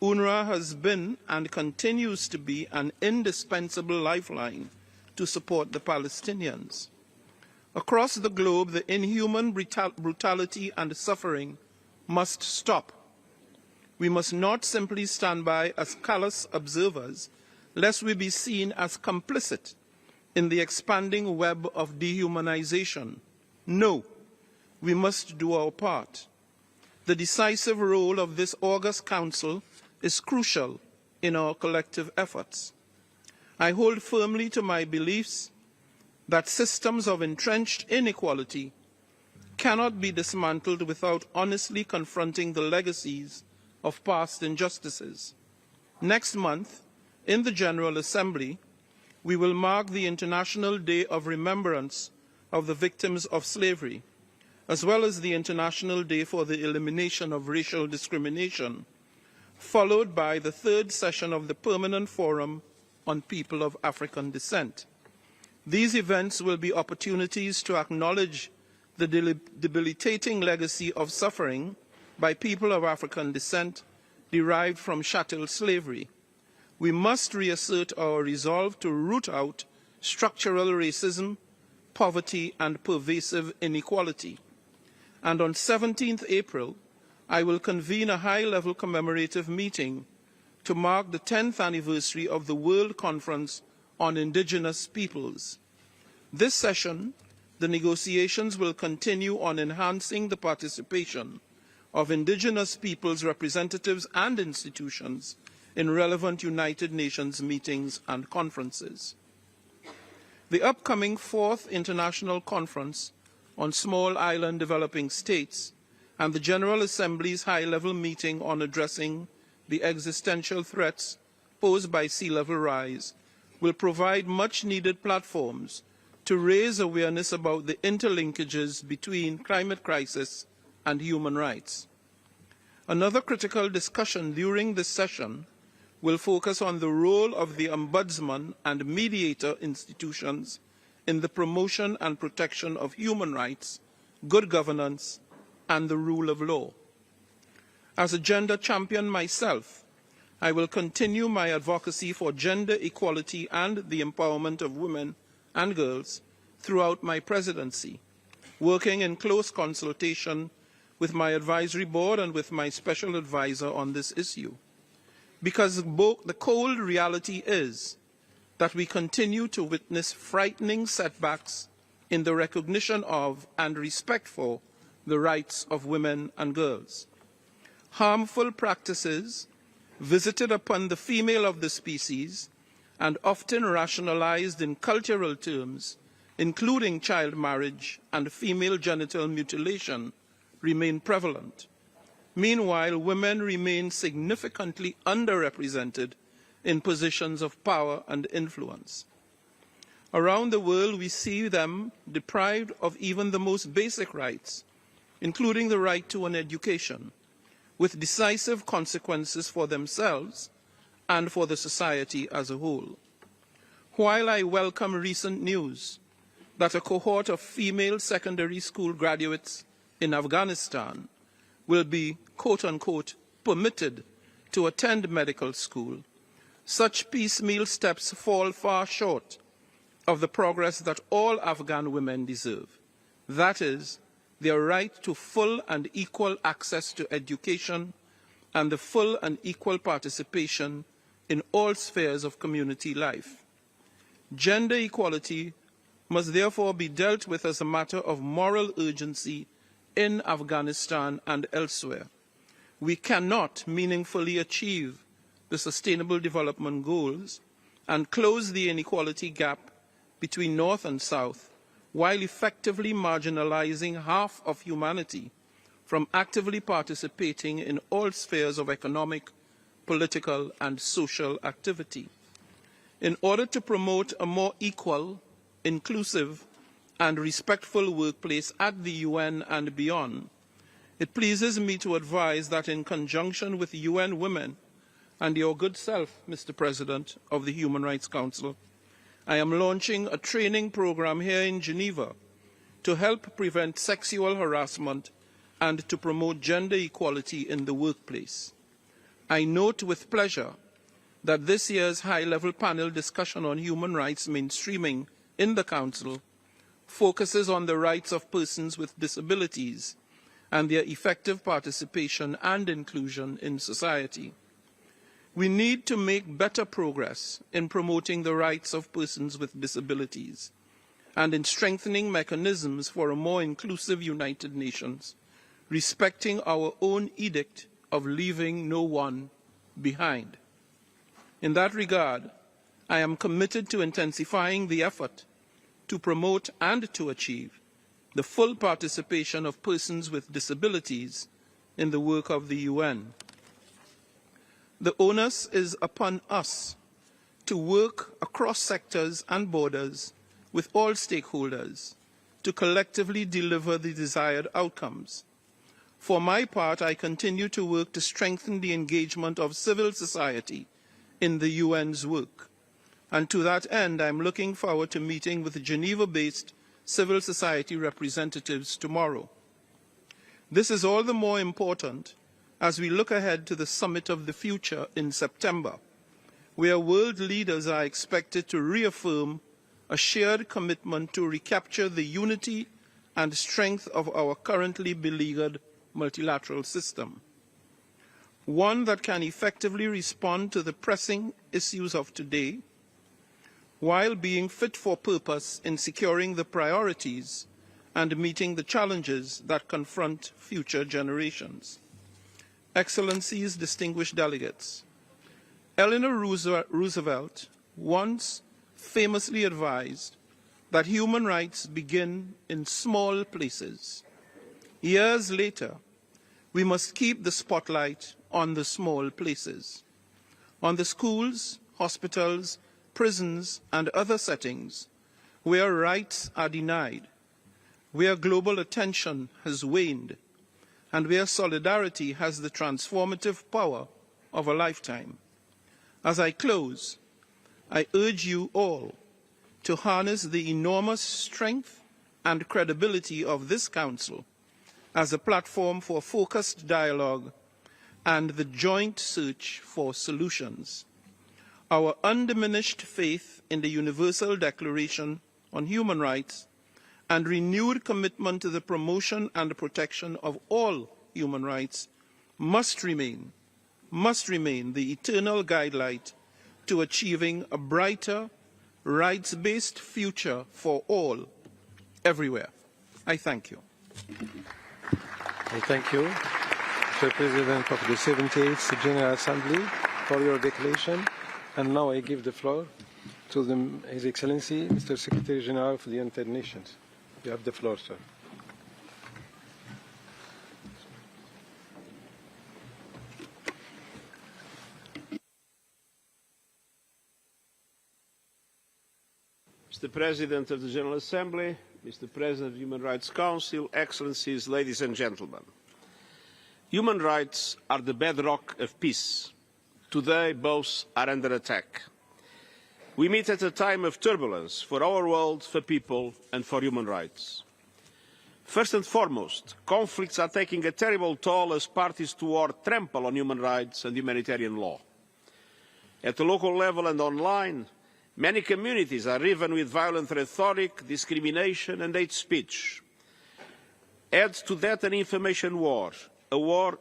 UNRWA has been and continues to be an indispensable lifeline to support the Palestinians. Across the globe, the inhuman brutality and suffering must stop. We must not simply stand by as callous observers, lest we be seen as complicit in the expanding web of dehumanization. No, we must do our part. The decisive role of this August Council is crucial in our collective efforts. I hold firmly to my beliefs that systems of entrenched inequality cannot be dismantled without honestly confronting the legacies of past injustices. Next month, in the General Assembly, we will mark the International Day of Remembrance of the Victims of Slavery, as well as the International Day for the Elimination of Racial Discrimination, followed by the third session of the Permanent Forum on People of African Descent. These events will be opportunities to acknowledge the debilitating legacy of suffering by people of African descent derived from chattel slavery. We must reassert our resolve to root out structural racism, poverty, and pervasive inequality. And on 17th April, I will convene a high-level commemorative meeting to mark the 10th anniversary of the World Conference on Indigenous Peoples. This session, the negotiations will continue on enhancing the participation of indigenous peoples' representatives and institutions in relevant United Nations meetings and conferences. The upcoming 4th International Conference on Small Island Developing States and the General Assembly's high-level meeting on addressing the existential threats posed by sea level rise will provide much-needed platforms to raise awareness about the interlinkages between climate crisis and human rights. Another critical discussion during this session will focus on the role of the Ombudsman and mediator institutions in the promotion and protection of human rights, good governance, and the rule of law. As a gender champion myself, I will continue my advocacy for gender equality and the empowerment of women and girls throughout my presidency, working in close consultation with my advisory board and with my special advisor on this issue. Because the cold reality is that we continue to witness frightening setbacks in the recognition of and respect for the rights of women and girls. Harmful practices visited upon the female of the species and often rationalized in cultural terms, including child marriage and female genital mutilation, remain prevalent. Meanwhile, women remain significantly underrepresented in positions of power and influence. Around the world, we see them deprived of even the most basic rights, including the right to an education, with decisive consequences for themselves and for the society as a whole. While I welcome recent news that a cohort of female secondary school graduates in Afghanistan will be, quote-unquote, permitted to attend medical school, such piecemeal steps fall far short of the progress that all Afghan women deserve. That is, their right to full and equal access to education and the full and equal participation in all spheres of community life. Gender equality must therefore be dealt with as a matter of moral urgency in Afghanistan and elsewhere. We cannot meaningfully achieve the Sustainable Development Goals and close the inequality gap between North and South while effectively marginalizing half of humanity from actively participating in all spheres of economic, political, and social activity. In order to promote a more equal, inclusive, and respectful workplace at the UN and beyond, it pleases me to advise that in conjunction with UN Women and your good self, Mr. President of the Human Rights Council, I am launching a training program here in Geneva to help prevent sexual harassment and to promote gender equality in the workplace. I note with pleasure that this year's high-level panel discussion on human rights mainstreaming in the Council focuses on the rights of persons with disabilities and their effective participation and inclusion in society. We need to make better progress in promoting the rights of persons with disabilities and in strengthening mechanisms for a more inclusive United Nations, respecting our own edict of leaving no one behind. In that regard, I am committed to intensifying the effort to promote and to achieve the full participation of persons with disabilities in the work of the UN. The onus is upon us to work across sectors and borders with all stakeholders to collectively deliver the desired outcomes. For my part, I continue to work to strengthen the engagement of civil society in the UN's work. And to that end, I am looking forward to meeting with Geneva-based civil society representatives tomorrow. This is all the more important as we look ahead to the Summit of the Future in September, where world leaders are expected to reaffirm a shared commitment to recapture the unity and strength of our currently beleaguered multilateral system, one that can effectively respond to the pressing issues of today, while being fit for purpose in securing the priorities and meeting the challenges that confront future generations. Excellencies, distinguished delegates, Eleanor Roosevelt once famously advised that human rights begin in small places. Years later, we must keep the spotlight on the small places, on the schools, hospitals, prisons, and other settings where rights are denied, where global attention has waned, and where solidarity has the transformative power of a lifetime. As I close, I urge you all to harness the enormous strength and credibility of this Council as a platform for focused dialogue and the joint search for solutions. Our undiminished faith in the Universal Declaration on Human Rights and renewed commitment to the promotion and protection of all human rights must remain the eternal guidelight to achieving a brighter, rights-based future for all, everywhere. I thank you. I thank you, Mr. President of the 78th General Assembly, for your declaration. And now I give the floor to His Excellency, Mr. Secretary General of the United Nations. You have the floor, sir. Mr. President of the General Assembly, Mr. President of the Human Rights Council, Excellencies, ladies and gentlemen. Human rights are the bedrock of peace. Today, both are under attack. We meet at a time of turbulence for our world, for people and for human rights. First and foremost, conflicts are taking a terrible toll as parties to war trample on human rights and humanitarian law. At the local level and online, many communities are riven with violent rhetoric, discrimination and hate speech. Add to that an information war, a war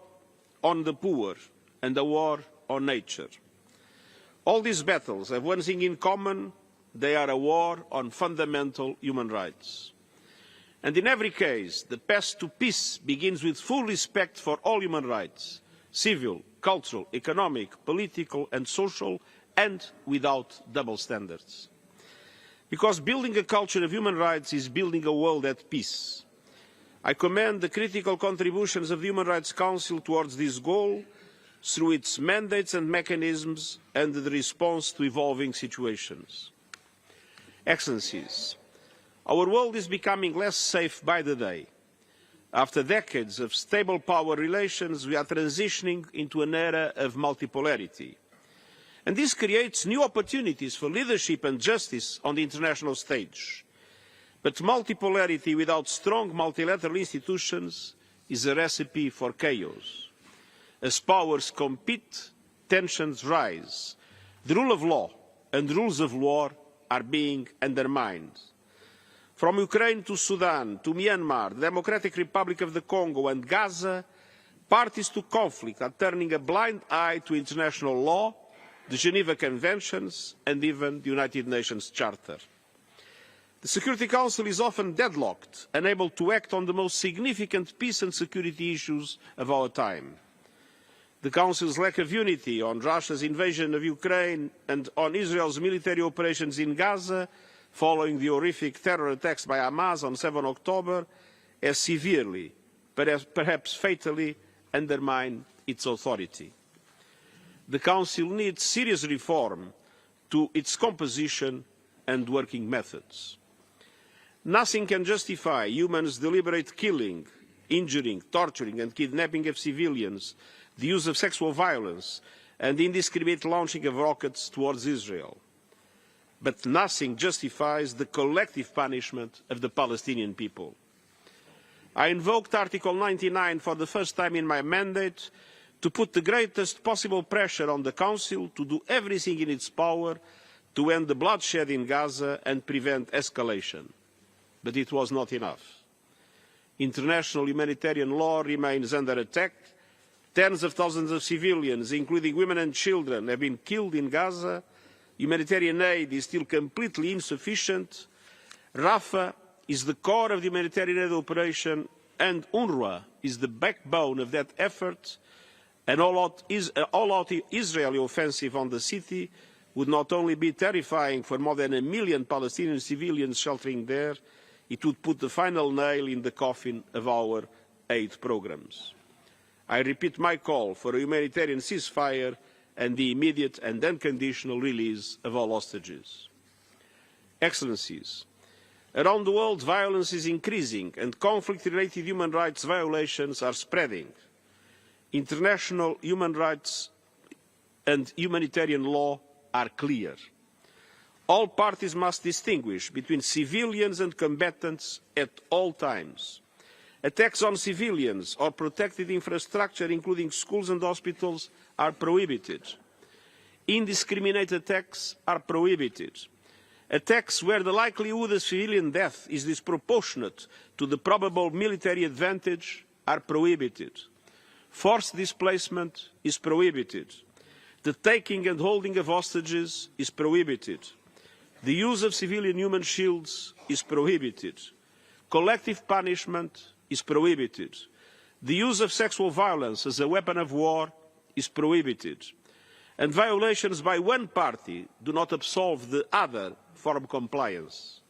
on the poor and a war on nature. All these battles have one thing in common: they are a war on fundamental human rights. And in every case, the path to peace begins with full respect for all human rights, civil, cultural, economic, political and social, and without double standards. Because building a culture of human rights is building a world at peace. I commend the critical contributions of the Human Rights Council towards this goal through its mandates and mechanisms and the response to evolving situations. Excellencies, our world is becoming less safe by the day. After decades of stable power relations, we are transitioning into an era of multipolarity. And this creates new opportunities for leadership and justice on the international stage. But multipolarity without strong multilateral institutions is a recipe for chaos. As powers compete, tensions rise. The rule of law and rules of war are being undermined. From Ukraine to Sudan, to Myanmar, the Democratic Republic of the Congo and Gaza, parties to conflict are turning a blind eye to international law, the Geneva Conventions and even the United Nations Charter. The Security Council is often deadlocked, unable to act on the most significant peace and security issues of our time. The Council's lack of unity on Russia's invasion of Ukraine and on Israel's military operations in Gaza following the horrific terror attacks by Hamas on 7 October has severely, perhaps fatally, undermined its authority. The Council needs serious reform to its composition and working methods. Nothing can justify humans' deliberate killing, injuring, torturing and kidnapping of civilians, the use of sexual violence and indiscriminate launching of rockets towards Israel. But nothing justifies the collective punishment of the Palestinian people. I invoked Article 99 for the first time in my mandate to put the greatest possible pressure on the Council to do everything in its power to end the bloodshed in Gaza and prevent escalation. But it was not enough. International humanitarian law remains under attack. Tens of thousands of civilians, including women and children, have been killed in Gaza. Humanitarian aid is still completely insufficient. Rafah is the core of the humanitarian aid operation, and UNRWA is the backbone of that effort. An all-out Israeli offensive on the city would not only be terrifying for more than 1 million Palestinian civilians sheltering there, it would put the final nail in the coffin of our aid programmes. I repeat my call for a humanitarian ceasefire and the immediate and unconditional release of all hostages. Excellencies, around the world violence is increasing and conflict-related human rights violations are spreading. International human rights and humanitarian law are clear. All parties must distinguish between civilians and combatants at all times. Attacks on civilians or protected infrastructure, including schools and hospitals, are prohibited. Indiscriminate attacks are prohibited. Attacks where the likelihood of civilian death is disproportionate to the probable military advantage are prohibited. Forced displacement is prohibited. The taking and holding of hostages is prohibited. The use of civilian human shields is prohibited. Collective punishment is prohibited. The use of sexual violence as a weapon of war is prohibited. And violations by one party do not absolve the other from compliance.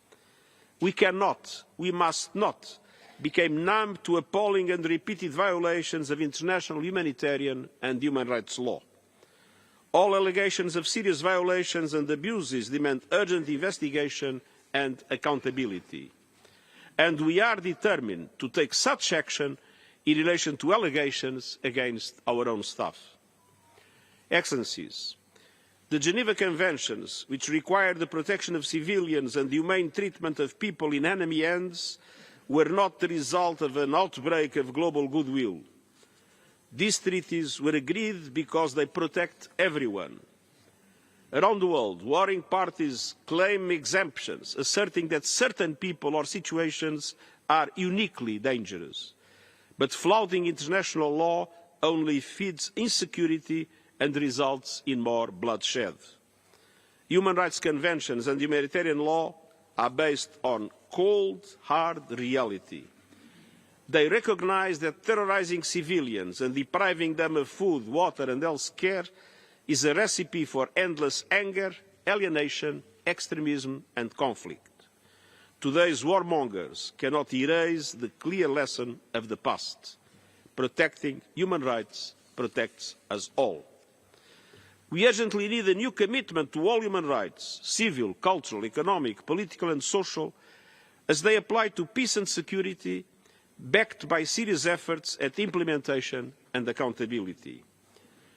We cannot, we must not, become numb to appalling and repeated violations of international humanitarian and human rights law. All allegations of serious violations and abuses demand urgent investigation and accountability. And we are determined to take such action in relation to allegations against our own staff. Excellencies, the Geneva Conventions, which require the protection of civilians and the humane treatment of people in enemy hands, were not the result of an outbreak of global goodwill. These treaties were agreed because they protect everyone. Around the world, warring parties claim exemptions, asserting that certain people or situations are uniquely dangerous. But flouting international law only feeds insecurity and results in more bloodshed. Human rights conventions and humanitarian law are based on cold, hard reality. They recognise that terrorising civilians and depriving them of food, water and health care is a recipe for endless anger, alienation, extremism and conflict. Today's warmongers cannot erase the clear lesson of the past. Protecting human rights protects us all. We urgently need a new commitment to all human rights, civil, cultural, economic, political and social, as they apply to peace and security, backed by serious efforts at implementation and accountability.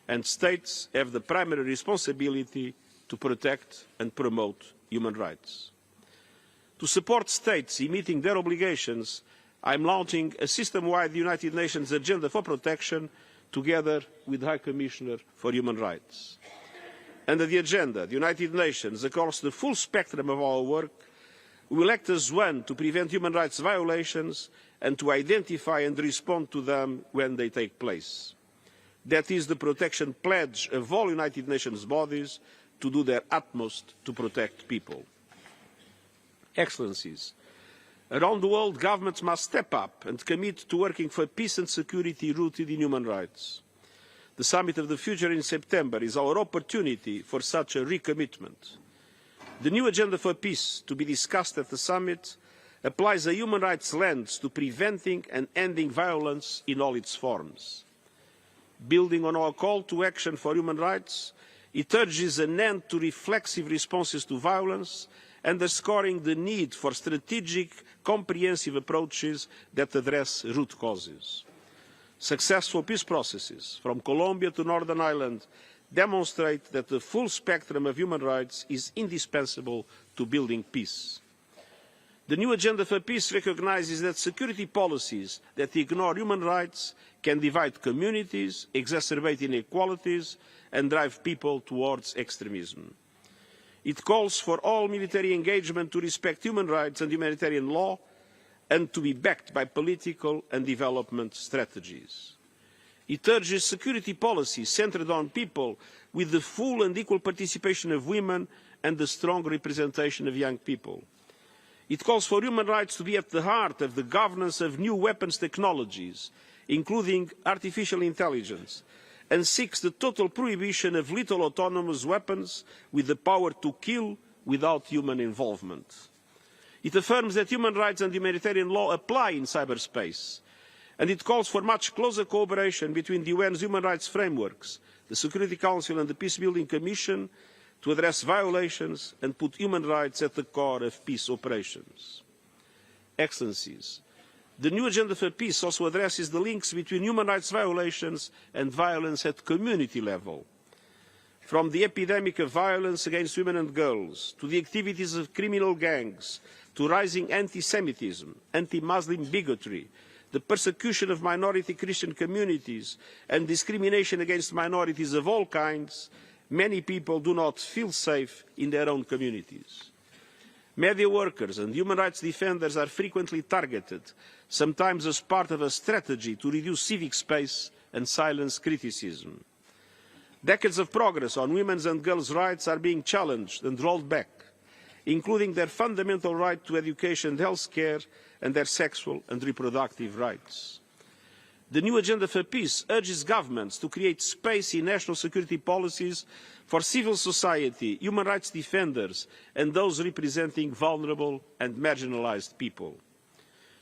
And states have the primary responsibility to protect and promote human rights. To support states in meeting their obligations, I am launching a system-wide United Nations agenda for protection together with the High Commissioner for Human Rights. Under the agenda, the United Nations, across the full spectrum of our work, will act as one to prevent human rights violations and to identify and respond to them when they take place. That is the protection pledge of all United Nations bodies to do their utmost to protect people. Excellencies, around the world, governments must step up and commit to working for peace and security rooted in human rights. The Summit of the Future in September is our opportunity for such a recommitment. The new agenda for peace to be discussed at the summit applies a human rights lens to preventing and ending violence in all its forms. Building on our call to action for human rights, it urges an end to reflexive responses to violence, underscoring the need for strategic, comprehensive approaches that address root causes. Successful peace processes, from Colombia to Northern Ireland, demonstrate that the full spectrum of human rights is indispensable to building peace. The new agenda for peace recognises that security policies that ignore human rights can divide communities, exacerbate inequalities, and drive people towards extremism. It calls for all military engagement to respect human rights and humanitarian law and to be backed by political and development strategies. It urges security policies centred on people with the full and equal participation of women and the strong representation of young people. It calls for human rights to be at the heart of the governance of new weapons technologies, including artificial intelligence, and seeks the total prohibition of lethal autonomous weapons with the power to kill without human involvement. It affirms that human rights and humanitarian law apply in cyberspace, and it calls for much closer cooperation between the UN's human rights frameworks, the Security Council and the Peacebuilding Commission to address violations and put human rights at the core of peace operations. Excellencies, the new agenda for peace also addresses the links between human rights violations and violence at community level. From the epidemic of violence against women and girls, to the activities of criminal gangs, to rising anti-Semitism, anti-Muslim bigotry, the persecution of minority Christian communities, and discrimination against minorities of all kinds, many people do not feel safe in their own communities. Media workers and human rights defenders are frequently targeted, sometimes as part of a strategy to reduce civic space and silence criticism. Decades of progress on women's and girls' rights are being challenged and rolled back, including their fundamental right to education and health care and their sexual and reproductive rights. The new agenda for peace urges governments to create space in national security policies for civil society, human rights defenders, and those representing vulnerable and marginalised people.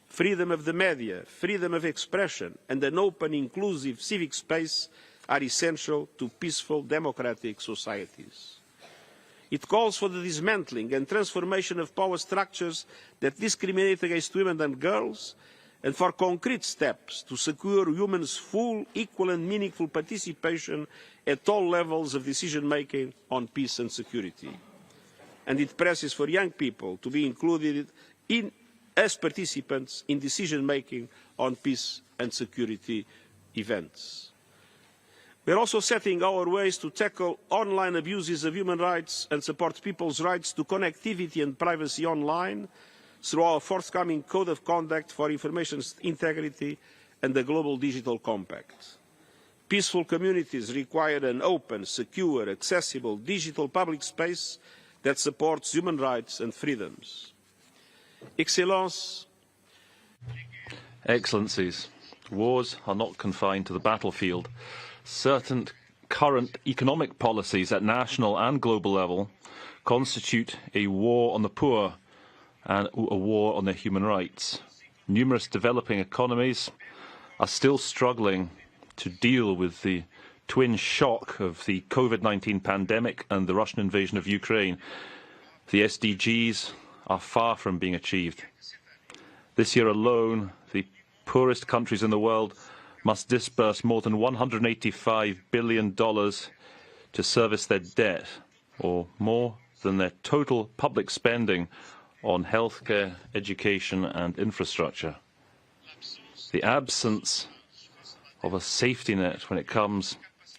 Freedom of the media, freedom of expression, and an open, inclusive civic space are essential to peaceful, democratic societies. It calls for the dismantling and transformation of power structures that discriminate against women and girls, and for concrete steps to secure women's full, equal and meaningful participation at all levels of decision-making on peace and security. And it presses for young people to be included as participants in decision-making on peace and security events. We are also setting our ways to tackle online abuses of human rights and support people's rights to connectivity and privacy online through our forthcoming Code of Conduct for Information Integrity and the Global Digital Compact. Peaceful communities require an open, secure, accessible digital public space that supports human rights and freedoms. Excellencies, wars are not confined to the battlefield. Certain current economic policies at national and global level constitute a war on the poor and a war on their human rights. Numerous developing economies are still struggling to deal with the twin shock of the COVID-19 pandemic and the Russian invasion of Ukraine. The SDGs are far from being achieved. This year alone, the poorest countries in the world must disburse more than $185 billion to service their debt, or more than their total public spending on healthcare, education and infrastructure. The absence of a safety net when it comes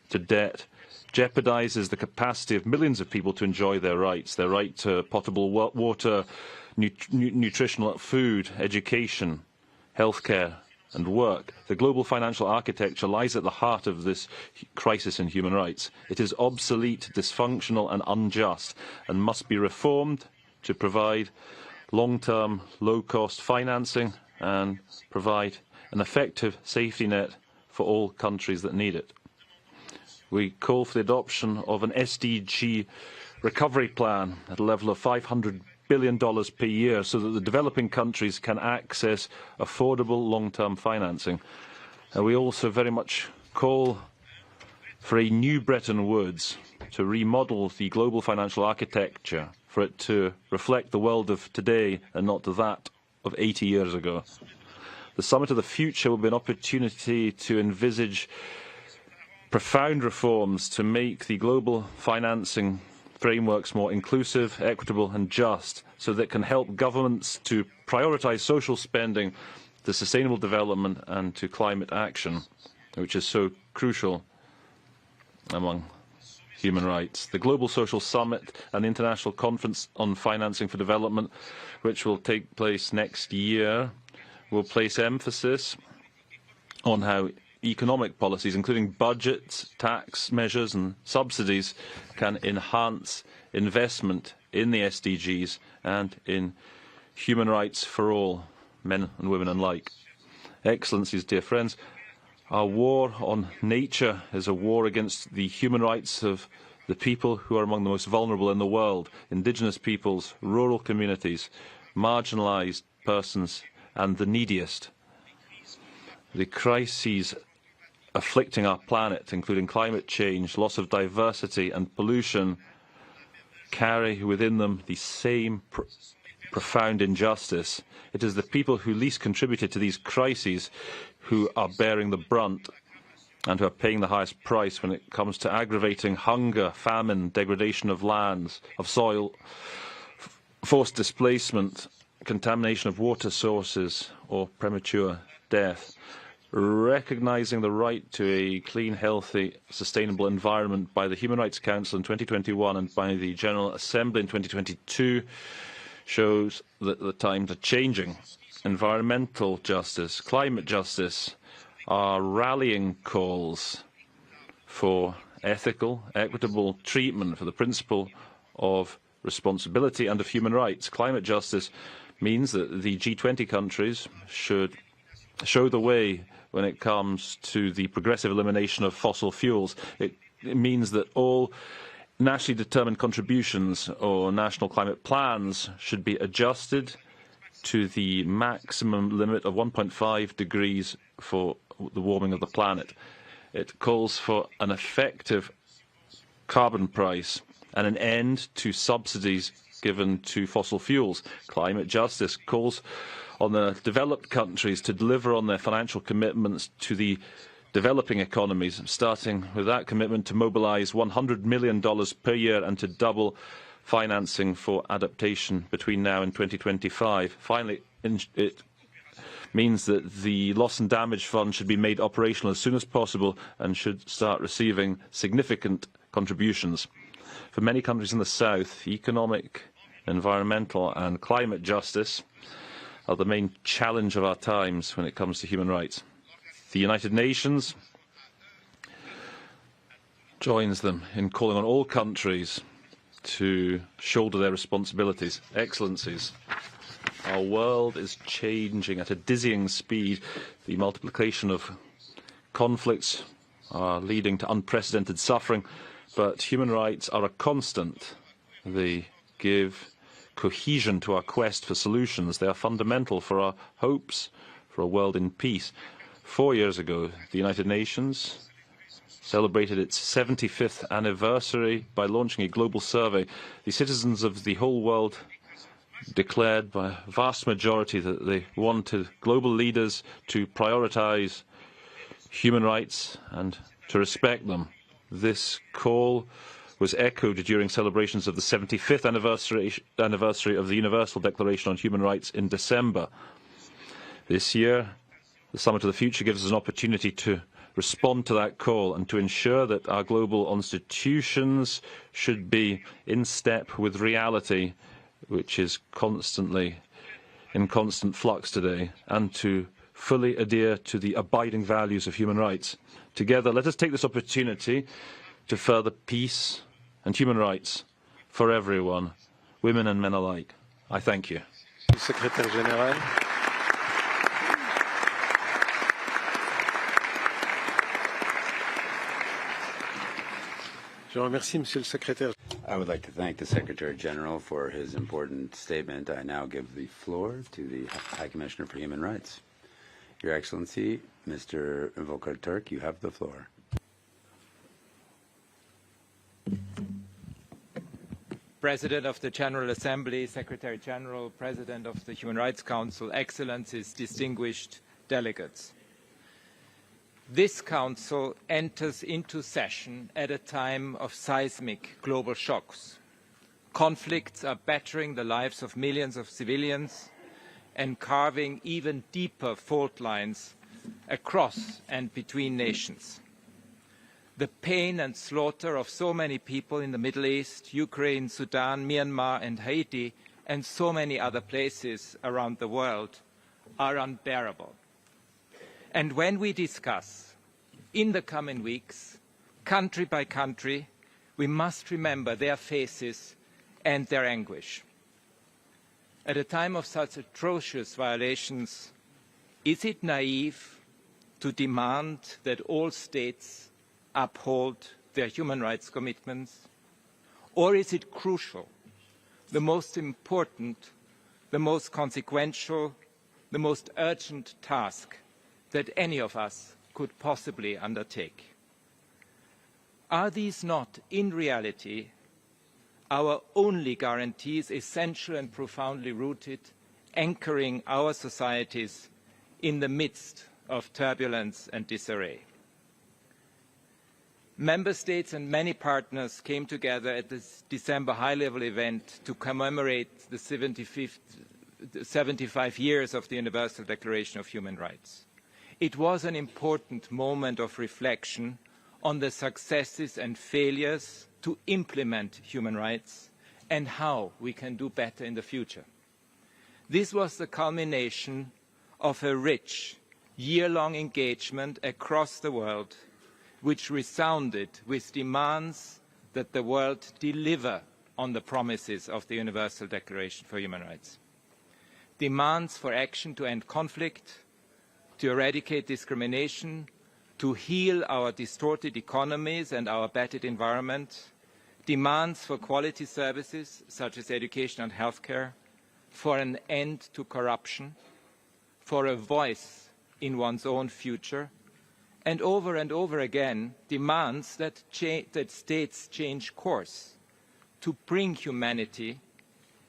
to debt jeopardizes the capacity of millions of people to enjoy their rights, their right to potable water, nutritional food, education, healthcare and work. The global financial architecture lies at the heart of this crisis in human rights. It is obsolete, dysfunctional and unjust and must be reformed to provide long-term, low-cost financing and provide an effective safety net for all countries that need it. We call for the adoption of an SDG recovery plan at a level of $500 billion per year so that the developing countries can access affordable long-term financing. And we also very much call for a new Bretton Woods to remodel the global financial architecture for it to reflect the world of today and not that of 80 years ago. The Summit of the Future will be an opportunity to envisage profound reforms to make the global financing frameworks more inclusive, equitable and just, so that it can help governments to prioritise social spending to sustainable development and to climate action, which is so crucial among human rights. The Global Social Summit and the International Conference on Financing for Development, which will take place next year, will place emphasis on how economic policies, including budgets, tax measures and subsidies, can enhance investment in the SDGs and in human rights for all, men and women alike. Excellencies, dear friends, our war on nature is a war against the human rights of the people who are among the most vulnerable in the world, indigenous peoples, rural communities, marginalised persons and the neediest. The crises afflicting our planet, including climate change, loss of diversity and pollution, carry within them the same profound injustice. It is the people who least contributed to these crises who are bearing the brunt and who are paying the highest price when it comes to aggravating hunger, famine, degradation of lands, of soil, forced displacement, contamination of water sources or premature death. Recognising the right to a clean, healthy, sustainable environment by the Human Rights Council in 2021 and by the General Assembly in 2022 shows that the times are changing. Environmental justice, climate justice are rallying calls for ethical, equitable treatment for the principle of responsibility and of human rights. Climate justice means that the G20 countries should show the way when it comes to the progressive elimination of fossil fuels. It means that all nationally determined contributions or national climate plans should be adjusted to the maximum limit of 1.5 degrees for the warming of the planet. It calls for an effective carbon price and an end to subsidies given to fossil fuels. Climate justice calls on the developed countries to deliver on their financial commitments to the developing economies, starting with that commitment to mobilise $100 million per year and to double financing for adaptation between now and 2025. Finally, it means that the loss and damage fund should be made operational as soon as possible and should start receiving significant contributions. For many countries in the south, economic, environmental and climate justice are the main challenge of our times when it comes to human rights. The United Nations joins them in calling on all countries to shoulder their responsibilities. Excellencies, our world is changing at a dizzying speed. The multiplication of conflicts are leading to unprecedented suffering, but human rights are a constant. They give cohesion to our quest for solutions. They are fundamental for our hopes for a world in peace. 4 years ago, the United Nations celebrated its 75th anniversary by launching a global survey. The citizens of the whole world declared by a vast majority that they wanted global leaders to prioritise human rights and to respect them. This call was echoed during celebrations of the 75th anniversary of the Universal Declaration on Human Rights in December. This year, the Summit of the Future gives us an opportunity to respond to that call and to ensure that our global institutions should be in step with reality, which is constantly in constant flux today, and to fully adhere to the abiding values of human rights. Together, let us take this opportunity to further peace and human rights for everyone, women and men alike. I thank you. Secrétaire général. Je remercie Monsieur le Secrétaire. I would like to thank the Secretary General for his important statement. I now give the floor to the High Commissioner for Human Rights. Your Excellency, Mr. Volker Turk, you have the floor. President of the General Assembly, Secretary General, President of the Human Rights Council, Excellencies, distinguished delegates. This Council enters into session at a time of seismic global shocks. Conflicts are battering the lives of millions of civilians and carving even deeper fault lines across and between nations. The pain and slaughter of so many people in the Middle East, Ukraine, Sudan, Myanmar and Haiti, and so many other places around the world are unbearable. And when we discuss in the coming weeks, country by country, we must remember their faces and their anguish. At a time of such atrocious violations, is it naive to demand that all states uphold their human rights commitments? Or is it crucial, the most important, the most consequential, the most urgent task that any of us could possibly undertake? Are these not, in reality, our only guarantees, essential and profoundly rooted, anchoring our societies in the midst of turbulence and disarray? Member States and many partners came together at this December high-level event to commemorate the 75 years of the Universal Declaration of Human Rights. It was an important moment of reflection on the successes and failures to implement human rights and how we can do better in the future. This was the culmination of a rich, year-long engagement across the world, which resounded with demands that the world deliver on the promises of the Universal Declaration for Human Rights. Demands for action to end conflict, to eradicate discrimination, to heal our distorted economies and our battered environment, demands for quality services such as education and healthcare, for an end to corruption, for a voice in one's own future, and over again, demands that states change course to bring humanity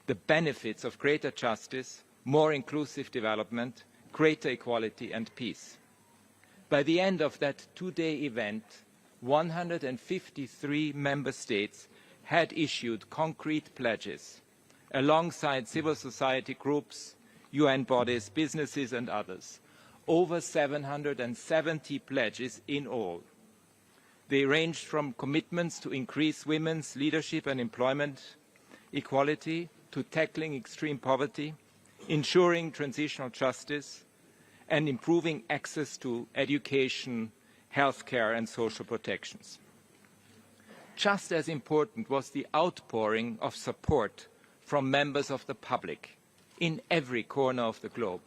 the benefits of greater justice, more inclusive development, greater equality and peace. By the end of that two-day event, 153 member states had issued concrete pledges alongside civil society groups, UN bodies, businesses and others. Over 770 pledges in all. They ranged from commitments to increase women's leadership and employment equality to tackling extreme poverty, ensuring transitional justice, and improving access to education, healthcare and social protections. Just as important was the outpouring of support from members of the public in every corner of the globe.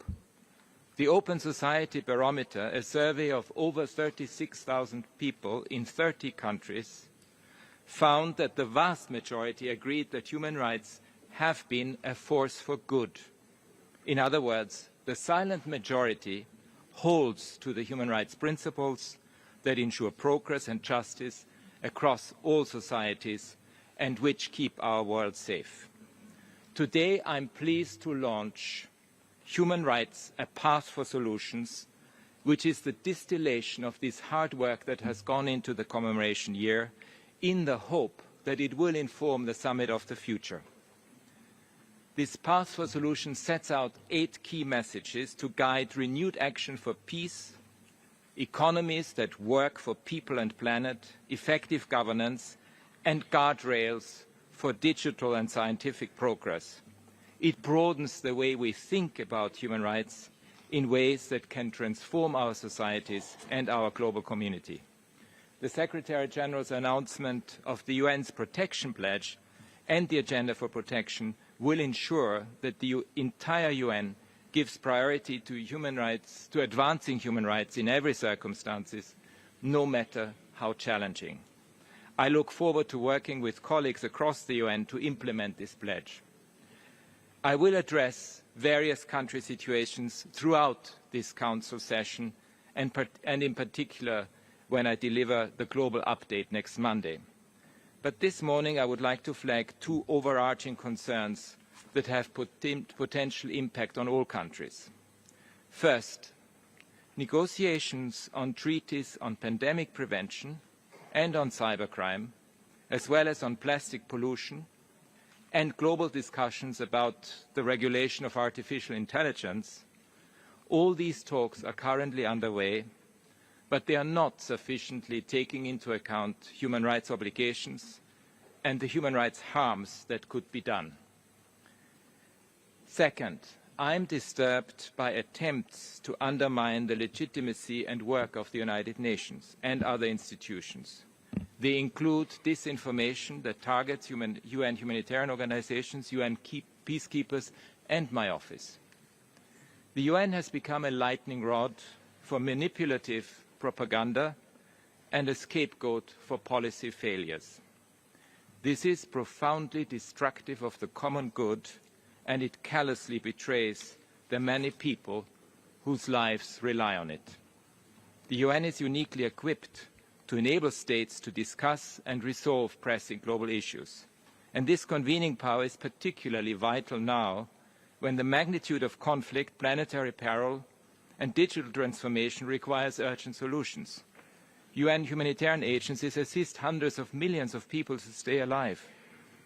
The Open Society Barometer, a survey of over 36,000 people in 30 countries, found that the vast majority agreed that human rights have been a force for good. In other words, the silent majority holds to the human rights principles that ensure progress and justice across all societies and which keep our world safe. Today, I'm pleased to launch Human Rights, a Path for Solutions, which is the distillation of this hard work that has gone into the commemoration year in the hope that it will inform the summit of the future. This Path for Solutions sets out 8 key messages to guide renewed action for peace, economies that work for people and planet, effective governance, and guardrails for digital and scientific progress. It broadens the way we think about human rights in ways that can transform our societies and our global community. The Secretary-General's announcement of the UN's Protection Pledge and the Agenda for Protection will ensure that the entire UN gives priority to human rights, to advancing human rights in every circumstances, no matter how challenging. I look forward to working with colleagues across the UN to implement this pledge. I will address various country situations throughout this Council session and in particular when I deliver the global update next Monday. But this morning I would like to flag two overarching concerns that have potential impact on all countries. First, negotiations on treaties on pandemic prevention and on cybercrime, as well as on plastic pollution, and global discussions about the regulation of artificial intelligence, all these talks are currently underway, but they are not sufficiently taking into account human rights obligations and the human rights harms that could be done. Second, I am disturbed by attempts to undermine the legitimacy and work of the United Nations and other institutions. They include disinformation that targets UN humanitarian organizations, UN peacekeepers, and my office. The UN has become a lightning rod for manipulative propaganda and a scapegoat for policy failures. This is profoundly destructive of the common good, and it callously betrays the many people whose lives rely on it. The UN is uniquely equipped to enable states to discuss and resolve pressing global issues. And this convening power is particularly vital now when the magnitude of conflict, planetary peril, and digital transformation requires urgent solutions. UN humanitarian agencies assist hundreds of millions of people to stay alive.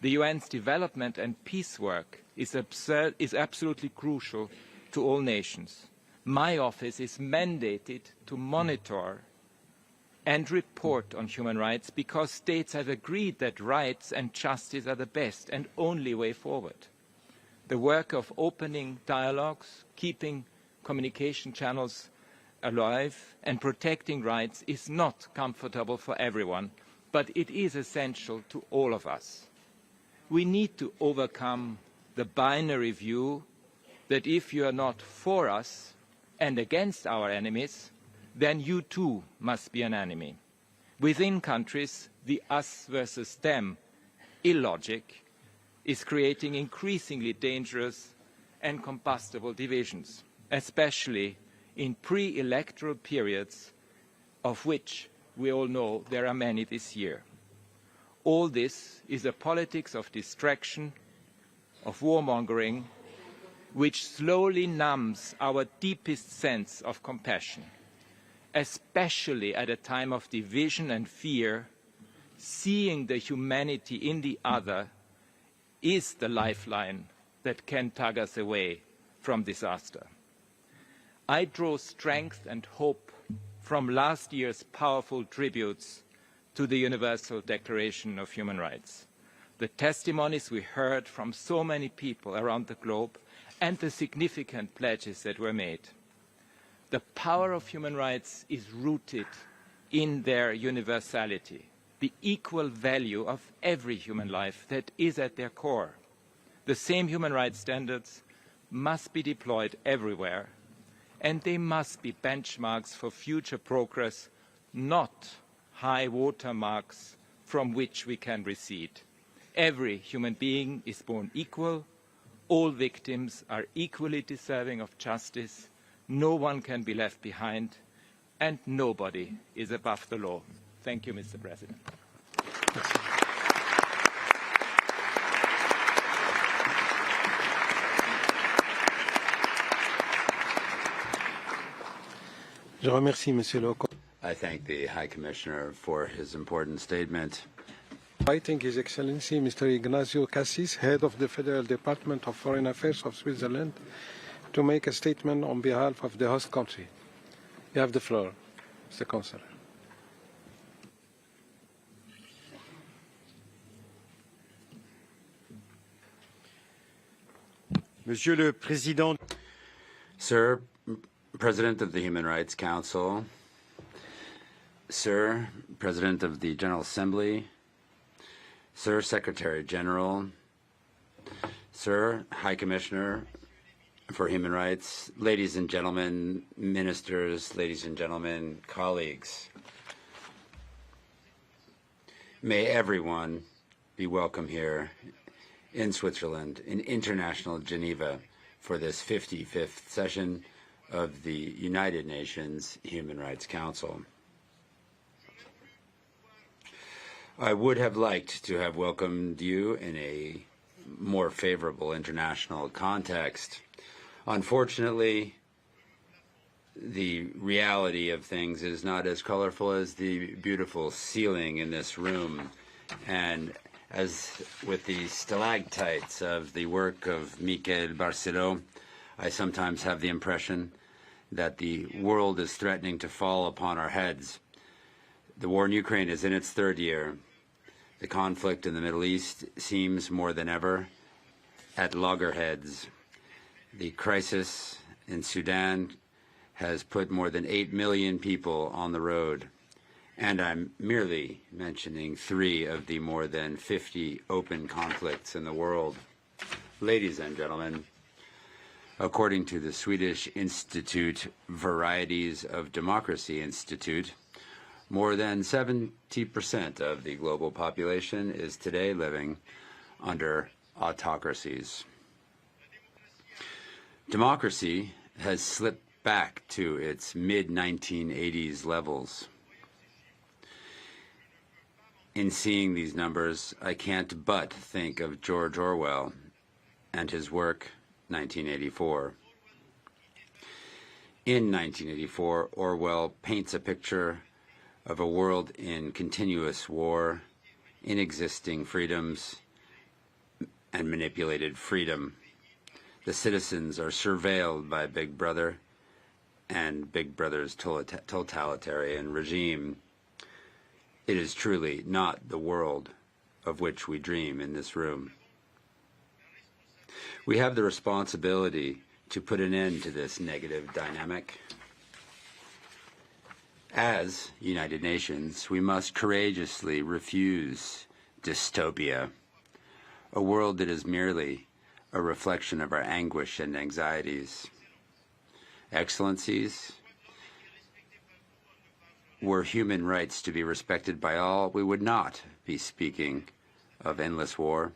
The UN's development and peace work is absolutely crucial to all nations. My office is mandated to monitor and report on human rights because states have agreed that rights and justice are the best and only way forward. The work of opening dialogues, keeping communication channels alive, and protecting rights is not comfortable for everyone, but it is essential to all of us. We need to overcome the binary view that if you are not for us and against our enemies, then you too must be an enemy. Within countries, the us versus them illogic is creating increasingly dangerous and combustible divisions, especially in pre-electoral periods, of which we all know there are many this year. All this is a politics of distraction, of warmongering, which slowly numbs our deepest sense of compassion. Especially at a time of division and fear, seeing the humanity in the other is the lifeline that can tug us away from disaster. I draw strength and hope from last year's powerful tributes to the Universal Declaration of Human Rights, the testimonies we heard from so many people around the globe, and the significant pledges that were made. The power of human rights is rooted in their universality, the equal value of every human life that is at their core. The same human rights standards must be deployed everywhere, and they must be benchmarks for future progress, not high watermarks from which we can recede. Every human being is born equal. All victims are equally deserving of justice. No one can be left behind, and nobody is above the law. Thank you, Mr. President. I thank the High Commissioner for his important statement. Inviting His Excellency Mr. Ignacio Cassis, Head of the Federal Department of Foreign Affairs of Switzerland, to make a statement on behalf of the host country. You have the floor. Mr. Councillor. Monsieur le Président, Sir, President of the Human Rights Council, Sir, President of the General Assembly, Sir, Secretary General, Sir, High Commissioner for Human Rights, ladies and gentlemen, ministers, ladies and gentlemen, colleagues. May everyone be welcome here in Switzerland, in international Geneva, for this 55th session of the United Nations Human Rights Council. I would have liked to have welcomed you in a more favorable international context. Unfortunately, the reality of things is not as colorful as the beautiful ceiling in this room. And as with the stalactites of the work of Michel Barceló, I sometimes have the impression that the world is threatening to fall upon our heads. The war in Ukraine is in its third year. The conflict in the Middle East seems more than ever at loggerheads. The crisis in Sudan has put more than 8 million people on the road. And I'm merely mentioning 3 of the more than 50 open conflicts in the world. Ladies and gentlemen, according to the Swedish Institute Varieties of Democracy Institute, more than 70% of the global population is today living under autocracies. Democracy has slipped back to its mid-1980s levels. In seeing these numbers, I can't but think of George Orwell and his work, 1984. In 1984, Orwell paints a picture of a world in continuous war, inexisting freedoms, and manipulated freedom. The citizens are surveilled by Big Brother and Big Brother's totalitarian regime. It is truly not the world of which we dream in this room. We have the responsibility to put an end to this negative dynamic. As United Nations, we must courageously refuse dystopia, a world that is merely a reflection of our anguish and anxieties. Excellencies, were human rights to be respected by all, we would not be speaking of endless war.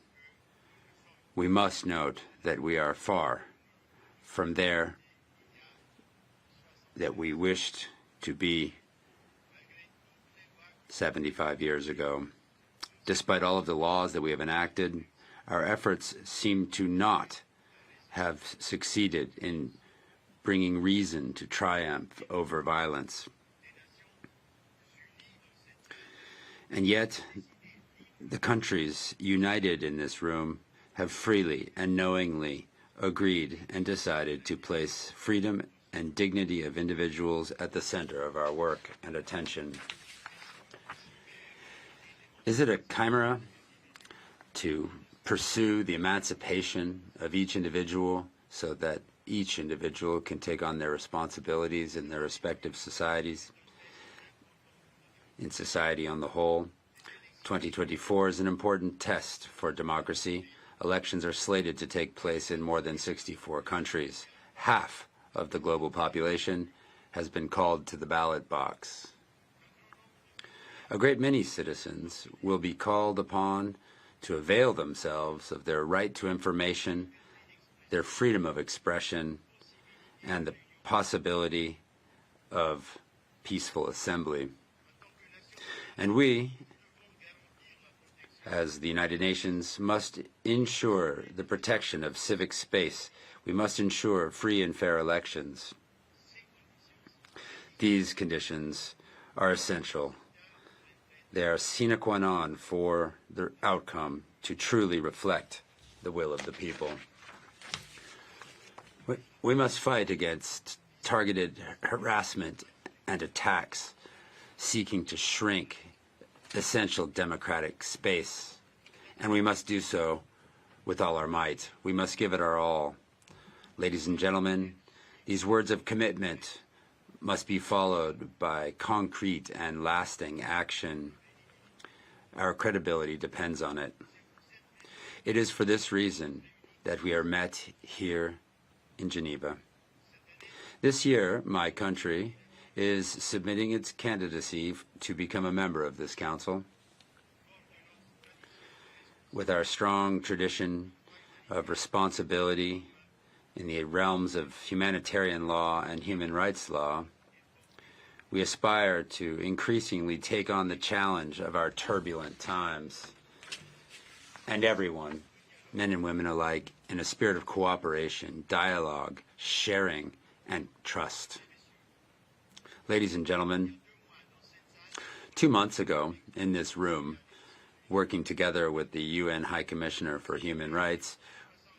We must note that we are far from there that we wished to be 75 years ago. Despite all of the laws that we have enacted, our efforts seem to not have succeeded in bringing reason to triumph over violence. And yet, the countries united in this room have freely and knowingly agreed and decided to place freedom and dignity of individuals at the center of our work and attention. Is it a chimera to pursue the emancipation of each individual so that each individual can take on their responsibilities in their respective societies, in society on the whole? 2024 is an important test for democracy. Elections are slated to take place in more than 64 countries. Half of the global population has been called to the ballot box. A great many citizens will be called upon to avail themselves of their right to information, their freedom of expression, and the possibility of peaceful assembly. And we, as the United Nations, must ensure the protection of civic space. We must ensure free and fair elections. These conditions are essential. They are sine qua non for the outcome to truly reflect the will of the people. We must fight against targeted harassment and attacks seeking to shrink essential democratic space, and we must do so with all our might. We must give it our all. Ladies and gentlemen, these words of commitment must be followed by concrete and lasting action. Our credibility depends on it. It is for this reason that we are met here in Geneva. This year, my country is submitting its candidacy to become a member of this council. With our strong tradition of responsibility in the realms of humanitarian law and human rights law, we aspire to increasingly take on the challenge of our turbulent times. And everyone, men and women alike, in a spirit of cooperation, dialogue, sharing, and trust. Ladies and gentlemen, 2 months ago in this room, working together with the UN High Commissioner for Human Rights,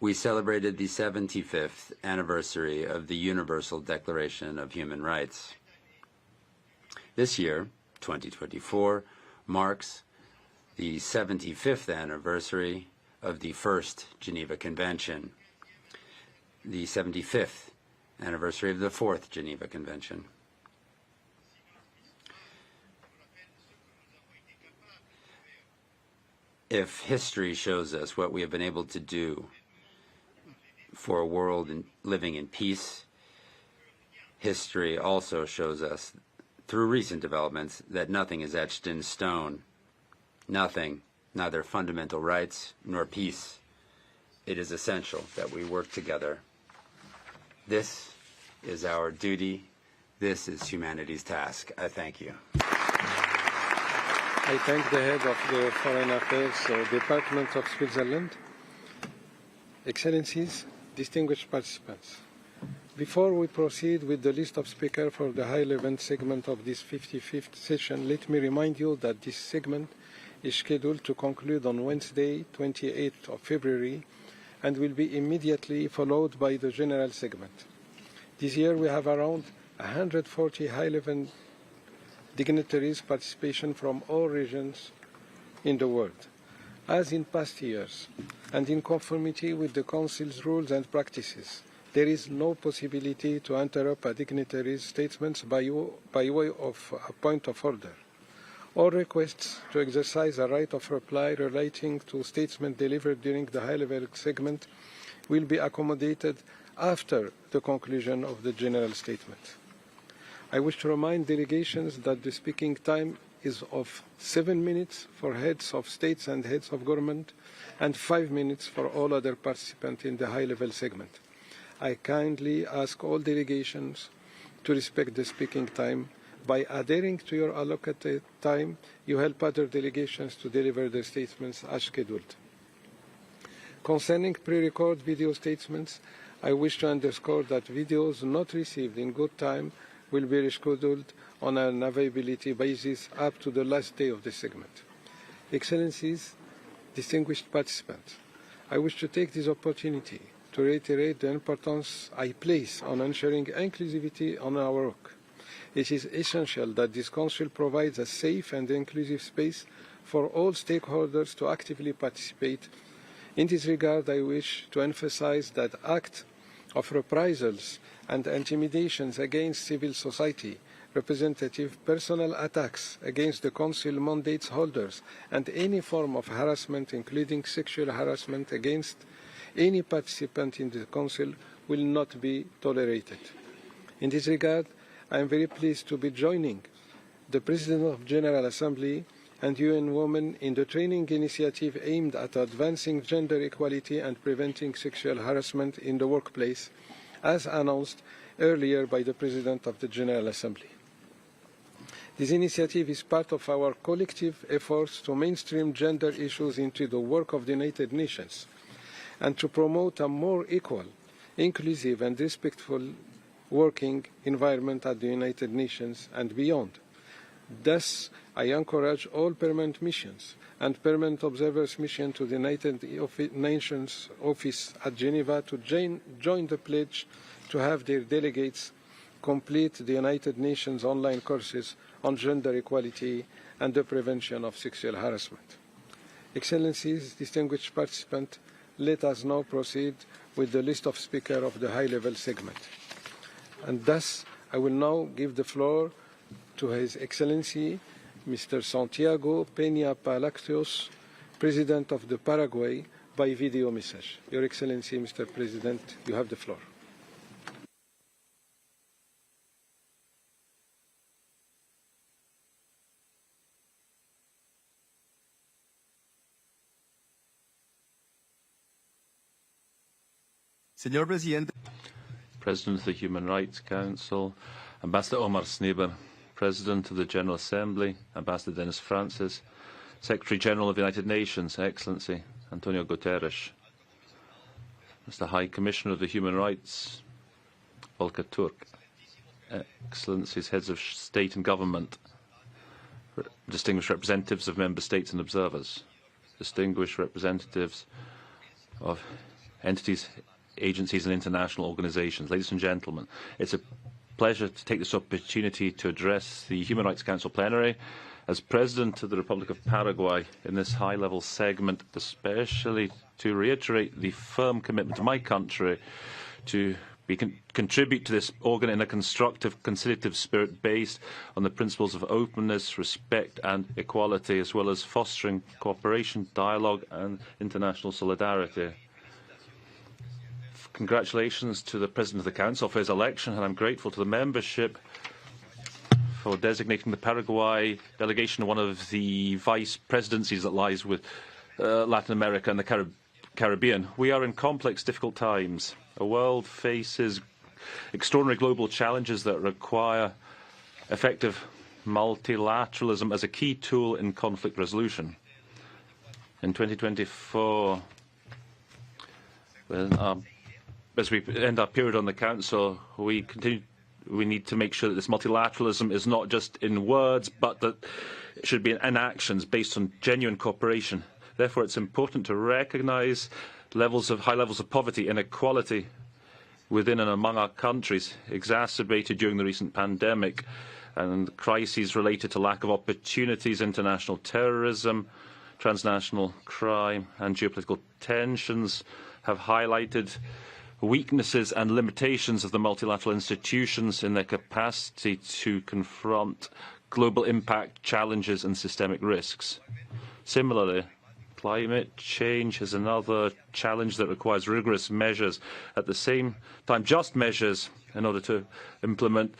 we celebrated the 75th anniversary of the Universal Declaration of Human Rights. This year, 2024, marks the 75th anniversary of the first Geneva Convention, the 75th anniversary of the fourth Geneva Convention. If history shows us what we have been able to do for a world living in peace, history also shows us, through recent developments, that nothing is etched in stone. Nothing, neither fundamental rights nor peace. It is essential that we work together. This is our duty. This is humanity's task. I thank you. I thank the head of the Foreign Affairs Department of Switzerland. Excellencies, distinguished participants, before we proceed with the list of speakers for the high-level segment of this 55th session, let me remind you that this segment is scheduled to conclude on Wednesday, 28th of February, and will be immediately followed by the general segment. This year we have around 140 high-level dignitaries' participation from all regions in the world. As in past years, and in conformity with the Council's rules and practices, there is no possibility to interrupt a dignitary's statements by way of a point of order. All requests to exercise a right of reply relating to statements delivered during the high-level segment will be accommodated after the conclusion of the general statement. I wish to remind delegations that the speaking time is of 7 minutes for heads of states and heads of government and 5 minutes for all other participants in the high-level segment. I kindly ask all delegations to respect the speaking time. By adhering to your allocated time, you help other delegations to deliver their statements as scheduled. Concerning pre-recorded video statements, I wish to underscore that videos not received in good time will be rescheduled on an availability basis up to the last day of the segment. Excellencies, distinguished participants, I wish to take this opportunity to reiterate the importance I place on ensuring inclusivity on our work. It is essential that this Council provides a safe and inclusive space for all stakeholders to actively participate. In this regard, I wish to emphasize that acts of reprisals and intimidations against civil society, representative personal attacks against the Council mandates holders, and any form of harassment, including sexual harassment against any participant in the Council, will not be tolerated. In this regard, I am very pleased to be joining the President of the General Assembly and UN Women in the training initiative aimed at advancing gender equality and preventing sexual harassment in the workplace, as announced earlier by the President of the General Assembly. This initiative is part of our collective efforts to mainstream gender issues into the work of the United Nations and to promote a more equal, inclusive and respectful working environment at the United Nations and beyond. Thus, I encourage all permanent missions and permanent observers' missions to the United Nations office at Geneva to join the pledge to have their delegates complete the United Nations online courses on gender equality and the prevention of sexual harassment. Excellencies, distinguished participants, let us now proceed with the list of speakers of the high-level segment. And thus, I will now give the floor to His Excellency, Mr. Santiago Peña Palacios, President of the Paraguay, by video message. Your Excellency, Mr. President, you have the floor. Señor Presidente. President of the Human Rights Council, Ambassador Omar Sneber, President of the General Assembly, Ambassador Dennis Francis, Secretary General of the United Nations, Excellency Antonio Guterres, Mr. High Commissioner of the Human Rights, Volker Turk, Excellencies, Heads of State and Government, distinguished representatives of Member States and observers, distinguished representatives of entities, agencies and international organizations. Ladies and gentlemen, it's a pleasure to take this opportunity to address the Human Rights Council plenary as President of the Republic of Paraguay in this high-level segment, especially to reiterate the firm commitment of my country to contribute to this organ in a constructive, conciliative spirit based on the principles of openness, respect and equality, as well as fostering cooperation, dialogue and international solidarity. Congratulations to the President of the Council for his election, and I'm grateful to the membership for designating the Paraguay delegation one of the vice presidencies that lies with Latin America and the Caribbean. We are in complex, difficult times. The world faces extraordinary global challenges that require effective multilateralism as a key tool in conflict resolution. In 2024, as we end our period on the Council, we need to make sure that this multilateralism is not just in words, but that it should be in actions based on genuine cooperation. Therefore, it's important to recognise high levels of poverty, inequality within and among our countries, exacerbated during the recent pandemic, and crises related to lack of opportunities, international terrorism, transnational crime, and geopolitical tensions have highlighted weaknesses and limitations of the multilateral institutions in their capacity to confront global impact challenges and systemic risks. Similarly, climate change is another challenge that requires rigorous measures. At the same time, just measures in order to implement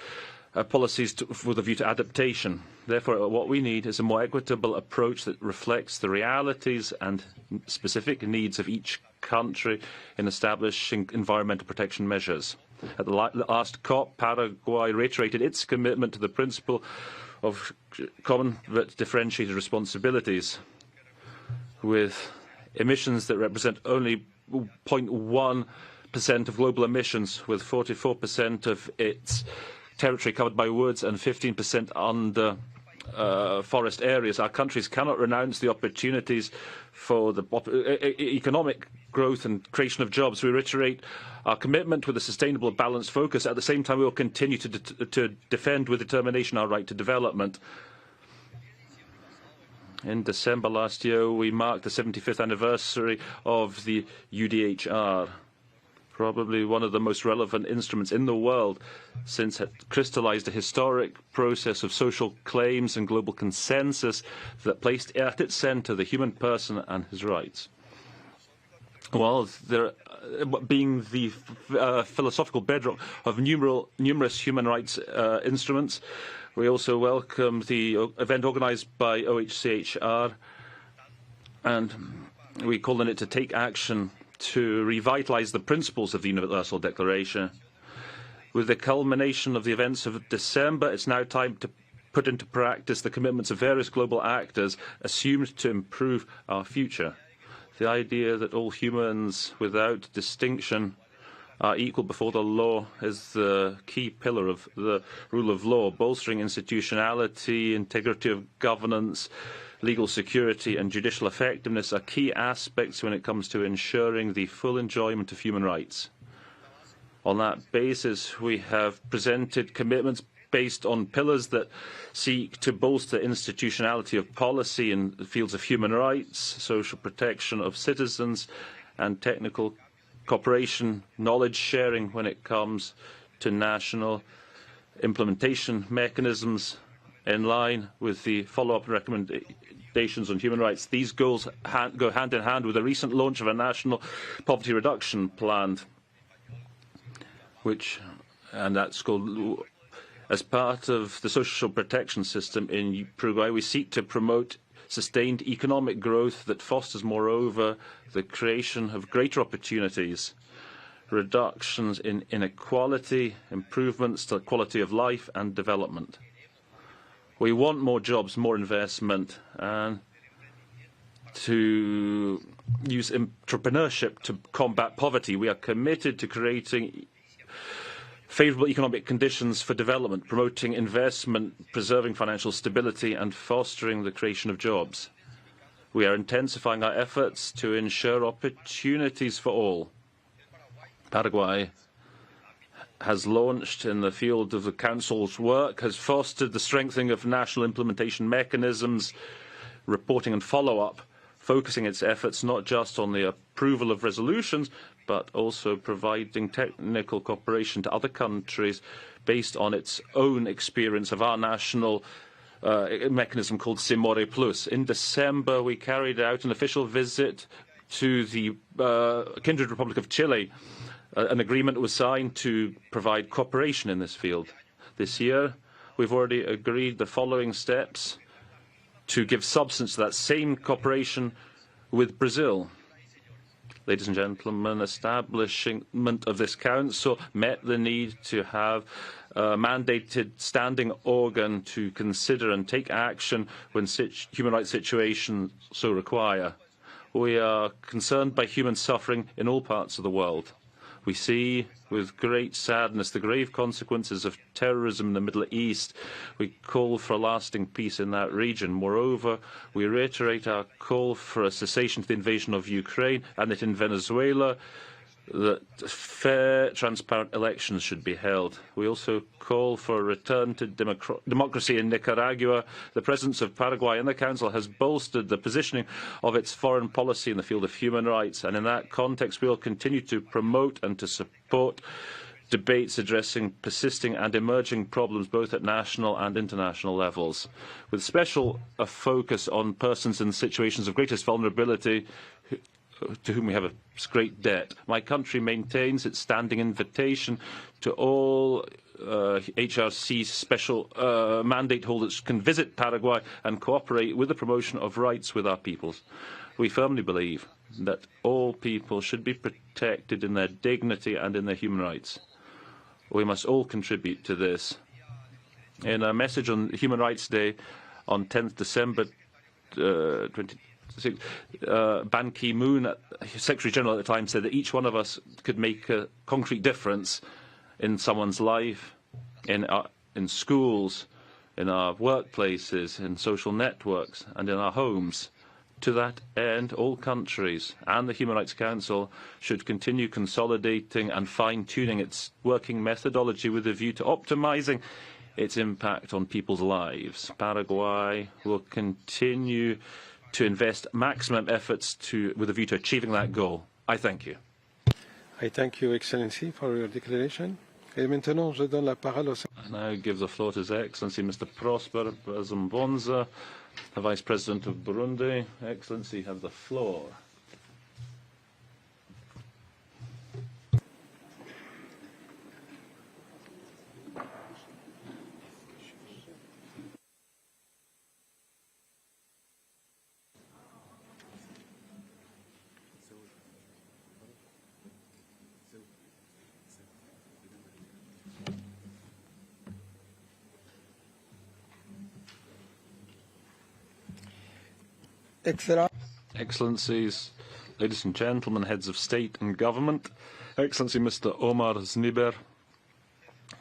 policies with a view to adaptation. Therefore, what we need is a more equitable approach that reflects the realities and specific needs of each country in establishing environmental protection measures. At the last COP, Paraguay reiterated its commitment to the principle of common but differentiated responsibilities, with emissions that represent only 0.1% of global emissions, with 44% of its territory covered by woods and 15% under forest areas. Our countries cannot renounce the opportunities for the economic growth and creation of jobs. We reiterate our commitment with a sustainable, balanced focus. At the same time, we will continue to defend with determination our right to development. In December last year, we marked the 75th anniversary of the UDHR, probably one of the most relevant instruments in the world, since it crystallized a historic process of social claims and global consensus that placed at its center the human person and his rights. While being the philosophical bedrock of numerous human rights instruments, we also welcome the event organized by OHCHR, and we call on it to take action to revitalize the principles of the Universal Declaration. With the culmination of the events of December, it's now time to put into practice the commitments of various global actors assumed to improve our future. The idea that all humans, without distinction, are equal before the law is the key pillar of the rule of law, bolstering institutionality, integrity of governance, legal security and judicial effectiveness are key aspects when it comes to ensuring the full enjoyment of human rights. On that basis, we have presented commitments based on pillars that seek to bolster institutionality of policy in the fields of human rights, social protection of citizens, and technical cooperation, knowledge sharing when it comes to national implementation mechanisms in line with the follow-up recommendations on human rights. These goals go hand in hand with the recent launch of a national poverty reduction plan, that's called, as part of the social protection system in Paraguay, we seek to promote sustained economic growth that fosters, moreover, the creation of greater opportunities, reductions in inequality, improvements to quality of life and development. We want more jobs, more investment, and to use entrepreneurship to combat poverty. We are committed to creating favourable economic conditions for development, promoting investment, preserving financial stability, and fostering the creation of jobs. We are intensifying our efforts to ensure opportunities for all. Paraguay has launched in the field of the Council's work, has fostered the strengthening of national implementation mechanisms, reporting and follow-up, focusing its efforts not just on the approval of resolutions, but also providing technical cooperation to other countries based on its own experience of our national mechanism called Simore Plus. In December, we carried out an official visit to the Kindred Republic of Chile. An agreement was signed to provide cooperation in this field. This year, we've already agreed the following steps to give substance to that same cooperation with Brazil. Ladies and gentlemen, establishment of this council met the need to have a mandated standing organ to consider and take action when human rights situations so require. We are concerned by human suffering in all parts of the world. We see with great sadness the grave consequences of terrorism in the Middle East. We call for a lasting peace in that region. Moreover, we reiterate our call for a cessation to the invasion of Ukraine and that in Venezuela that fair, transparent elections should be held. We also call for a return to democracy in Nicaragua. The presence of Paraguay in the Council has bolstered the positioning of its foreign policy in the field of human rights, and in that context we will continue to promote and to support debates addressing persisting and emerging problems both at national and international levels, with special focus on persons in situations of greatest vulnerability to whom we have a great debt. My country maintains its standing invitation to all HRC special mandate holders can visit Paraguay and cooperate with the promotion of rights with our peoples. We firmly believe that all people should be protected in their dignity and in their human rights. We must all contribute to this. In a message on Human Rights Day on 10th December 2020, Ban Ki-moon, Secretary General at the time, said that each one of us could make a concrete difference in someone's life, in schools, in our workplaces, in social networks, and in our homes. To that end, all countries and the Human Rights Council should continue consolidating and fine-tuning its working methodology with a view to optimising its impact on people's lives. Paraguay will continue to invest maximum efforts with a view to achieving that goal. I thank you. I thank you, Excellency, for your declaration. Et maintenant, je donne la parole au... I now give the floor to His Excellency Mr. Prosper Bazombonza, the Vice President of Burundi. Excellency, you have the floor. Excellencies, ladies and gentlemen, heads of state and government, Excellency Mr. Omar Zniber,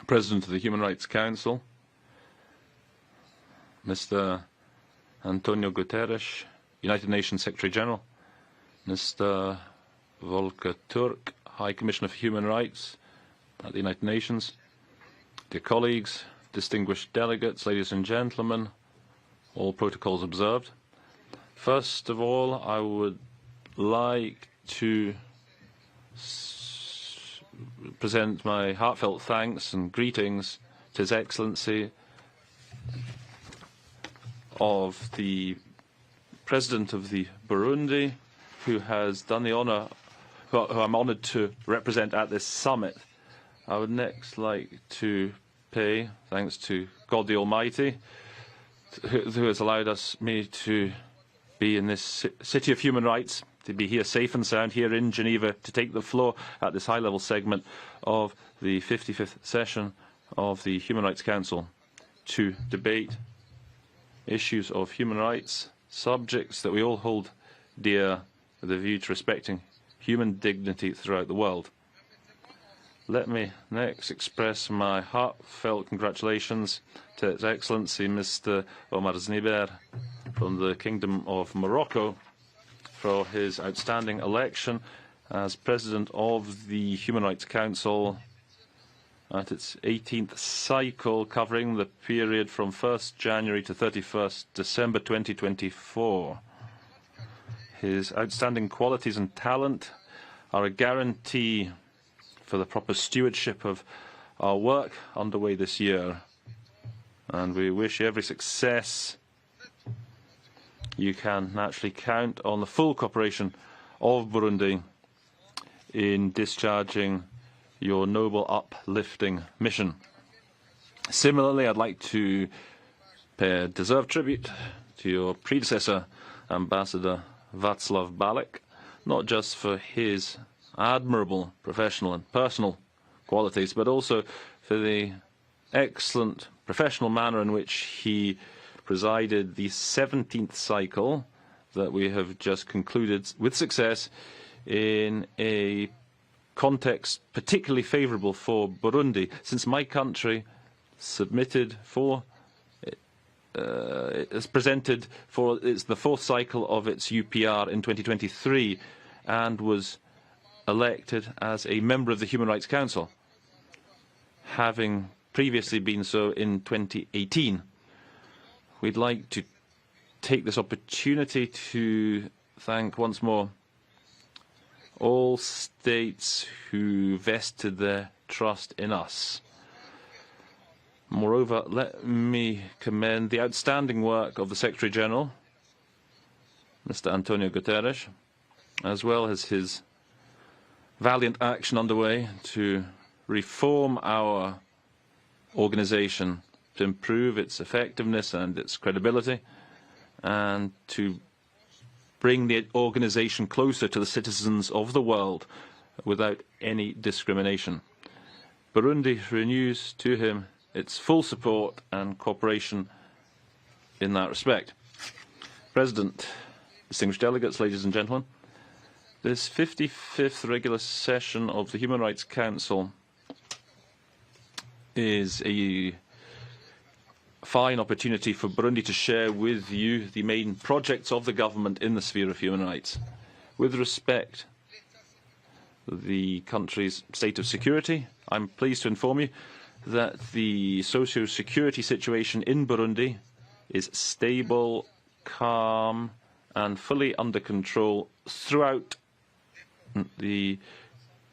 President of the Human Rights Council, Mr. Antonio Guterres, United Nations Secretary General, Mr. Volker Turk, High Commissioner for Human Rights at the United Nations, dear colleagues, distinguished delegates, ladies and gentlemen, all protocols observed. First of all, I would like to present my heartfelt thanks and greetings to His Excellency of the President of the Burundi, who has done the honour, who I'm honoured to represent at this summit. I would next like to pay thanks to God the Almighty, who has allowed me to be in this city of human rights, to be here safe and sound, here in Geneva, to take the floor at this high-level segment of the 55th session of the Human Rights Council, to debate issues of human rights, subjects that we all hold dear with a view to respecting human dignity throughout the world. Let me next express my heartfelt congratulations to His Excellency Mr. Omar Zniber from the Kingdom of Morocco for his outstanding election as President of the Human Rights Council at its 18th cycle, covering the period from 1st January to 31st December 2024. His outstanding qualities and talent are a guarantee for the proper stewardship of our work underway this year, and we wish you every success. You can naturally count on the full cooperation of Burundi in discharging your noble uplifting mission. Similarly, I'd like to pay a deserved tribute to your predecessor, Ambassador Václav Balek, not just for his admirable professional and personal qualities, but also for the excellent professional manner in which he presided the 17th cycle that we have just concluded with success in a context particularly favourable for Burundi, since my country submitted for is presented for the fourth cycle of its UPR in 2023 and was elected as a member of the Human Rights Council, having previously been so in 2018. We'd like to take this opportunity to thank once more all states who vested their trust in us. Moreover, let me commend the outstanding work of the Secretary-General, Mr. Antonio Guterres, as well as his valiant action underway to reform our organisation, to improve its effectiveness and its credibility, and to bring the organisation closer to the citizens of the world without any discrimination. Burundi renews to him its full support and cooperation in that respect. President, distinguished delegates, ladies and gentlemen, this 55th regular session of the Human Rights Council is a fine opportunity for Burundi to share with you the main projects of the government in the sphere of human rights. With respect to the country's state of security, I'm pleased to inform you that the socio-security situation in Burundi is stable, calm, and fully under control throughout the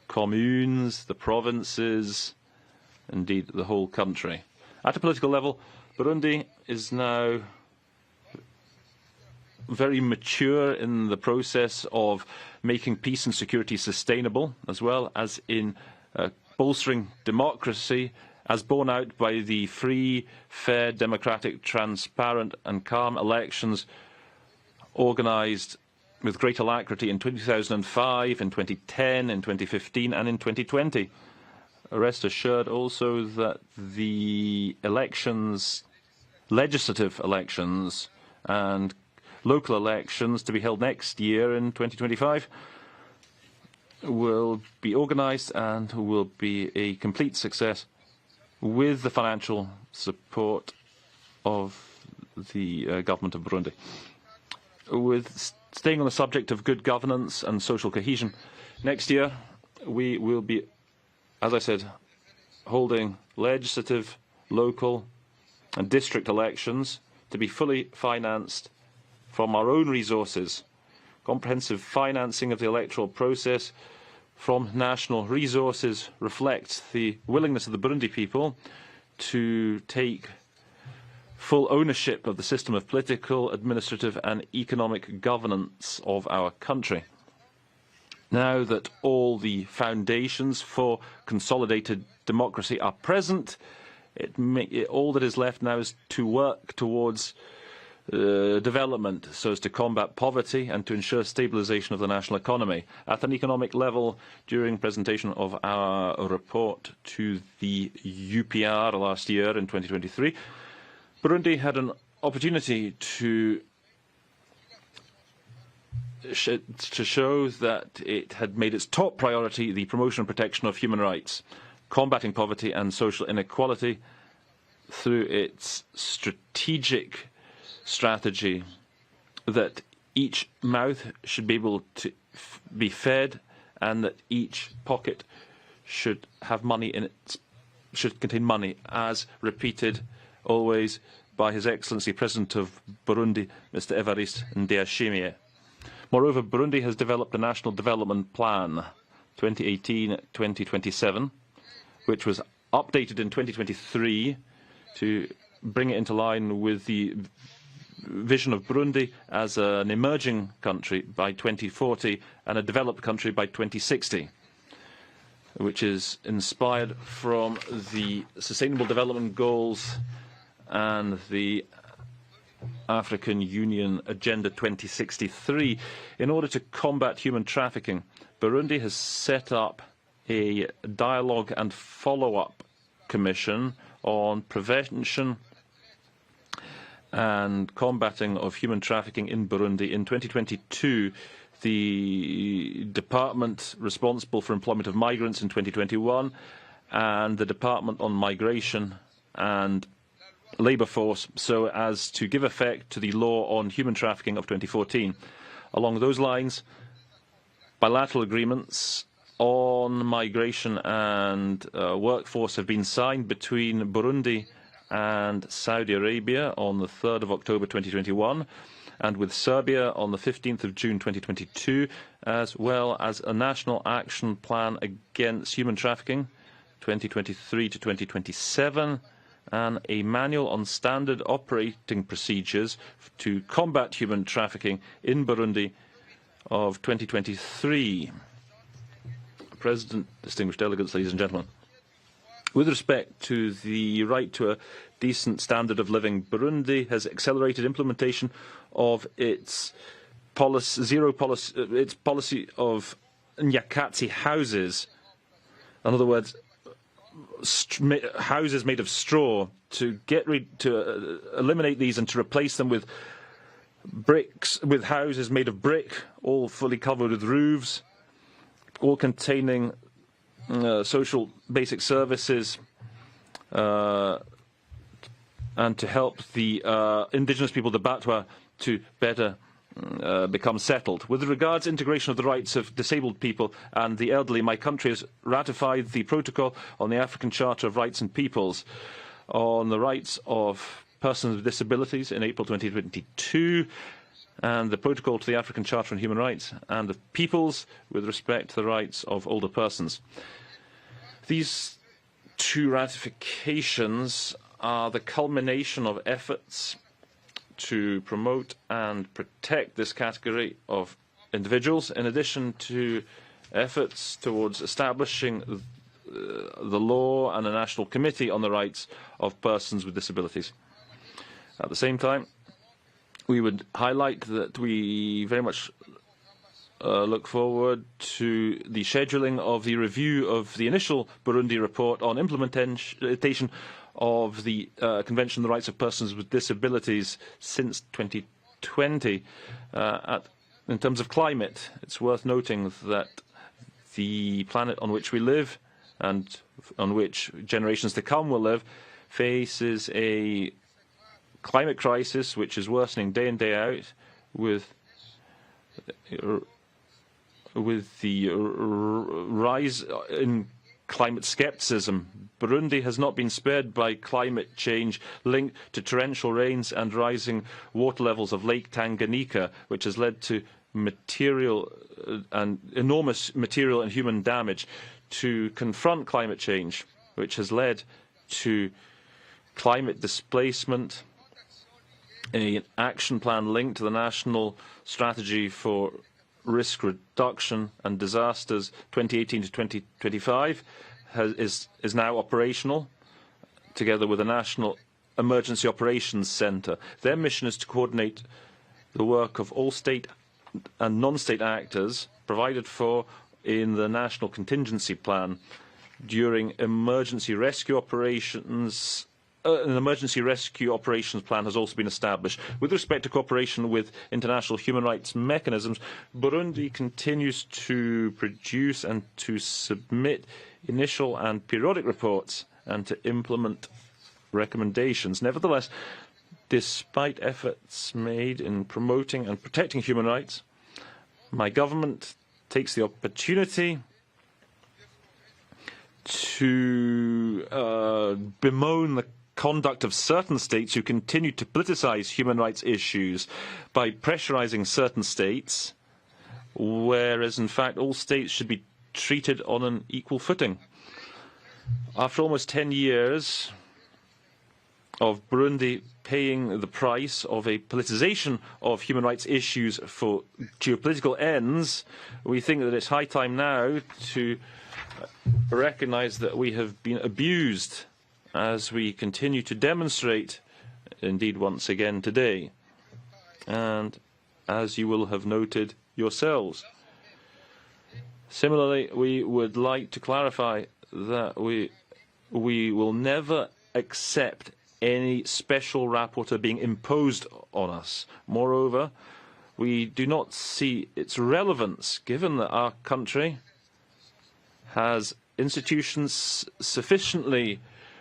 communes, the provinces, indeed the whole country. At a political level, Burundi is now very mature in the process of making peace and security sustainable, as well as in bolstering democracy, as borne out by the free, fair, democratic, transparent and calm elections organised with great alacrity in 2005, in 2010, in 2015 and in 2020. Rest assured also that the elections, legislative elections and local elections to be held next year in 2025 will be organised and will be a complete success with the financial support of the government of Burundi. With staying on the subject of good governance and social cohesion, next year we will be, as I said, holding legislative local and district elections to be fully financed from our own resources. Comprehensive financing of the electoral process from national resources reflects the willingness of the Burundi people to take full ownership of the system of political, administrative and economic governance of our country. Now that all the foundations for consolidated democracy are present, all that is left now is to work towards development so as to combat poverty and to ensure stabilization of the national economy. At an economic level, during presentation of our report to the UPR last year in 2023, Burundi had an opportunity to show that it had made its top priority the promotion and protection of human rights, combating poverty and social inequality through its strategic strategy that each mouth should be able to be fed and that each pocket should have money in it, should contain money, as repeated always by His Excellency President of Burundi, Mr. Evariste Ndayishimiye. Moreover, Burundi has developed a National Development Plan 2018-2027, which was updated in 2023 to bring it into line with the vision of Burundi as an emerging country by 2040 and a developed country by 2060, which is inspired from the Sustainable Development Goals and the African Union Agenda 2063. In order to combat human trafficking, Burundi has set up a dialogue and follow-up commission on prevention and combating of human trafficking in Burundi. In 2022, the department responsible for employment of migrants in 2021 and the Department on Migration and Labour Force, so as to give effect to the law on human trafficking of 2014. Along those lines, bilateral agreements on migration and workforce have been signed between Burundi and Saudi Arabia on the 3rd of October 2021, and with Serbia on the 15th of June 2022, as well as a national action plan against human trafficking 2023 to 2027, and a manual on standard operating procedures to combat human trafficking in Burundi of 2023. President, distinguished delegates, ladies and gentlemen, with respect to the right to a decent standard of living, Burundi has accelerated implementation of its policy of nyakatsi houses. In other words, houses made of straw, to eliminate these and to replace them with houses made of brick, all fully covered with roofs, all containing social basic services, and to help the indigenous people, the Batwa, to better become settled. With regards to integration of the rights of disabled people and the elderly, my country has ratified the Protocol on the African Charter of Rights and Peoples on the rights of persons with disabilities in April 2022, and the Protocol to the African Charter on Human Rights and the Peoples with respect to the rights of older persons. These two ratifications are the culmination of efforts to promote and protect this category of individuals, in addition to efforts towards establishing the law and a national committee on the rights of persons with disabilities. At the same time, we would highlight that we very much look forward to the scheduling of the review of the initial Burundi report on implementation of the Convention on the Rights of Persons with Disabilities since 2020. In terms of climate, it's worth noting that the planet on which we live and on which generations to come will live faces a climate crisis which is worsening day in, day out, with the rise in climate scepticism. Burundi has not been spared by climate change linked to torrential rains and rising water levels of Lake Tanganyika, which has led to enormous material and human damage. To confront climate change, which has led to climate displacement, an action plan linked to the National Strategy for Risk Reduction and Disasters 2018 to 2025 is now operational, together with the National Emergency Operations Centre. Their mission is to coordinate the work of all state and non-state actors provided for in the National Contingency Plan during emergency rescue operations. An emergency rescue operations plan has also been established. With respect to cooperation with international human rights mechanisms, Burundi continues to produce and to submit initial and periodic reports and to implement recommendations. Nevertheless, despite efforts made in promoting and protecting human rights, my government takes the opportunity to bemoan the conduct of certain states who continue to politicize human rights issues by pressurizing certain states, whereas in fact all states should be treated on an equal footing. After almost 10 years of Burundi paying the price of a politicization of human rights issues for geopolitical ends, we think that it's high time now to recognize that we have been abused, as we continue to demonstrate, indeed once again today, and as you will have noted yourselves. Similarly, we would like to clarify that we will never accept any special rapporteur being imposed on us. Moreover, we do not see its relevance, given that our country has institutions sufficiently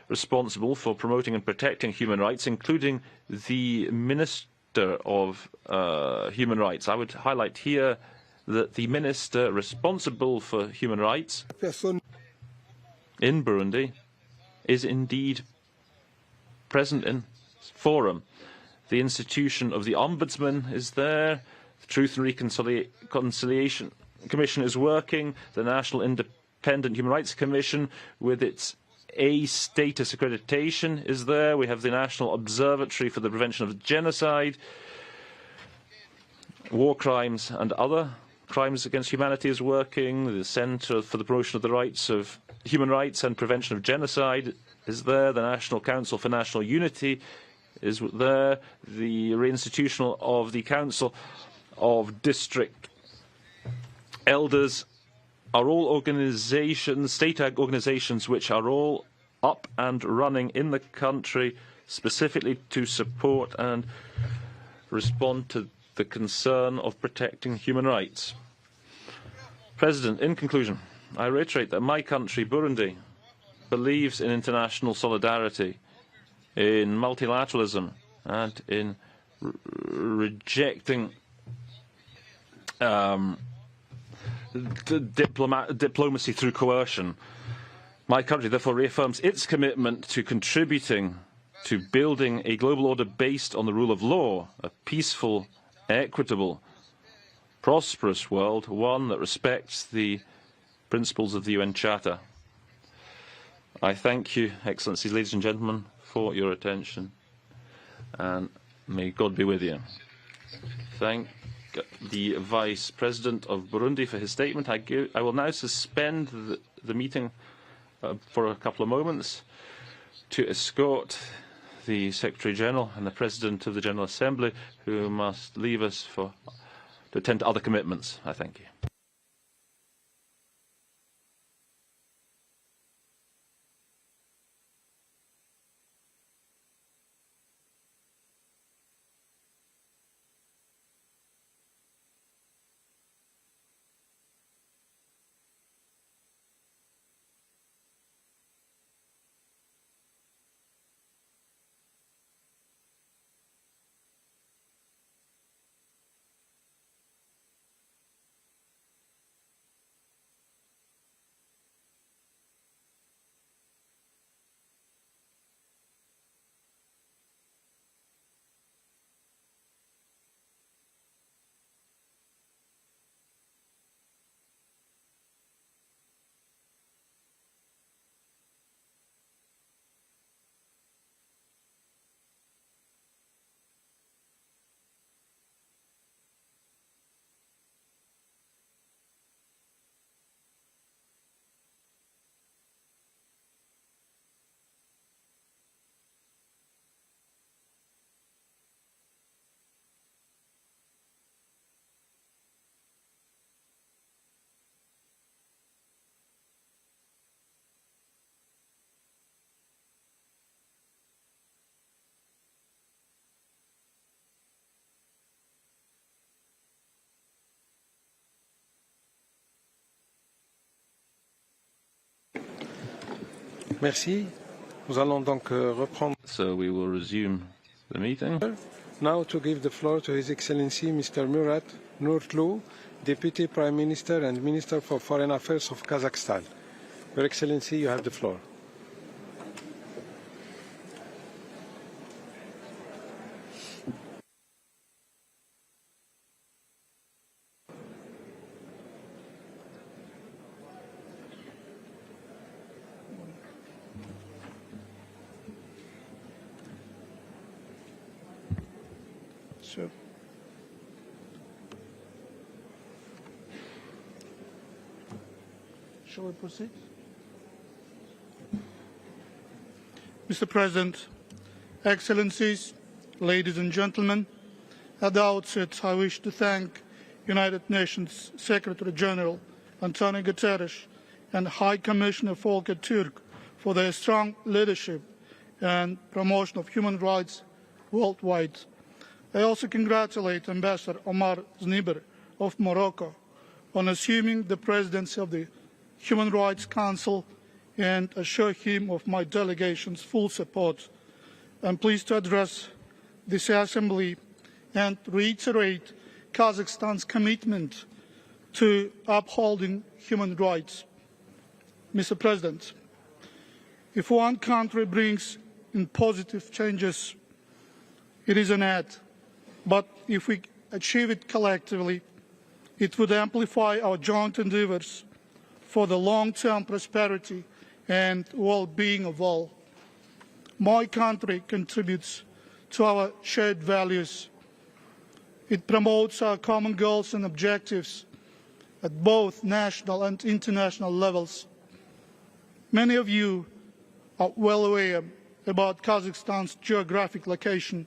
responsible for promoting and protecting human rights, including the Minister of Human Rights. I would highlight here that the Minister responsible for human rights in Burundi is indeed present in forum. The institution of the Ombudsman is there. The Truth and Reconciliation Commission is working. The National Independent Human Rights Commission, with its A status accreditation, is there. We have the National Observatory for the Prevention of Genocide, War Crimes and Other Crimes Against Humanity is working. The Centre for the Promotion of the Rights of Human Rights and Prevention of Genocide is there. The National Council for National Unity is there. The reinstitutional of the Council of District Elders are all organizations, state organizations, which are all up and running in the country, specifically to support and respond to the concern of protecting human rights. President, in conclusion, I reiterate that my country, Burundi, believes in international solidarity, in multilateralism, and in rejecting diplomacy through coercion. My country therefore reaffirms its commitment to contributing to building a global order based on the rule of law, a peaceful, equitable, prosperous world, one that respects the principles of the UN Charter. I thank you, Excellencies, ladies and gentlemen, for your attention, and may God be with you. Thank the Vice President of Burundi for his statement. I will now suspend the meeting for a couple of moments to escort the Secretary General and the President of the General Assembly, who must leave us to attend to other commitments. I thank you. Merci. Nous allons donc reprendre. So we will resume the meeting. Now to give the floor to His Excellency Mr. Murat Nurtlu, Deputy Prime Minister and Minister for Foreign Affairs of Kazakhstan. Your Excellency, you have the floor. Sure. Shall we proceed? Mr. President, Excellencies, ladies and gentlemen, at the outset I wish to thank United Nations Secretary General Antonio Guterres and High Commissioner Volker Turk for their strong leadership and promotion of human rights worldwide. I also congratulate Ambassador Omar Zniber of Morocco on assuming the presidency of the Human Rights Council and assure him of my delegation's full support. I'm pleased to address this Assembly and reiterate Kazakhstan's commitment to upholding human rights. Mr. President, if one country brings in positive changes, it is an add. But if we achieve it collectively, it would amplify our joint endeavours for the long-term prosperity and well-being of all. My country contributes to our shared values. It promotes our common goals and objectives at both national and international levels. Many of you are well aware about Kazakhstan's geographic location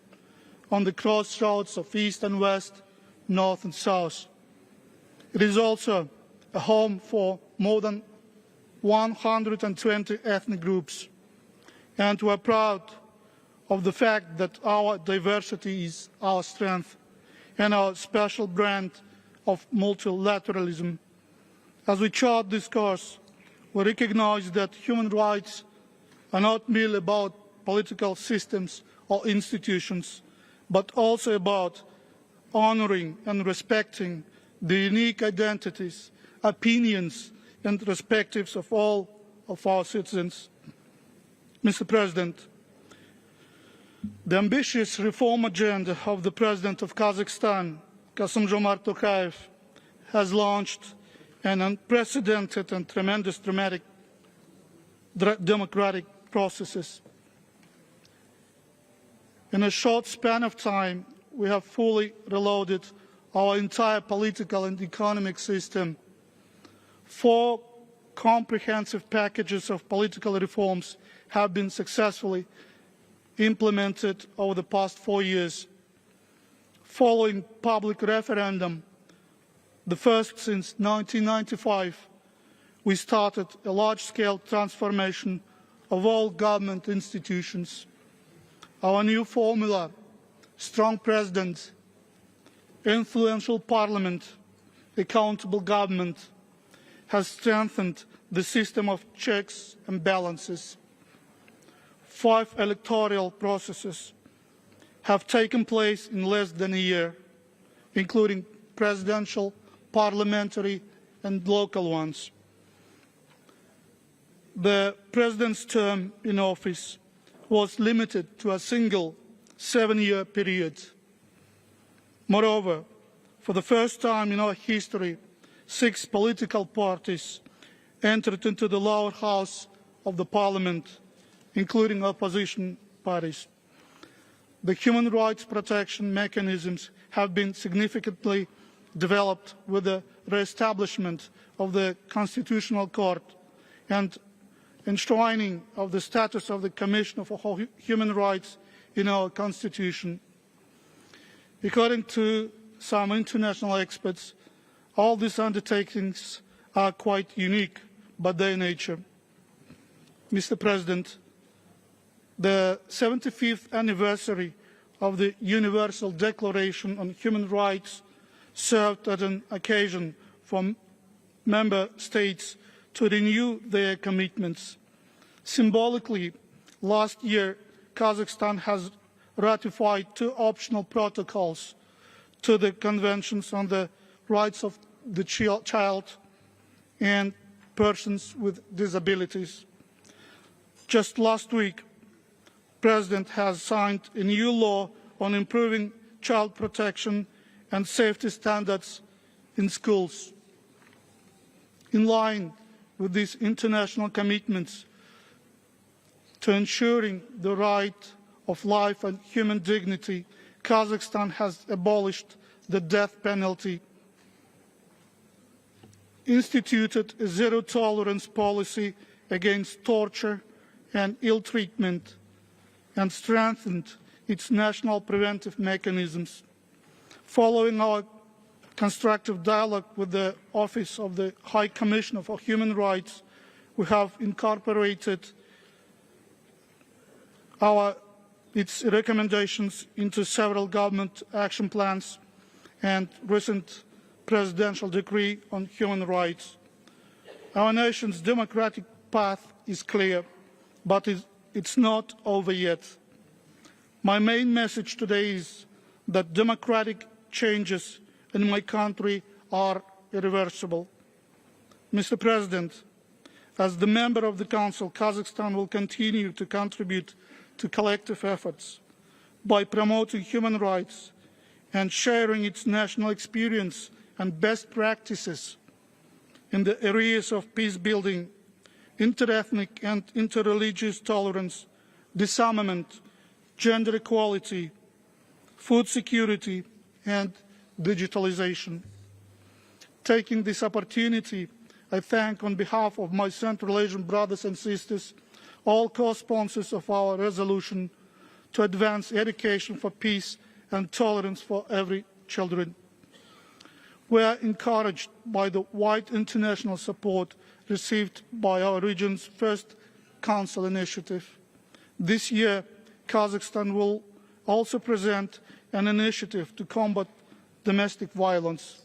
on the crossroads of East and West, North and South. It is also a home for more than 120 ethnic groups, and we are proud of the fact that our diversity is our strength and our special brand of multilateralism. As we chart this course, we recognize that human rights are not merely about political systems or institutions, but also about honouring and respecting the unique identities, opinions and perspectives of all of our citizens. Mr. President, the ambitious reform agenda of the President of Kazakhstan, Kassym-Jomart Tokayev, has launched an unprecedented and tremendous democratic processes. In a short span of time, we have fully reloaded our entire political and economic system. 4 comprehensive packages of political reforms have been successfully implemented over the past 4 years. Following public referendum, the first since 1995, we started a large-scale transformation of all government institutions. Our new formula, strong president, influential parliament, accountable government, has strengthened the system of checks and balances. 5 electoral processes have taken place in less than a year, including presidential, parliamentary and local ones. The president's term in office was limited to a single 7-year period. Moreover, for the first time in our history, 6 political parties entered into the lower house of the parliament, including opposition parties. The human rights protection mechanisms have been significantly developed with the re-establishment of the Constitutional Court and enshrining of the status of the Commissioner for Human Rights in our Constitution. According to some international experts, all these undertakings are quite unique by their nature. Mr. President, the 75th anniversary of the Universal Declaration on Human Rights served as an occasion for member states to renew their commitments. Symbolically, last year, Kazakhstan has ratified 2 optional protocols to the Conventions on the Rights of the Child and Persons with Disabilities. Just last week, the President has signed a new law on improving child protection and safety standards in schools. In line with these international commitments to ensuring the right of life and human dignity, Kazakhstan has abolished the death penalty, instituted a zero-tolerance policy against torture and ill treatment, and strengthened its national preventive mechanisms. Following our constructive dialogue with the Office of the High Commissioner for Human Rights, we have incorporated its recommendations into several government action plans and recent presidential decree on human rights. Our nation's democratic path is clear, but it's not over yet. My main message today is that democratic changes in my country are irreversible. Mr. President, as the member of the Council, Kazakhstan will continue to contribute to collective efforts by promoting human rights and sharing its national experience and best practices in the areas of peace building, interethnic and interreligious tolerance, disarmament, gender equality, food security, and digitalization. Taking this opportunity, I thank on behalf of my Central Asian brothers and sisters all co-sponsors of our resolution to advance education for peace and tolerance for every child. We are encouraged by the wide international support received by our region's first Council initiative. This year, Kazakhstan will also present an initiative to combat domestic violence.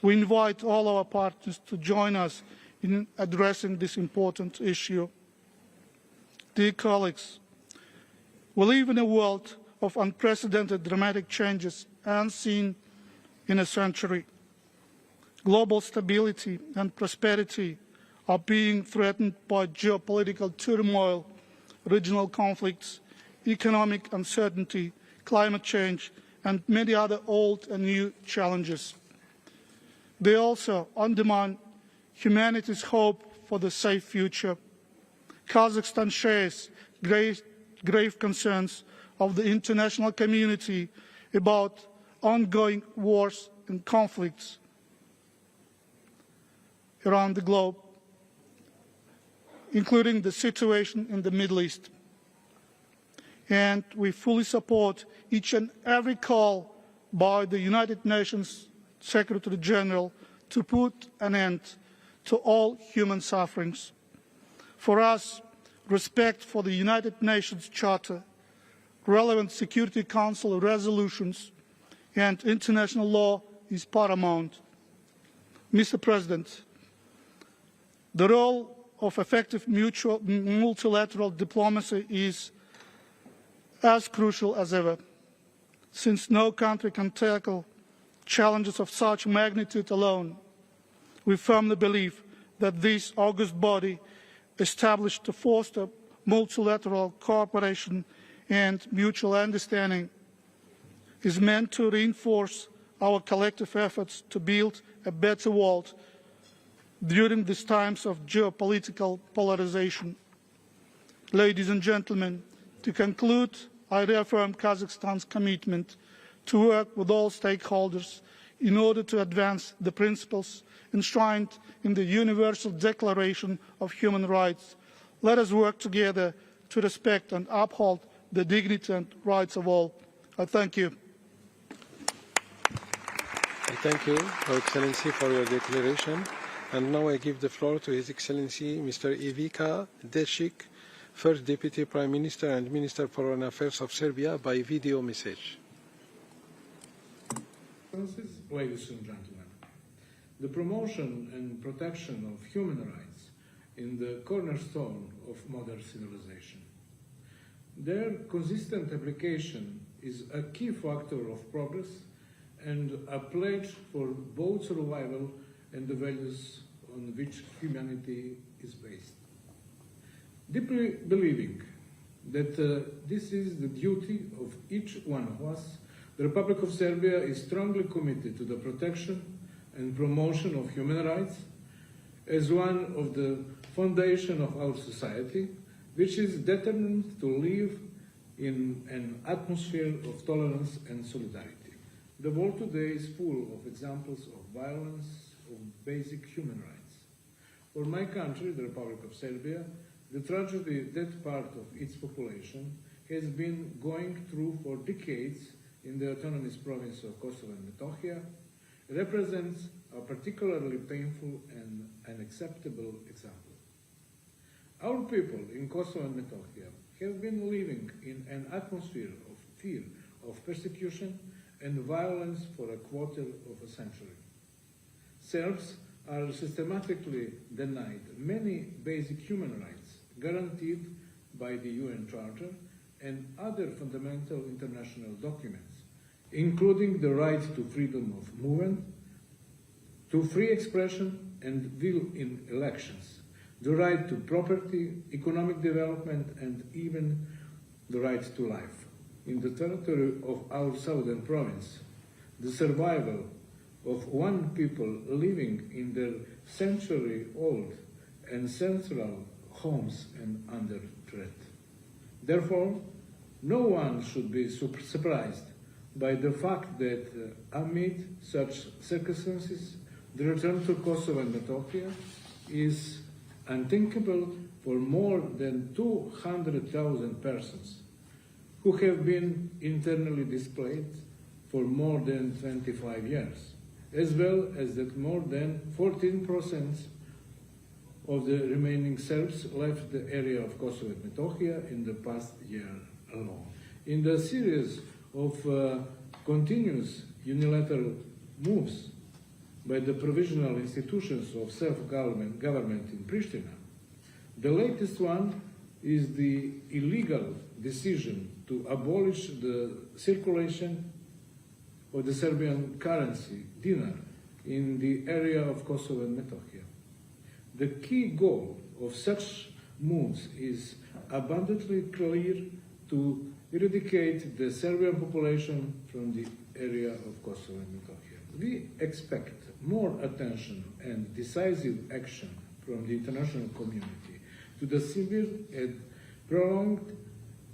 We invite all our partners to join us in addressing this important issue. Dear colleagues, we live in a world of unprecedented dramatic changes unseen in a century. Global stability and prosperity are being threatened by geopolitical turmoil, regional conflicts, economic uncertainty, climate change, and many other old and new challenges. They also undermine humanity's hope for the safe future. Kazakhstan shares grave concerns of the international community about ongoing wars and conflicts around the globe, including the situation in the Middle East. And we fully support each and every call by the United Nations Secretary General to put an end to all human sufferings. For us, respect for the United Nations Charter, relevant Security Council resolutions, and international law is paramount. Mr. President, the role of effective multilateral diplomacy is as crucial as ever, since no country can tackle challenges of such magnitude alone. We firmly believe that this august body, established to foster multilateral cooperation and mutual understanding, is meant to reinforce our collective efforts to build a better world during these times of geopolitical polarization. Ladies and gentlemen, to conclude, I reaffirm Kazakhstan's commitment to work with all stakeholders in order to advance the principles enshrined in the Universal Declaration of Human Rights. Let us work together to respect and uphold the dignity and rights of all. I thank you. I thank you, Your Excellency, for your declaration. And now I give the floor to His Excellency Mr. Ivica Dečik, First Deputy Prime Minister and Minister for Foreign Affairs of Serbia, by video message. Ladies and gentlemen, the promotion and protection of human rights in the cornerstone of modern civilization. Their consistent application is a key factor of progress and a pledge for both survival and the values on which humanity is based. Deeply believing that this is the duty of each one of us, the Republic of Serbia is strongly committed to the protection and promotion of human rights as one of the foundations of our society, which is determined to live in an atmosphere of tolerance and solidarity. The world today is full of examples of violence of basic human rights. For my country, the Republic of Serbia, the tragedy that part of its population has been going through for decades in the autonomous province of Kosovo and Metohija represents a particularly painful and unacceptable example. Our people in Kosovo and Metohija have been living in an atmosphere of fear, of persecution and violence for a quarter of a century. Serbs are systematically denied many basic human rights guaranteed by the UN Charter and other fundamental international documents, including the right to freedom of movement, to free expression and will in elections, the right to property, economic development, and even the right to life. In the territory of our southern province, the survival of one people living in their century-old ancestral homes and under threat. Therefore, no one should be surprised by the fact that amid such circumstances, the return to Kosovo and Metohija is unthinkable for more than 200,000 persons who have been internally displaced for more than 25 years, as well as that more than 14% of the remaining Serbs left the area of Kosovo and Metohija in the past year alone. In the series of continuous unilateral moves by the provisional institutions of self-government in Pristina, the latest one is the illegal decision to abolish the circulation of the Serbian currency, dinar, in the area of Kosovo and Metohija. The key goal of such moves is abundantly clear: to eradicate the Serbian population from the area of Kosovo and Metohija. We expect more attention and decisive action from the international community to the severe and prolonged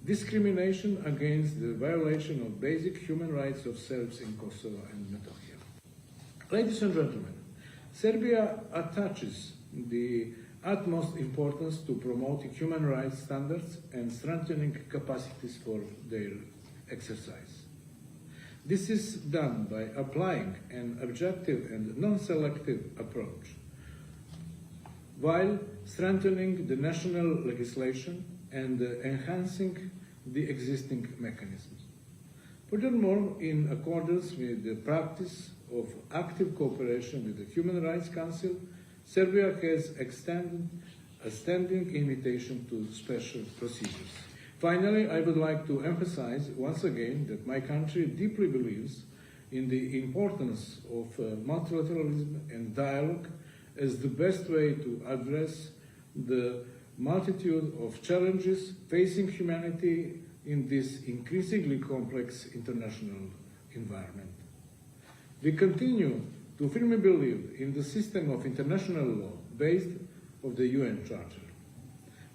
discrimination against the violation of basic human rights of Serbs in Kosovo and Metohija. Ladies and gentlemen, Serbia attaches the utmost importance to promoting human rights standards and strengthening capacities for their exercise. This is done by applying an objective and non-selective approach, while strengthening the national legislation and enhancing the existing mechanisms. Furthermore, in accordance with the practice of active cooperation with the Human Rights Council, Serbia has extended a standing invitation to special procedures. Finally, I would like to emphasize once again that my country deeply believes in the importance of multilateralism and dialogue as the best way to address the multitude of challenges facing humanity in this increasingly complex international environment. We continue to firmly believe in the system of international law based on the UN Charter.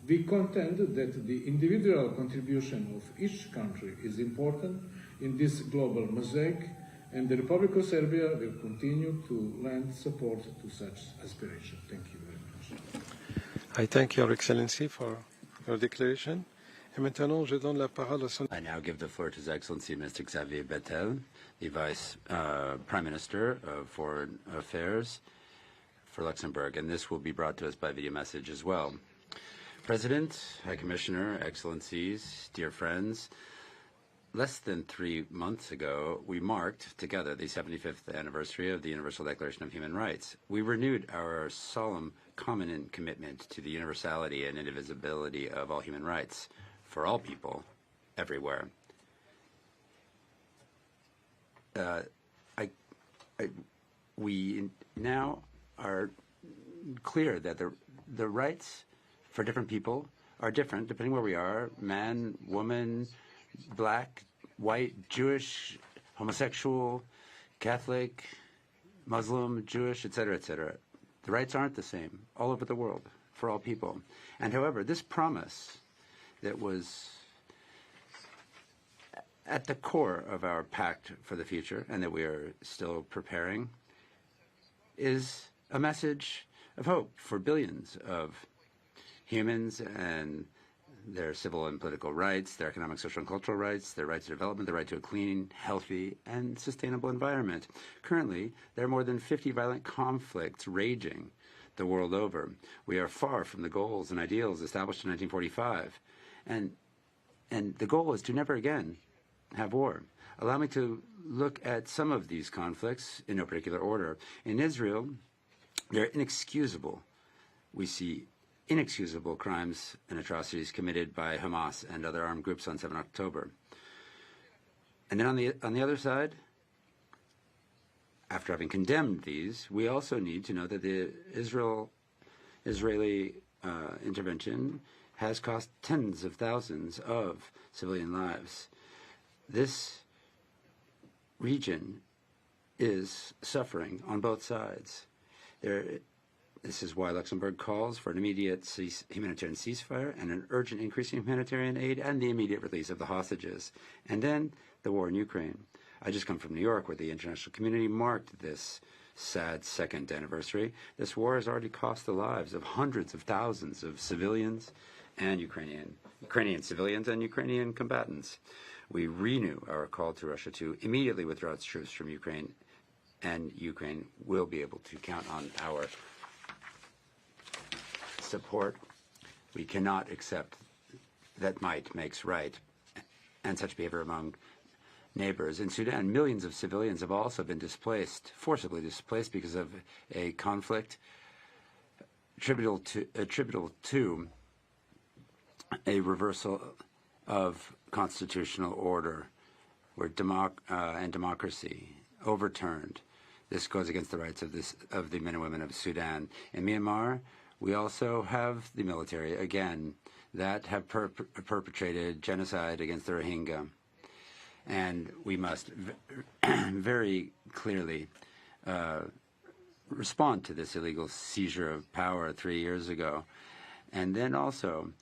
We contend that the individual contribution of each country is important in this global mosaic, and the Republic of Serbia will continue to lend support to such aspirations. Thank you very much. I thank Your Excellency for your declaration. Et maintenant, je donne la parole à son... I now give the floor to His Excellency Mr. Xavier Bettel, the Vice Prime Minister of Foreign Affairs for Luxembourg, and this will be brought to us by video message as well. President, High Commissioner, Excellencies, dear friends, less than 3 months ago, we marked together the 75th anniversary of the Universal Declaration of Human Rights. We renewed our solemn common commitment to the universality and indivisibility of all human rights for all people everywhere. We now are clear that the rights for different people are different depending where we are: man, woman, black, white, Jewish, homosexual, Catholic, Muslim, Jewish, etc., etc. The rights aren't the same all over the world for all people. And however, this promise that was at the core of our pact for the future and that we are still preparing is a message of hope for billions of humans and their civil and political rights, their economic, social, and cultural rights, their rights to development, the right to a clean, healthy, and sustainable environment. Currently, there are more than 50 violent conflicts raging the world over. We are far from the goals and ideals established in 1945. And the goal is to never again have war. Allow me to look at some of these conflicts in no particular order. In Israel, they're inexcusable. We see inexcusable crimes and atrocities committed by Hamas and other armed groups on 7 October. And then on the other side, after having condemned these, we also need to know that the Israeli intervention has cost tens of thousands of civilian lives. This region is suffering on both sides. This is why Luxembourg calls for an immediate humanitarian ceasefire and an urgent increase in humanitarian aid and the immediate release of the hostages. And then the war in Ukraine. I just come from New York, where the international community marked this sad second anniversary. This war has already cost the lives of hundreds of thousands of civilians and Ukrainian civilians and Ukrainian combatants. We renew our call to Russia to immediately withdraw its troops from Ukraine, and Ukraine will be able to count on our support. We cannot accept that might makes right and such behavior among neighbors. In Sudan, millions of civilians have also been displaced, forcibly displaced, because of a conflict attributable to a reversal of constitutional order where democracy overturned. This goes against the rights of the men and women of Sudan. In Myanmar, we also have the military, again, that have perpetrated genocide against the Rohingya. And we must very clearly respond to this illegal seizure of power 3 years ago. And then also,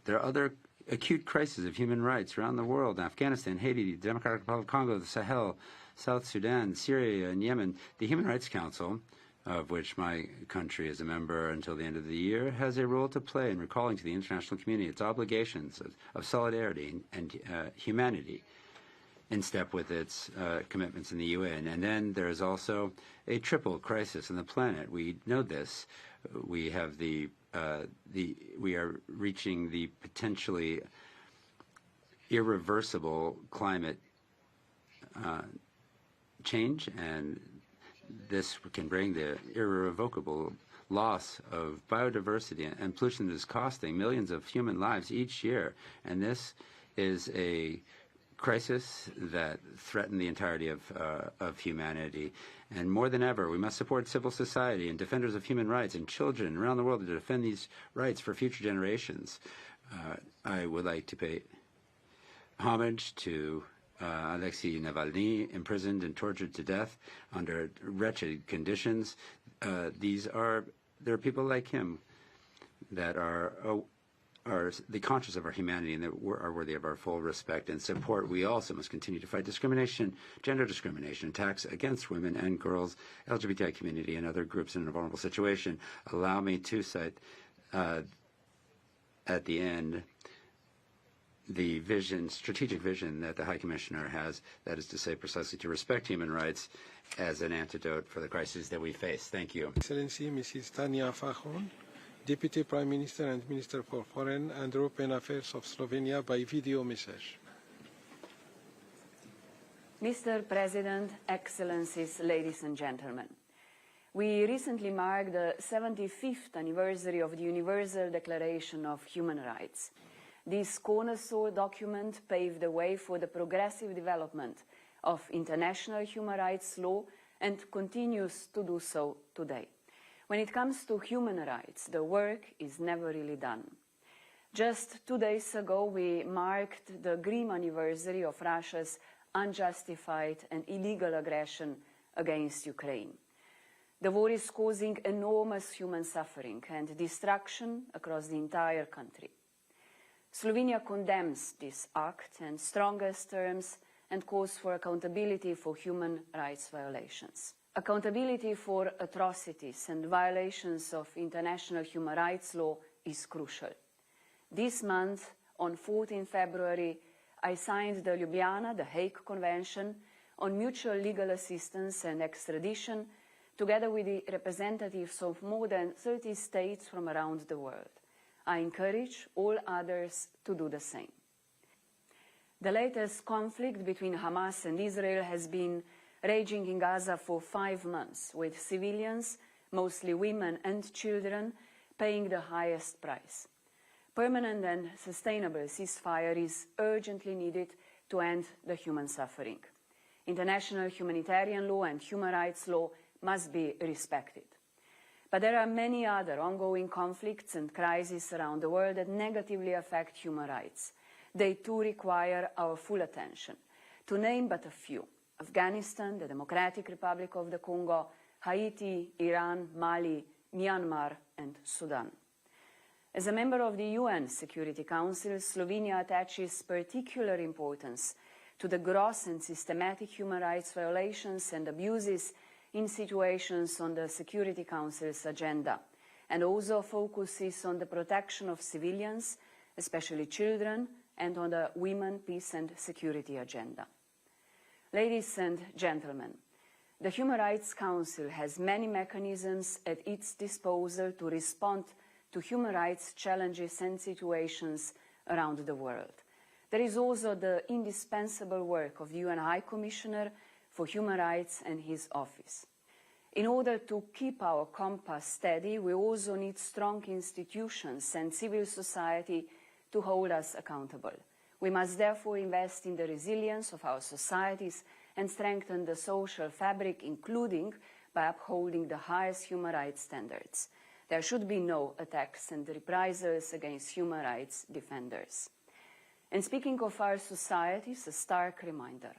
there are other acute crises of human rights around the world: Afghanistan, Haiti, the Democratic Republic of Congo, the Sahel, South Sudan, Syria, and Yemen. The Human Rights Council, of which my country is a member until the end of the year, has a role to play in recalling to the international community its obligations of solidarity and humanity, in step with its commitments in the UN. And then there is also a triple crisis on the planet. We know this. We have we are reaching the potentially irreversible climate change, and this can bring the irrevocable loss of biodiversity and pollution that is costing millions of human lives each year. And this is a crisis that threatens the entirety of humanity. And more than ever, we must support civil society and defenders of human rights and children around the world to defend these rights for future generations. I would like to pay homage to Alexei Navalny, imprisoned and tortured to death under wretched conditions. There are people like him that are the conscious of our humanity and that are worthy of our full respect and support. We also must continue to fight discrimination, gender discrimination, attacks against women and girls, LGBTI community, and other groups in a vulnerable situation. Allow me to cite at the end the strategic vision that the High Commissioner has, that is to say precisely to respect human rights as an antidote for the crises that we face. Thank you. Excellency Mrs. Tanja Fajon, Deputy Prime Minister and Minister for Foreign and European Affairs of Slovenia, by video message. Mr. President, Excellencies, ladies and gentlemen, we recently marked the 75th anniversary of the Universal Declaration of Human Rights. This cornerstone document paved the way for the progressive development of international human rights law and continues to do so today. When it comes to human rights, the work is never really done. Just 2 days ago, we marked the grim anniversary of Russia's unjustified and illegal aggression against Ukraine. The war is causing enormous human suffering and destruction across the entire country. Slovenia condemns this act in strongest terms and calls for accountability for human rights violations. Accountability for atrocities and violations of international human rights law is crucial. This month, on 14 February, I signed the Ljubljana, the Hague Convention on Mutual Legal Assistance and Extradition, together with the representatives of more than 30 states from around the world. I encourage all others to do the same. The latest conflict between Hamas and Israel has been raging in Gaza for 5 months, with civilians, mostly women and children, paying the highest price. Permanent and sustainable ceasefire is urgently needed to end the human suffering. International humanitarian law and human rights law must be respected. But there are many other ongoing conflicts and crises around the world that negatively affect human rights. They too require our full attention. To name but a few: Afghanistan, the Democratic Republic of the Congo, Haiti, Iran, Mali, Myanmar, and Sudan. As a member of the UN Security Council, Slovenia attaches particular importance to the gross and systematic human rights violations and abuses in situations on the Security Council's agenda, and also focuses on the protection of civilians, especially children, and on the Women, Peace and Security agenda. Ladies and gentlemen, the Human Rights Council has many mechanisms at its disposal to respond to human rights challenges and situations around the world. There is also the indispensable work of the UN High Commissioner for Human Rights and his office. In order to keep our compass steady, we also need strong institutions and civil society to hold us accountable. We must therefore invest in the resilience of our societies and strengthen the social fabric, including by upholding the highest human rights standards. There should be no attacks and reprisals against human rights defenders. And speaking of our societies, a stark reminder: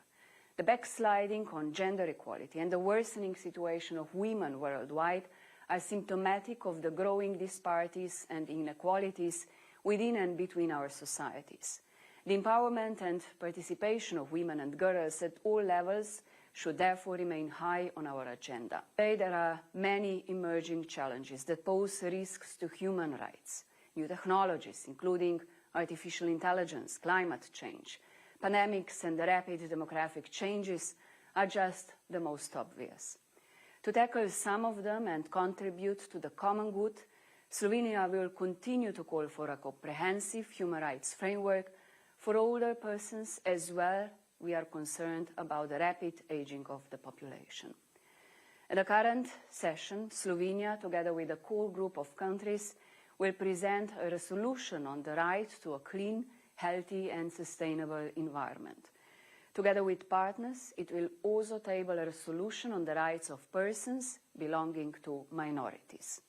the backsliding on gender equality and the worsening situation of women worldwide are symptomatic of the growing disparities and inequalities within and between our societies. The empowerment and participation of women and girls at all levels should therefore remain high on our agenda. Today there are many emerging challenges that pose risks to human rights. New technologies, including artificial intelligence, climate change, pandemics and rapid demographic changes are just the most obvious. To tackle some of them and contribute to the common good, Slovenia will continue to call for a comprehensive human rights framework for older persons as well. We are concerned about the rapid aging of the population. At the current session, Slovenia, together with a core group of countries, will present a resolution on the right to a clean, healthy and sustainable environment. Together with partners, it will also table a resolution on the rights of persons belonging to minorities.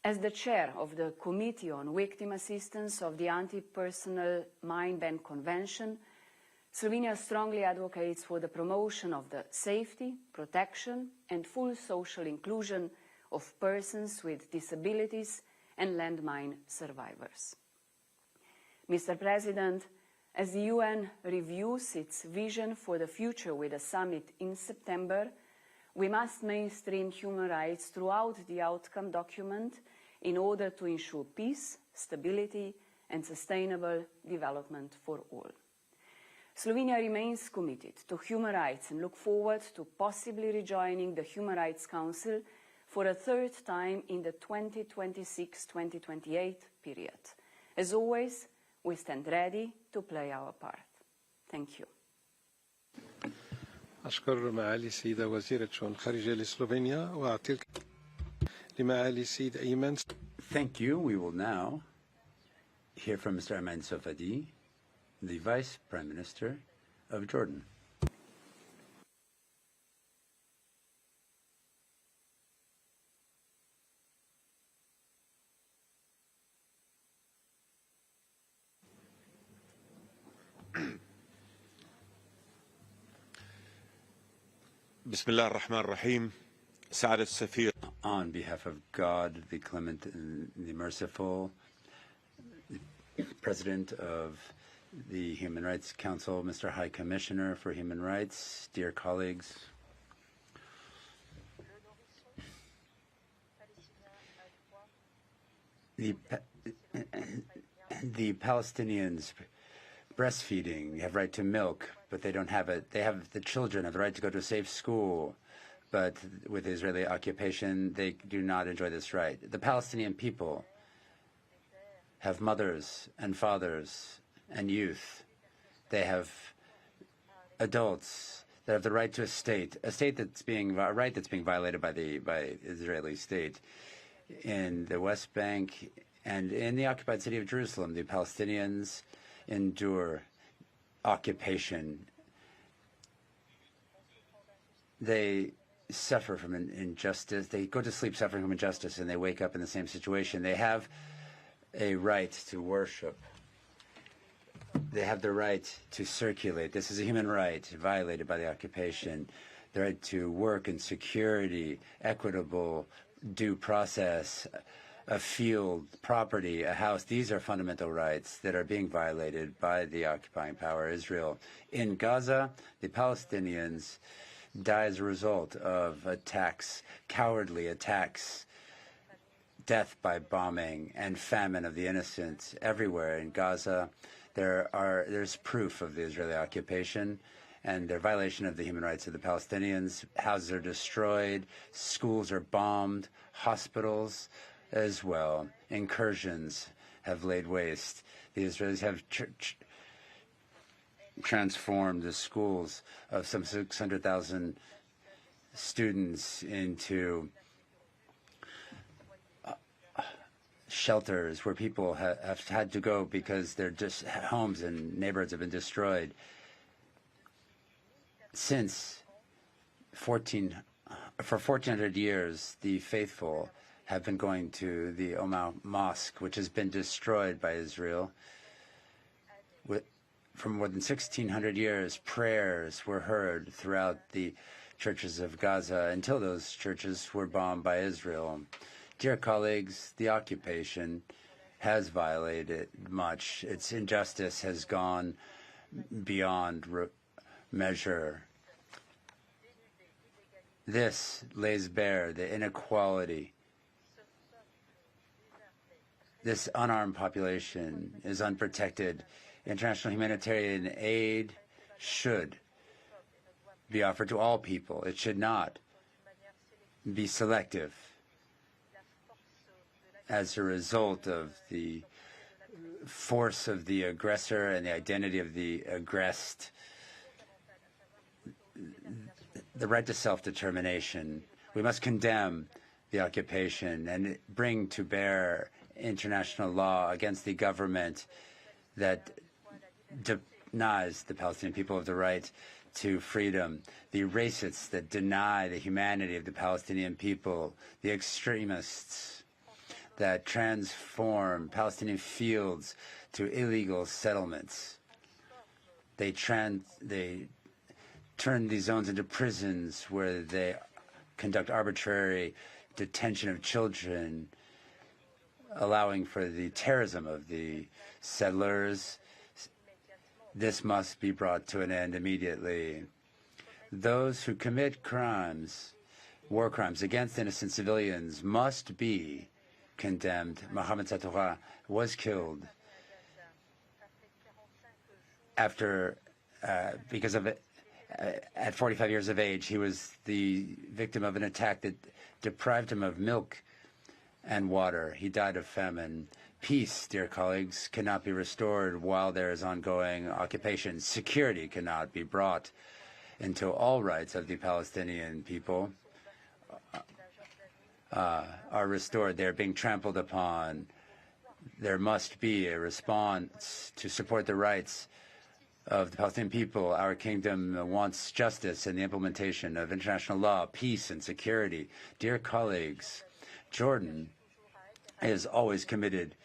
As the chair of the Committee on Victim Assistance of the Anti-Personal Mine Ban Convention, Slovenia strongly advocates for the promotion of the safety, protection and full social inclusion of persons with disabilities and landmine survivors. Mr. President, as the UN reviews its vision for the future with a summit in September, we must mainstream human rights throughout the outcome document in order to ensure peace, stability and sustainable development for all. Slovenia remains committed to human rights and look forward to possibly rejoining the Human Rights Council for a third time in the 2026-2028 period. As always, we stand ready to play our part. Thank you. أشكر معالي السيدة وزيرة شؤون الخارجية لسلوفينيا وأعطي لمعالي السيد أيمن. Thank you. We will now hear from Mr. Ayman Sofadi, the Vice Prime Minister of Jordan. بسم الله الرحمن الرحيم. سعادة السفير. On behalf of God, the Clement and the Merciful, the President of the Human Rights Council, Mr. High Commissioner for Human Rights, dear colleagues, the Palestinians breastfeeding have right to milk, but they don't have it. They have the children have the right to go to a safe school, but with Israeli occupation, they do not enjoy this right. The Palestinian people have mothers and fathers and youth. They have adults that have the right to a state that's being a right that's being violated by the Israeli state in the West Bank and in the occupied city of Jerusalem. The Palestinians endure occupation. They suffer from injustice. They go to sleep suffering from injustice, and they wake up in the same situation. They have a right to worship. They have the right to circulate. This is a human right violated by the occupation. The right to work in security, equitable due process, a field, property, a house. These are fundamental rights that are being violated by the occupying power, Israel. In Gaza, the Palestinians die as a result of attacks, cowardly attacks, death by bombing, and famine of the innocent. Everywhere in Gaza, there's proof of the Israeli occupation and their violation of the human rights of the Palestinians. Houses are destroyed, schools are bombed, hospitals as well. Incursions have laid waste. The Israelis have transformed the schools of some 600,000 students into shelters where people have had to go because their homes and neighborhoods have been destroyed. Since for 1,400 years, the faithful have been going to the Omar Mosque, which has been destroyed by Israel. For more than 1,600 years, prayers were heard throughout the churches of Gaza until those churches were bombed by Israel. Dear colleagues, the occupation has violated much. Its injustice has gone beyond measure. This lays bare the inequality. This unarmed population is unprotected. International humanitarian aid should be offered to all people. It should not be selective as a result of the force of the aggressor and the identity of the aggressed. The right to self-determination. We must condemn the occupation and bring to bear international law against the government that denies the Palestinian people of the right to freedom, the racists that deny the humanity of the Palestinian people, the extremists that transform Palestinian fields to illegal settlements. They turn these zones into prisons where they conduct arbitrary detention of children, allowing for the terrorism of the settlers. This must be brought to an end immediately. Those who commit crimes, war crimes against innocent civilians must be condemned. Mohammed Satorah was killed after, because of it, at 45 years of age. He was the victim of an attack that deprived him of milk and water. He died of famine. Peace, dear colleagues, cannot be restored while there is ongoing occupation. Security cannot be brought until all rights of the Palestinian people are restored. They're being trampled upon. There must be a response to support the rights of the Palestinian people. Our kingdom wants justice and the implementation of international law, peace and security. Dear colleagues, Jordan is always committed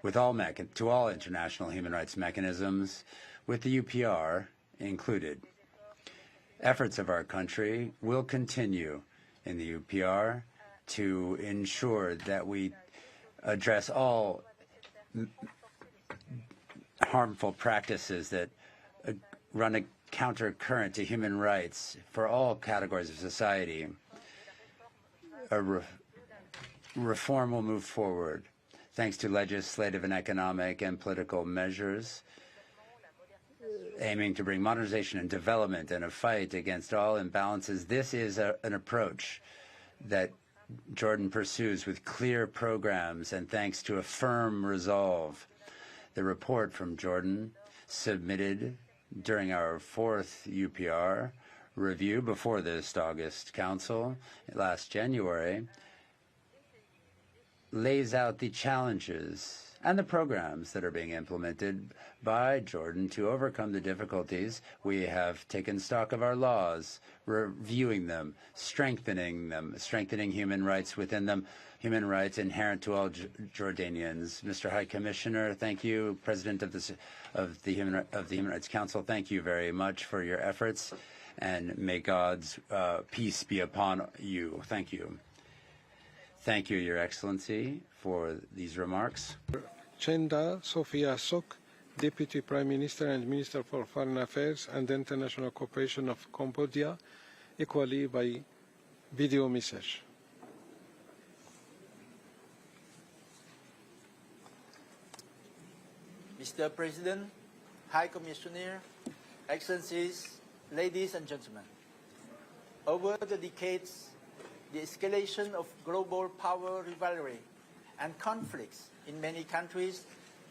with to all international human rights mechanisms, with the UPR included. Efforts of our country will continue in the UPR to ensure that we address all harmful practices that run a counter-current to human rights for all categories of society. Reform will move forward thanks to legislative and economic and political measures aiming to bring modernization and development and a fight against all imbalances. This is an approach that Jordan pursues with clear programs and thanks to a firm resolve. The report from Jordan, submitted during our fourth UPR review before this August Council last January, lays out the challenges and the programs that are being implemented by Jordan to overcome the difficulties. We have taken stock of our laws, reviewing them, strengthening human rights within them, human rights inherent to all Jordanians. Mr. High Commissioner, thank you. President of the Human Rights Council, thank you very much for your efforts, and may God's peace be upon you. Thank you. Thank you, Your Excellency, for these remarks. Chenda Sofia Sok, Deputy Prime Minister and Minister for Foreign Affairs and International Cooperation of Cambodia, equally by video message. Mr. President, High Commissioner, Excellencies, ladies and gentlemen, over the decades, the escalation of global power rivalry and conflicts in many countries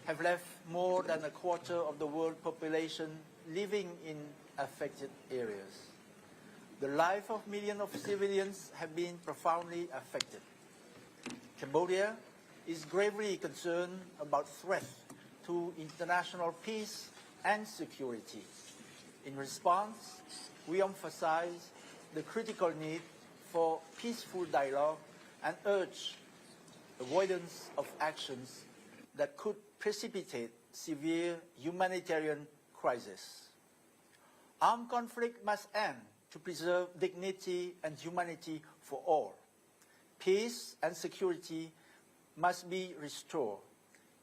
have left more than a quarter of the world population living in affected areas. The life of millions of civilians have been profoundly affected. Cambodia is gravely concerned about threats to international peace and security. In response, we emphasize the critical need for peaceful dialogue and urge avoidance of actions that could precipitate severe humanitarian crisis. Armed conflict must end to preserve dignity and humanity for all. Peace and security must be restored.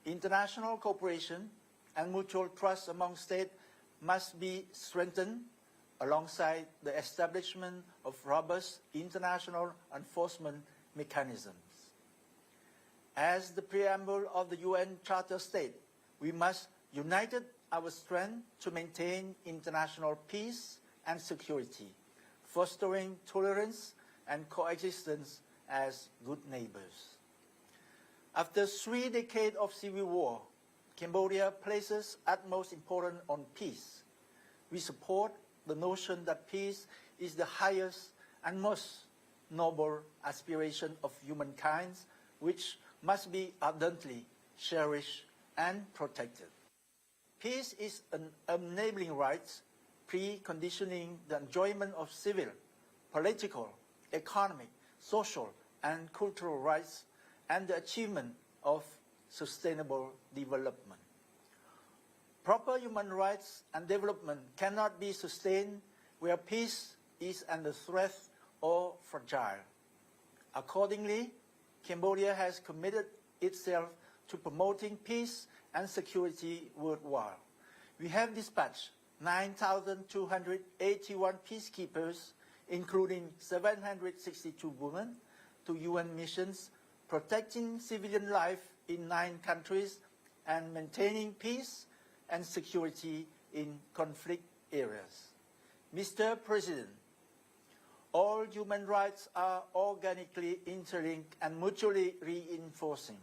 International cooperation and mutual trust among states must be strengthened alongside the establishment of robust international enforcement mechanisms. As the preamble of the UN Charter states, we must unite our strength to maintain international peace and security, fostering tolerance and coexistence as good neighbors. After 3 decades of civil war, Cambodia places utmost importance on peace. We support the notion that peace is the highest and most noble aspiration of humankind, which must be ardently cherished and protected. Peace is an enabling right, preconditioning the enjoyment of civil, political, economic, social, and cultural rights, and the achievement of sustainable development. Proper human rights and development cannot be sustained where peace is under threat or fragile. Accordingly, Cambodia has committed itself to promoting peace and security worldwide. We have dispatched 9,281 peacekeepers, including 762 women, to UN missions, protecting civilian life in 9 countries and maintaining peace and security in conflict areas. Mr. President, all human rights are organically interlinked and mutually reinforcing.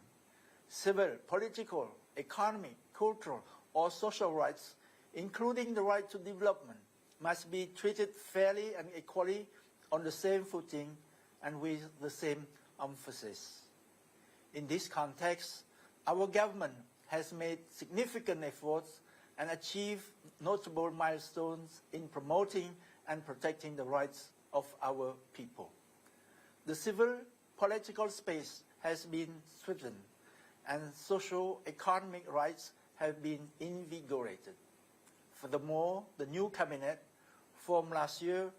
Civil, political, economic, cultural, or social rights, including the right to development, must be treated fairly and equally on the same footing and with the same emphasis. In this context, our government has made significant efforts and achieved notable milestones in promoting and protecting the rights of our people. The civil political space has been strengthened and socio-economic rights have been invigorated. Furthermore, the new cabinet, formed last year,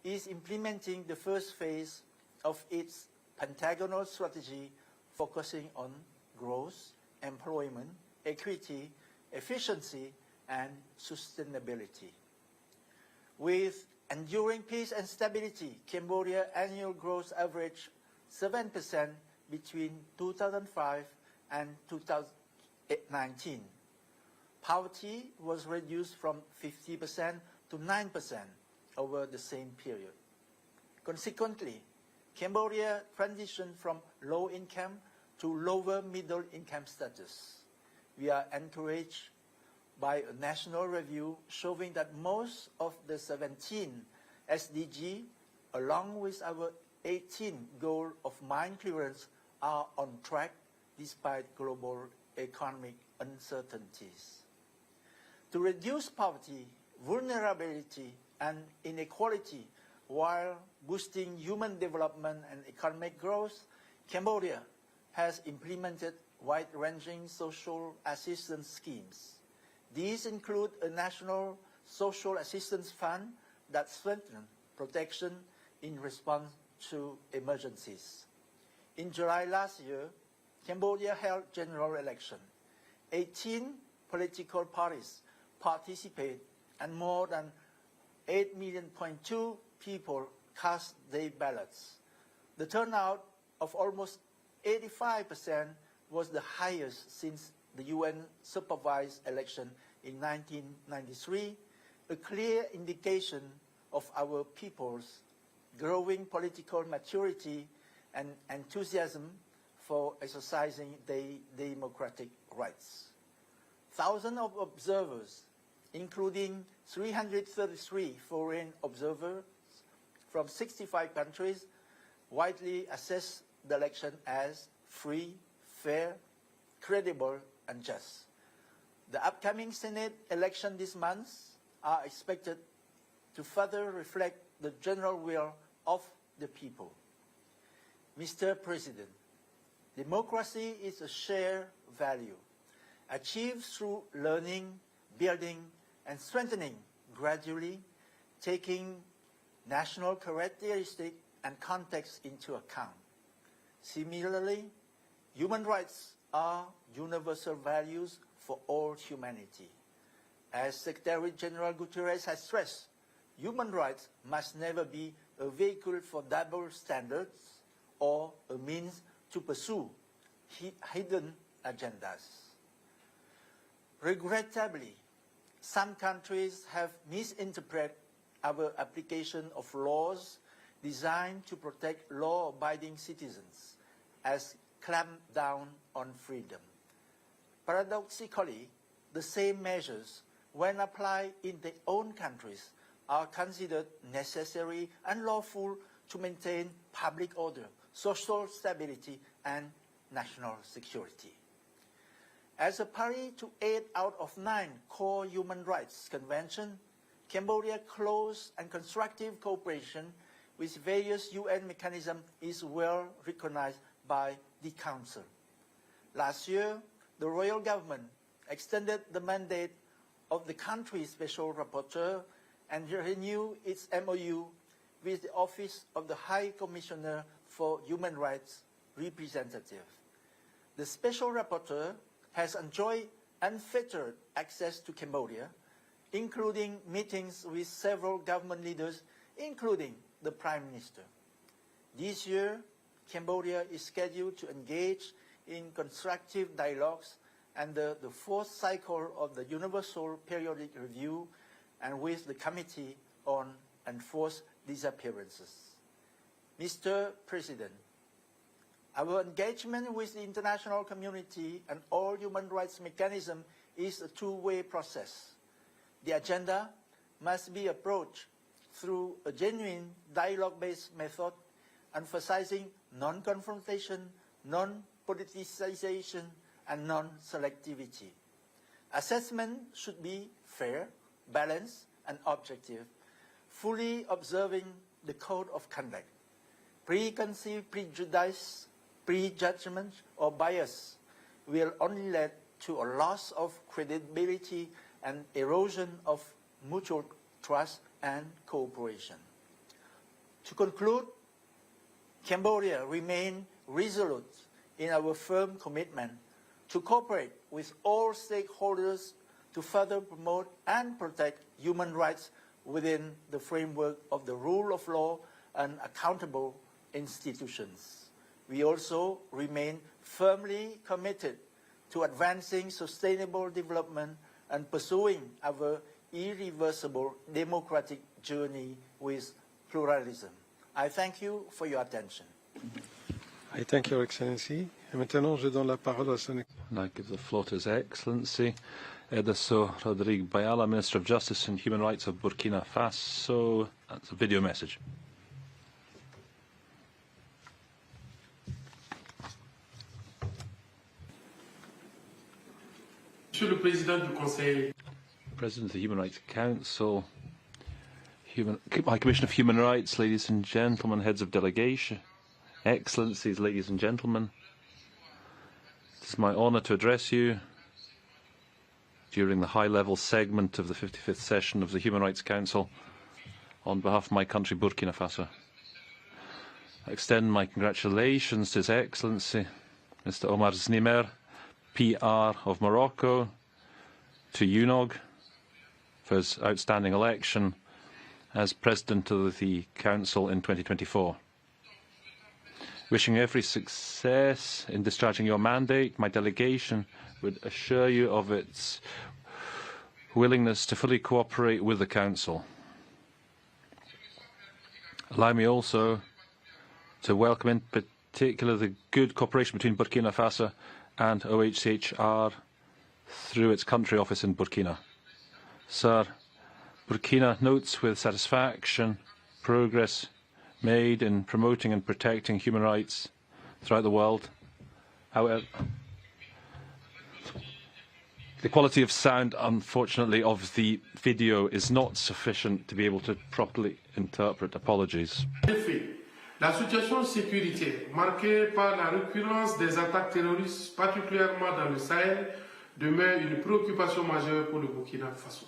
is implementing the first phase of its pentagonal strategy focusing on growth, employment, equity, efficiency, and sustainability. With enduring peace and stability, Cambodia's annual growth averaged 7% between 2005 and 2019. Poverty was reduced from 50% to 9% over the same period. Consequently, Cambodia transitioned from low income to lower middle income status. We are encouraged by a national review showing that most of the 17 SDG, along with our 18 goal of mine clearance, are on track despite global economic uncertainties. To reduce poverty, vulnerability, and inequality while boosting human development and economic growth, Cambodia has implemented wide-ranging social assistance schemes. These include a national social assistance fund that strengthens protection in response to emergencies. In July last year, Cambodia held general election. 18 political parties participated and more than 8.2 million people cast their ballots. The turnout of almost 85% was the highest since the UN supervised election in 1993, a clear indication of our people's growing political maturity and enthusiasm for exercising their democratic rights. Thousands of observers, including 333 foreign observers from 65 countries, widely assessed the election as free, fair, credible, and just. The upcoming Senate election this month are expected to further reflect the general will of the people. Mr. President, democracy is a shared value, achieved through learning, building, and strengthening gradually, taking national characteristics and context into account. Similarly, human rights are universal values for all humanity. As Secretary General Guterres has stressed, human rights must never be a vehicle for double standards or a means to pursue hidden agendas. Regrettably, some countries have misinterpreted our application of laws designed to protect law-abiding citizens as clamp down on freedom. Paradoxically, the same measures, when applied in their own countries, are considered necessary and lawful to maintain public order, social stability, and national security. As a party to 8 out of 9 core human rights conventions, Cambodia's close and constructive cooperation with various UN mechanisms is well recognized by the Council. Last year, the royal government extended the mandate of the country's special rapporteur and renewed its MOU with the Office of the High Commissioner for Human Rights representative. The special rapporteur has enjoyed unfettered access to Cambodia, including meetings with several government leaders, including the Prime Minister. This year, Cambodia is scheduled to engage in constructive dialogues under the fourth cycle of the Universal Periodic Review and with the Committee on Enforced Disappearances. Mr. President, our engagement with the international community and all human rights mechanisms is a two-way process. The agenda must be approached through a genuine dialogue-based method, emphasizing non-confrontation, non-politicization, and non-selectivity. Assessment should be fair, balanced, and objective, fully observing the code of conduct. Preconceived prejudice, prejudgment, or bias will only lead to a loss of credibility and erosion of mutual trust and cooperation. To conclude, Cambodia remains resolute in our firm commitment to cooperate with all stakeholders to further promote and protect human rights within the framework of the rule of law and accountable institutions. We also remain firmly committed to advancing sustainable development and pursuing our irreversible democratic journey with pluralism. I thank you for your attention. I thank Your Excellency. Et maintenant, je donne la parole à son... And I give the floor to His Excellency, Edson Rodrigue Bayala, Minister of Justice and Human Rights of Burkina Faso. That's a video message. Monsieur le Président du Conseil, President of the Human Rights Council, High Commissioner of Human Rights, ladies and gentlemen, heads of delegation, Excellencies, ladies and gentlemen, it is my honour to address you during the high-level segment of the 55th session of the Human Rights Council on behalf of my country, Burkina Faso. I extend my congratulations to His Excellency, Mr. Omar Znimer, PR of Morocco, to UNOG for his outstanding election as President of the Council in 2024. Wishing you every success in discharging your mandate, my delegation would assure you of its willingness to fully cooperate with the Council. Allow me also to welcome in particular the good cooperation between Burkina Faso and OHCHR through its country office in Burkina. Sir, Burkina notes with satisfaction progress made in promoting and protecting human rights throughout the world. However, the quality of sound, unfortunately, of the video is not sufficient to be able to properly interpret. Apologies. La situation sécuritaire, marquée par la récurrence des attaques terroristes, particulièrement dans le Sahel, demeure une préoccupation majeure pour le Burkina Faso.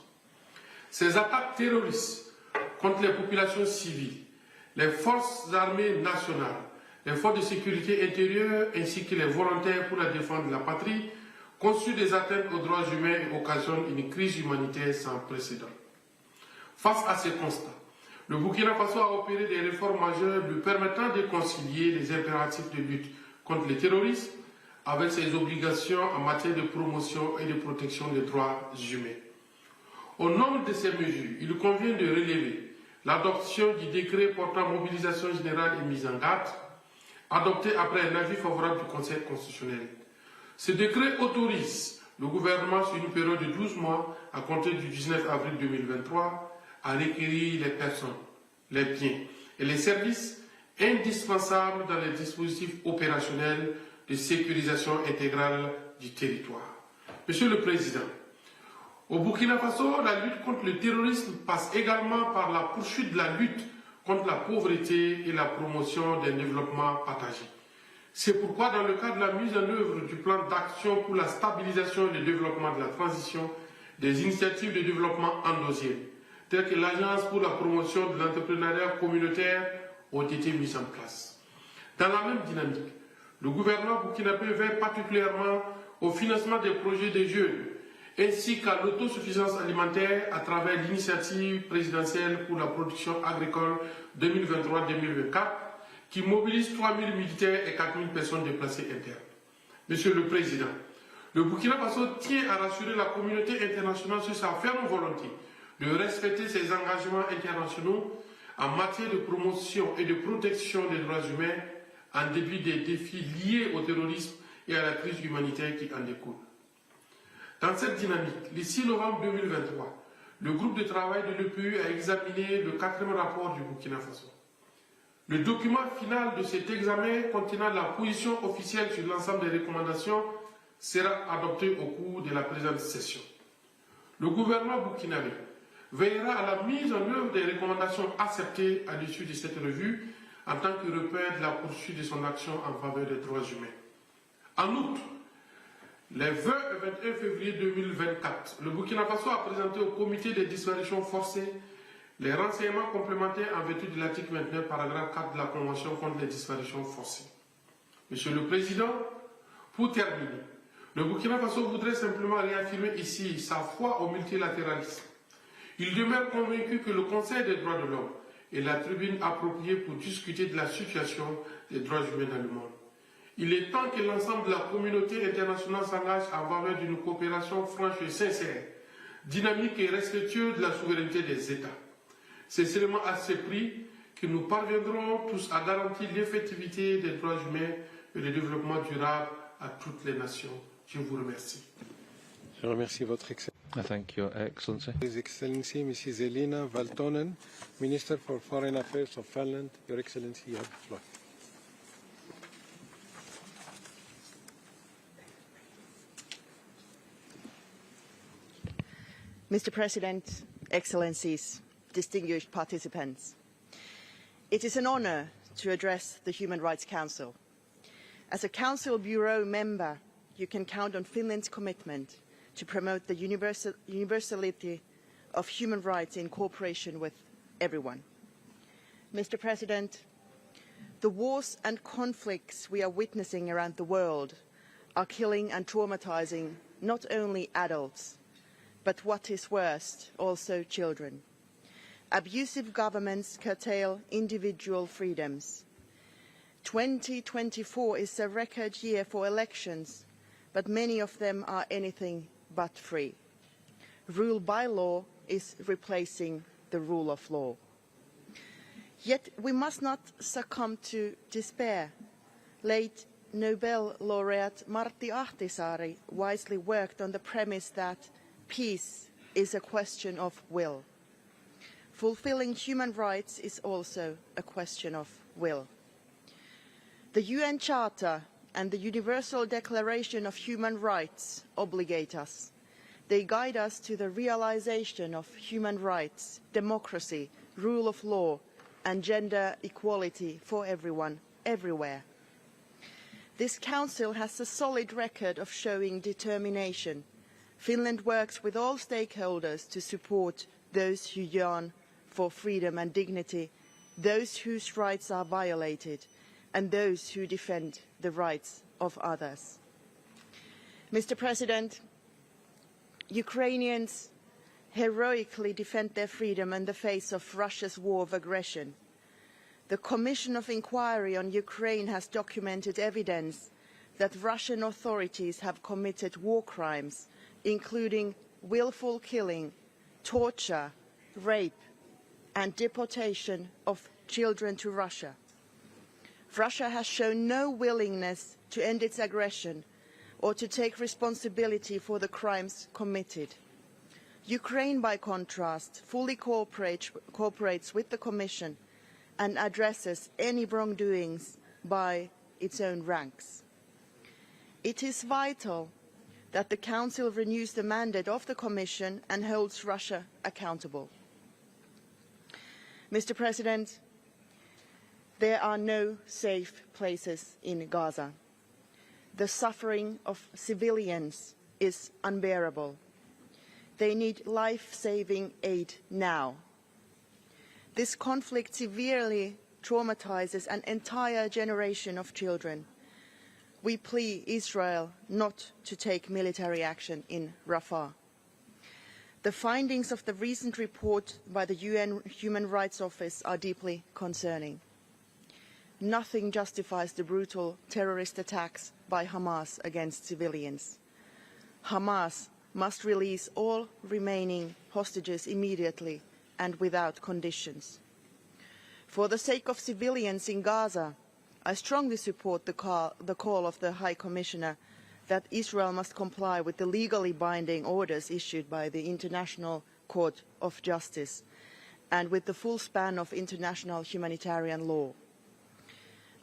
Ces attaques terroristes contre les populations civiles, les forces armées nationales, les forces de sécurité intérieure ainsi que les volontaires pour la défense de la patrie constituent des atteintes aux droits humains et occasionnent une crise humanitaire sans précédent. Face à ces constats, le Burkina Faso a opéré des réformes majeures lui permettant de concilier les impératifs de lutte contre le terrorisme avec ses obligations en matière de promotion et de protection des droits humains. Au nombre de ces mesures, il convient de relever l'adoption du décret portant mobilisation générale et mise en garde, adopté après un avis favorable du Conseil constitutionnel. Ce décret autorise le gouvernement sur une période de 12 mois à compter du 19 avril 2023 à requérir les personnes, les biens et les services indispensables dans les dispositifs opérationnels de sécurisation intégrale du territoire. Monsieur le Président, au Burkina Faso, la lutte contre le terrorisme passe également par la poursuite de la lutte contre la pauvreté et la promotion d'un développement partagé. C'est pourquoi, dans le cadre de la mise en œuvre du plan d'action pour la stabilisation et le développement de la transition, des initiatives de développement endogènes, telles que l'Agence pour la promotion de l'entrepreneuriat communautaire, ont été mises en place. Dans la même dynamique, le gouvernement burkinabé veille particulièrement au financement des projets des jeunes, ainsi qu'à l'autosuffisance alimentaire à travers l'initiative présidentielle pour la production agricole 2023-2024, qui mobilise 3 000 militaires et 4 000 personnes déplacées internes. Monsieur le Président, le Burkina Faso tient à rassurer la communauté internationale sur sa ferme volonté de respecter ses engagements internationaux en matière de promotion et de protection des droits humains en dépit des défis liés au terrorisme et à la crise humanitaire qui en découle. Dans cette dynamique, le 6 novembre 2023, le groupe de travail de l'EPU a examiné le 4e rapport du Burkina Faso. Le document final de cet examen contenant la position officielle sur l'ensemble des recommandations sera adopté au cours de la présente session. Le gouvernement burkinabé veillera à la mise en œuvre des recommandations acceptées à l'issue de cette revue en tant que repère de la poursuite de son action en faveur des droits humains. En outre, les 20 et 21 février 2024, le Burkina Faso a présenté au comité des disparitions forcées les renseignements complémentaires en vertu de l'article 29, paragraphe 4 de la Convention contre les disparitions forcées. Monsieur le Président, pour terminer, le Burkina Faso voudrait simplement réaffirmer ici sa foi au multilatéralisme. Il demeure convaincu que le Conseil des droits de l'homme est la tribune appropriée pour discuter de la situation des droits humains dans le monde. Il est temps que l'ensemble de la communauté internationale s'engage en faveur d'une coopération franche et sincère, dynamique et respectueuse de la souveraineté des États. C'est seulement à ce prix que nous parviendrons tous à garantir l'effectivité des droits humains et le développement durable à toutes les nations. Je vous remercie. Je remercie votre Excellence. I thank Your Excellency. His Excellency Mrs. Elina Valtonen, Minister for Foreign Affairs of Finland. Your Excellency, you have the floor. Mr. President, Excellencies, distinguished participants, it is an honor to address the Human Rights Council. As a Council Bureau member, you can count on Finland's commitment to promote the universality of human rights in cooperation with everyone. Mr. President, the wars and conflicts we are witnessing around the world are killing and traumatizing not only adults, but what is worst, also children. Abusive governments curtail individual freedoms. 2024 is a record year for elections, but many of them are anything but free. Rule by law is replacing the rule of law. Yet we must not succumb to despair. Late Nobel laureate Martti Ahtisaari wisely worked on the premise that peace is a question of will. Fulfilling human rights is also a question of will. The UN Charter and the Universal Declaration of Human Rights obligate us. They guide us to the realization of human rights, democracy, rule of law, and gender equality for everyone, everywhere. This Council has a solid record of showing determination. Finland works with all stakeholders to support those who yearn for freedom and dignity, those whose rights are violated, and those who defend the rights of others. Mr. President, Ukrainians heroically defend their freedom in the face of Russia's war of aggression. The Commission of Inquiry on Ukraine has documented evidence that Russian authorities have committed war crimes, including willful killing, torture, rape, and deportation of children to Russia. Russia has shown no willingness to end its aggression or to take responsibility for the crimes committed. Ukraine, by contrast, fully cooperates with the Commission and addresses any wrongdoings by its own ranks. It is vital that the Council renews the mandate of the Commission and holds Russia accountable. Mr. President, there are no safe places in Gaza. The suffering of civilians is unbearable. They need life-saving aid now. This conflict severely traumatizes an entire generation of children. We plead Israel not to take military action in Rafah. The findings of the recent report by the UN Human Rights Office are deeply concerning. Nothing justifies the brutal terrorist attacks by Hamas against civilians. Hamas must release all remaining hostages immediately and without conditions. For the sake of civilians in Gaza, I strongly support the call of the High Commissioner that Israel must comply with the legally binding orders issued by the International Court of Justice and with the full span of international humanitarian law.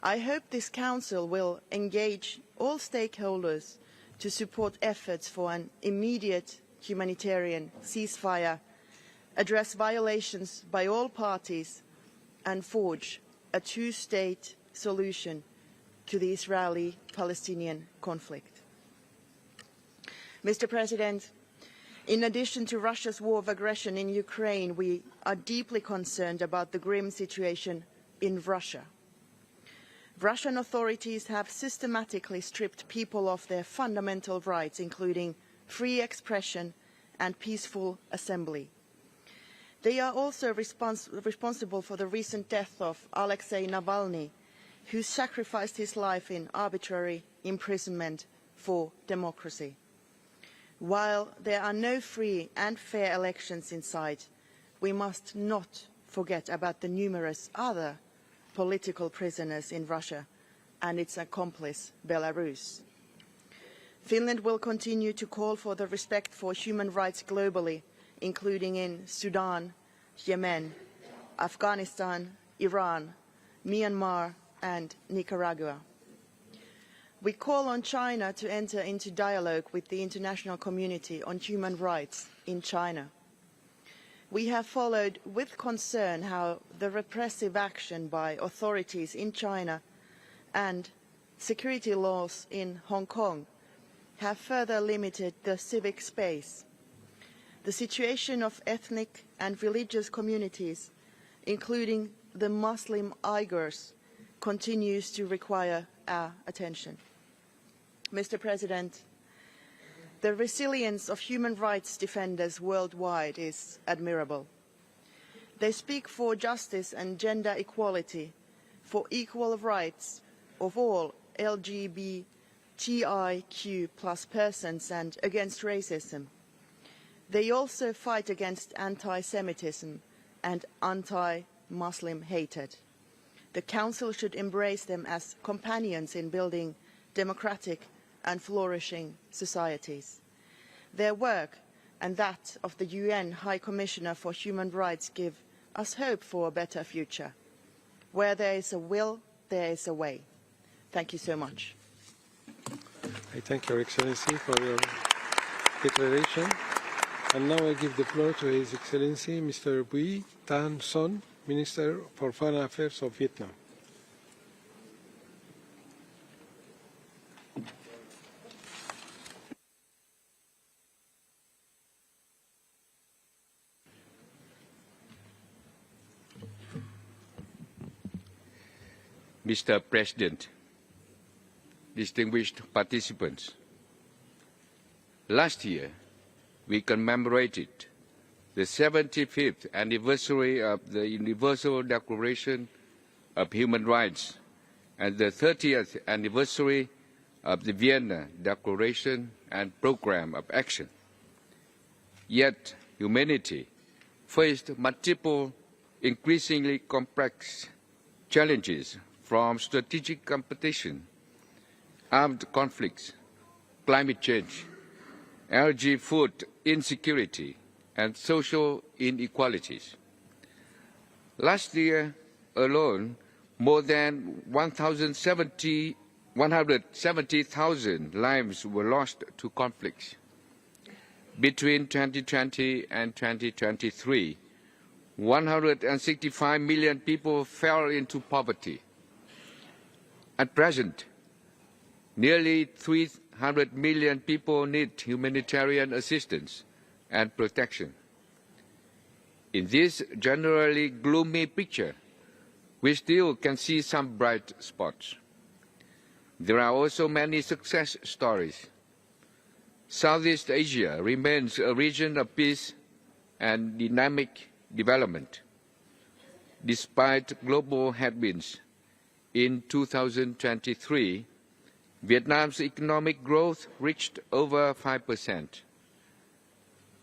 I hope this Council will engage all stakeholders to support efforts for an immediate humanitarian ceasefire, address violations by all parties and forge a two-state solution to the Israeli-Palestinian conflict. Mr. President, in addition to Russia's war of aggression in Ukraine, we are deeply concerned about the grim situation in Russia. Russian authorities have systematically stripped people of their fundamental rights, including free expression and peaceful assembly. They are also responsible for the recent death of Alexei Navalny, who sacrificed his life in arbitrary imprisonment for democracy. While there are no free and fair elections in sight, we must not forget about the numerous other political prisoners in Russia and its accomplice, Belarus. Finland will continue to call for the respect for human rights globally, including in Sudan, Yemen, Afghanistan, Iran, Myanmar and Nicaragua. We call on China to enter into dialogue with the international community on human rights in China. We have followed with concern how the repressive action by authorities in China and security laws in Hong Kong have further limited the civic space. The situation of ethnic and religious communities, including the Muslim Uyghurs, continues to require our attention. Mr. President, the resilience of human rights defenders worldwide is admirable. They speak for justice and gender equality, for equal rights of all LGBTIQ+ persons and against racism. They also fight against anti-Semitism and anti-Muslim hatred. The Council should embrace them as companions in building democratic and flourishing societies. Their work and that of the UN High Commissioner for Human Rights give us hope for a better future. Where there is a will, there is a way. Thank you so much. I thank Your Excellency for your declaration. And now I give the floor to His Excellency Mr. Bui Tan Son, Minister for Foreign Affairs of Vietnam. Mr. President, distinguished participants, last year we commemorated the 75th anniversary of the Universal Declaration of Human Rights and the 30th anniversary of the Vienna Declaration and Programme of Action. Yet humanity faced multiple increasingly complex challenges from strategic competition, armed conflicts, climate change, energy food insecurity, and social inequalities. Last year alone, more than 170,000 lives were lost to conflicts. Between 2020 and 2023, 165 million people fell into poverty. At present, nearly 300 million people need humanitarian assistance and protection. In this generally gloomy picture, we still can see some bright spots. There are also many success stories. Southeast Asia remains a region of peace and dynamic development. Despite global headwinds, in 2023, Vietnam's economic growth reached over 5%.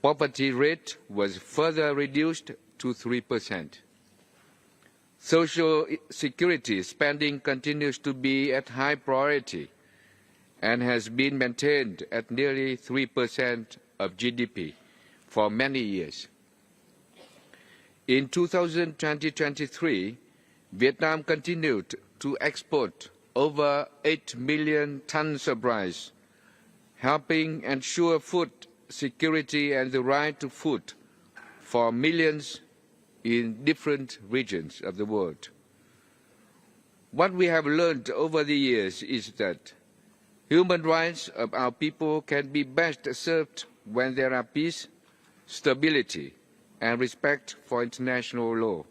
Poverty rate was further reduced to 3%. Social security spending continues to be at high priority and has been maintained at nearly 3% of GDP for many years. In 2023, Vietnam continued to export over 8 million tons of rice, helping ensure food security and the right to food for millions in different regions of the world. What we have learned over the years is that human rights of our people can be best served when there are peace, stability, and respect for international law,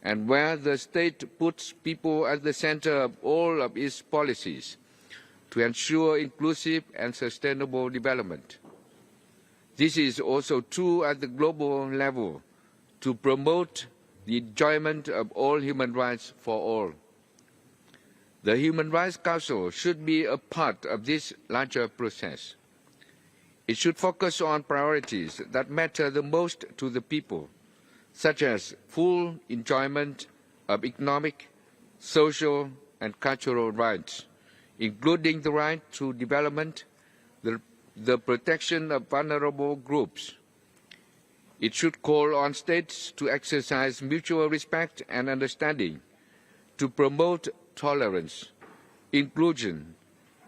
and where the state puts people at the center of all of its policies to ensure inclusive and sustainable development. This is also true at the global level to promote the enjoyment of all human rights for all. The Human Rights Council should be a part of this larger process. It should focus on priorities that matter the most to the people, such as full enjoyment of economic, social, and cultural rights, including the right to development, the protection of vulnerable groups. It should call on states to exercise mutual respect and understanding, to promote tolerance, inclusion,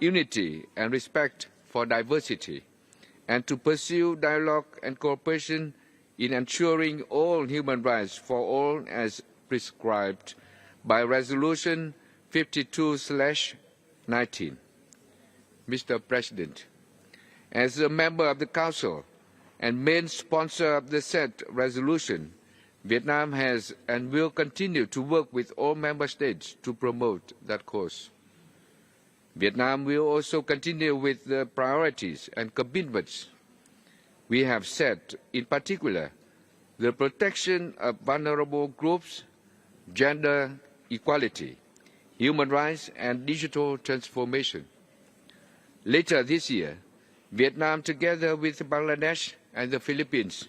unity, and respect for diversity, and to pursue dialogue and cooperation in ensuring all human rights for all as prescribed by Resolution 52/19. Mr. President, as a member of the Council and main sponsor of the said resolution, Vietnam has and will continue to work with all member states to promote that cause. Vietnam will also continue with the priorities and commitments we have set, in particular, the protection of vulnerable groups, gender equality, human rights, and digital transformation. Later this year, Vietnam, together with Bangladesh and the Philippines,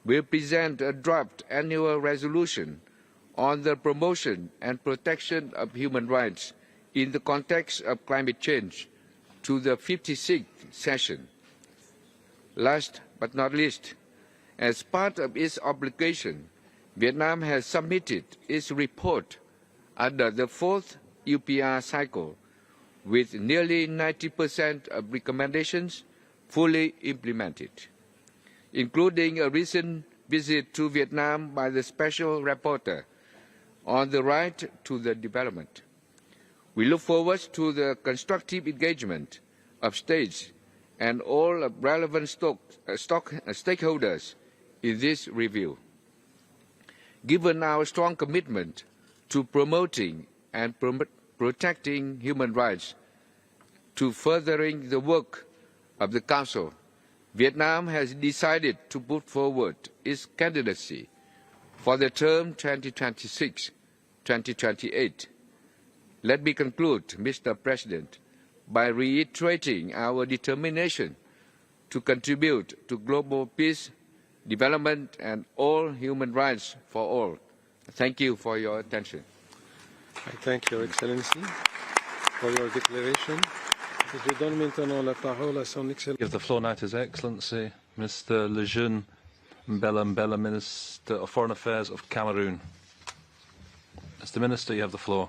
will present a draft annual resolution on the promotion and protection of human rights in the context of climate change to the 56th session. Last but not least, as part of its obligation, Vietnam has submitted its report under the 4th UPR cycle, with nearly 90% of recommendations fully implemented, including a recent visit to Vietnam by the Special Rapporteur on the right to the development. We look forward to the constructive engagement of states and all relevant stakeholders in this review. Given our strong commitment to promoting and protecting human rights, to furthering the work of the Council, Vietnam has decided to put forward its candidacy for the term 2026-2028. Let me conclude, Mr. President, by reiterating our determination to contribute to global peace, development, and all human rights for all. Thank you for your attention. I thank Your Excellency for your declaration. Je donne maintenant la parole à son Excellency. Give the floor now to His Excellency, Mr. Lejeune Mbella, Minister of Foreign Affairs of Cameroon. Mr. Minister, you have the floor.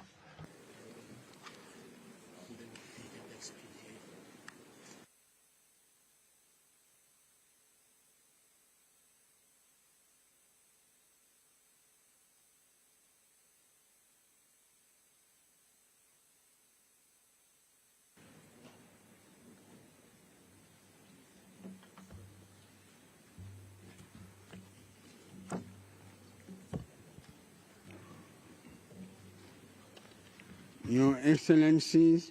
Your Excellencies,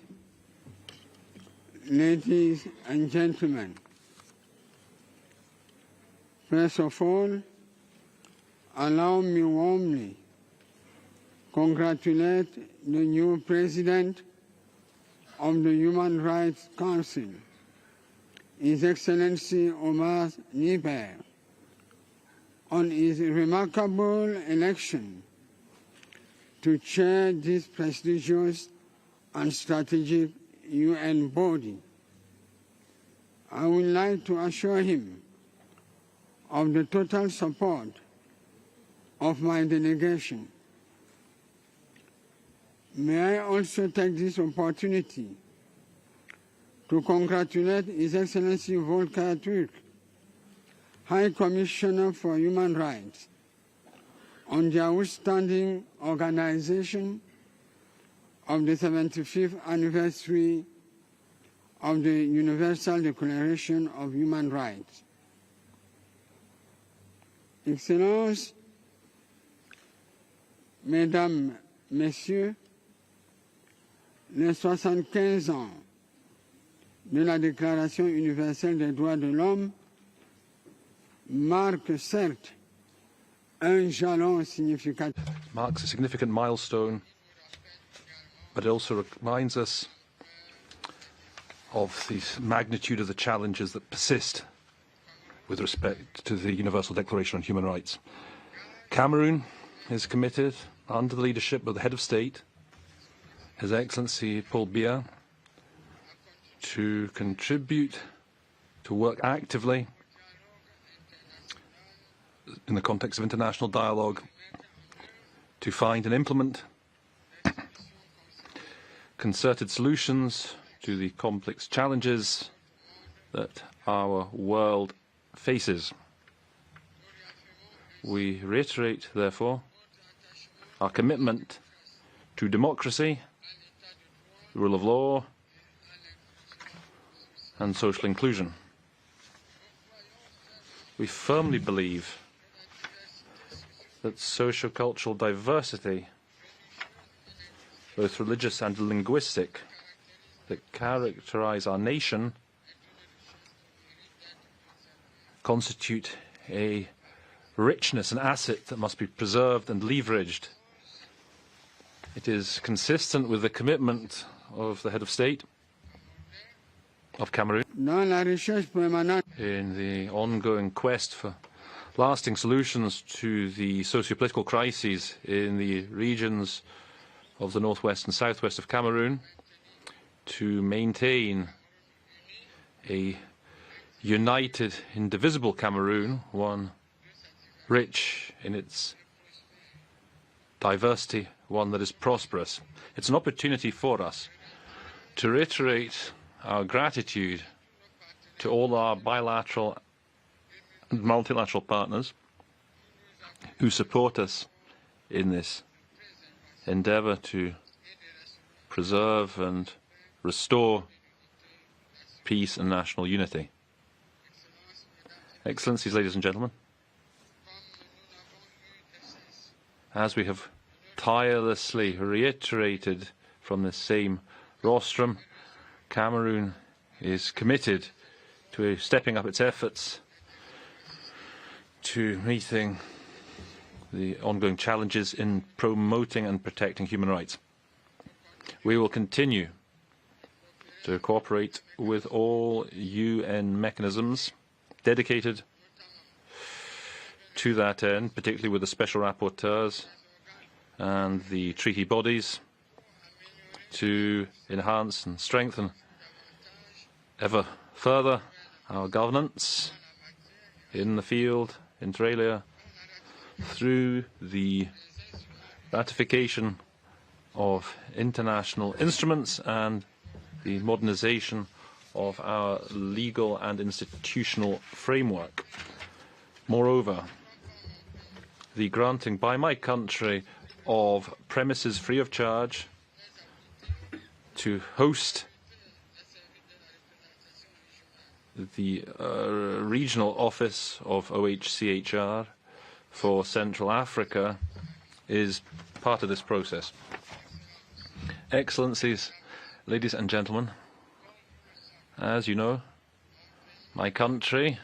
ladies and gentlemen, first of all, allow me warmly congratulate the new President of the Human Rights Council, His Excellency Omar Niper, on his remarkable election to chair this prestigious and strategic UN body. I would like to assure him of the total support of my delegation. May I also take this opportunity to congratulate His Excellency Volker Turk, High Commissioner for Human Rights, on the outstanding organization of the 75th anniversary of the Universal Declaration of Human Rights. Excellences, Mesdames, Messieurs, les 75 ans de la Déclaration universelle des droits de l'homme marquent certes un jalon significatif. Marks a significant milestone, but it also reminds us of the magnitude of the challenges that persist with respect to the Universal Declaration on Human Rights. Cameroon is committed, under the leadership of the head of state, His Excellency Paul Biya, to contribute, to work actively in the context of international dialogue, to find and implement concerted solutions to the complex challenges that our world faces. We reiterate, therefore, our commitment to democracy, the rule of law, and social inclusion. We firmly believe that socio-cultural diversity, both religious and linguistic, that characterize our nation constitute a richness, an asset that must be preserved and leveraged. It is consistent with the commitment of the head of state of Cameroon in the ongoing quest for lasting solutions to the socio-political crises in the regions of the northwest and southwest of Cameroon, to maintain a united, indivisible Cameroon, one rich in its diversity, one that is prosperous. It's an opportunity for us to reiterate our gratitude to all our bilateral and multilateral partners who support us in this endeavour to preserve and restore peace and national unity. Excellencies, ladies and gentlemen, as we have tirelessly reiterated from this same rostrum, Cameroon is committed to stepping up its efforts to meeting the ongoing challenges in promoting and protecting human rights. We will continue to cooperate with all UN mechanisms dedicated to that end, particularly with the special rapporteurs and the treaty bodies, to enhance and strengthen ever further our governance in the field, inter alia, through the ratification of international instruments and the modernization of our legal and institutional framework. Moreover, the granting by my country of premises free of charge to host the regional office of OHCHR for Central Africa is part of this process. Excellencies, ladies and gentlemen, as you know, my country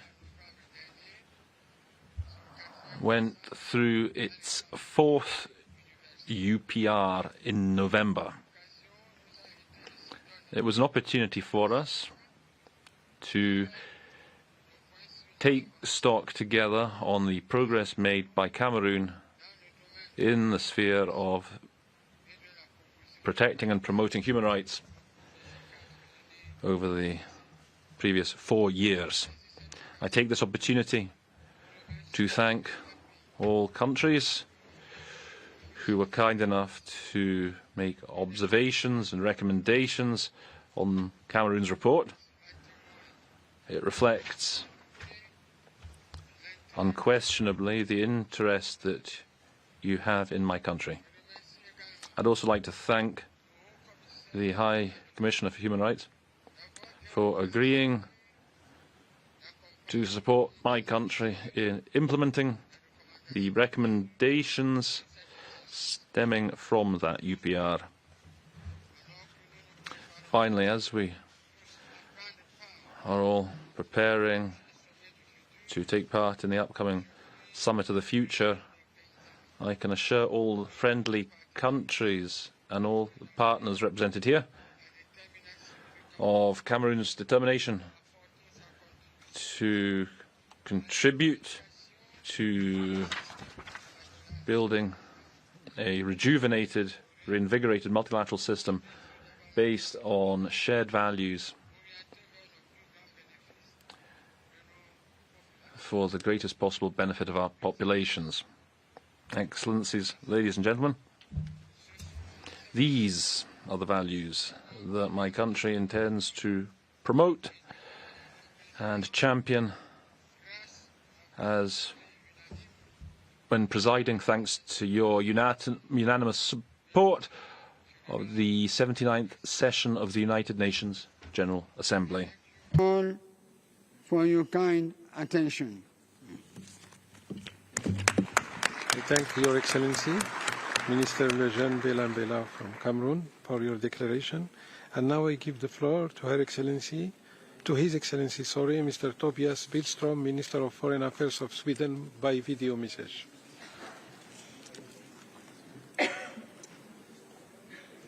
went through its fourth UPR in November. It was an opportunity for us to take stock together on the progress made by Cameroon in the sphere of protecting and promoting human rights over the previous 4 years. I take this opportunity to thank all countries who were kind enough to make observations and recommendations on Cameroon's report. It reflects unquestionably the interest that you have in my country. I'd also like to thank the High Commissioner for Human Rights for agreeing to support my country in implementing the recommendations stemming from that UPR. Finally, as we are all preparing to take part in the upcoming Summit of the Future, I can assure all friendly countries and all the partners represented here of Cameroon's determination to contribute to building a rejuvenated, reinvigorated multilateral system based on shared values for the greatest possible benefit of our populations. Excellencies, ladies and gentlemen, these are the values that my country intends to promote and champion as when presiding, thanks to your unanimous support of the 79th session of the United Nations General Assembly. All for your kind attention. I thank Your Excellency, Minister Lejeune Belambela from Cameroon, for your declaration. And now I give the floor to His Excellency, Mr. Tobias Billström, Minister of Foreign Affairs of Sweden, by video message.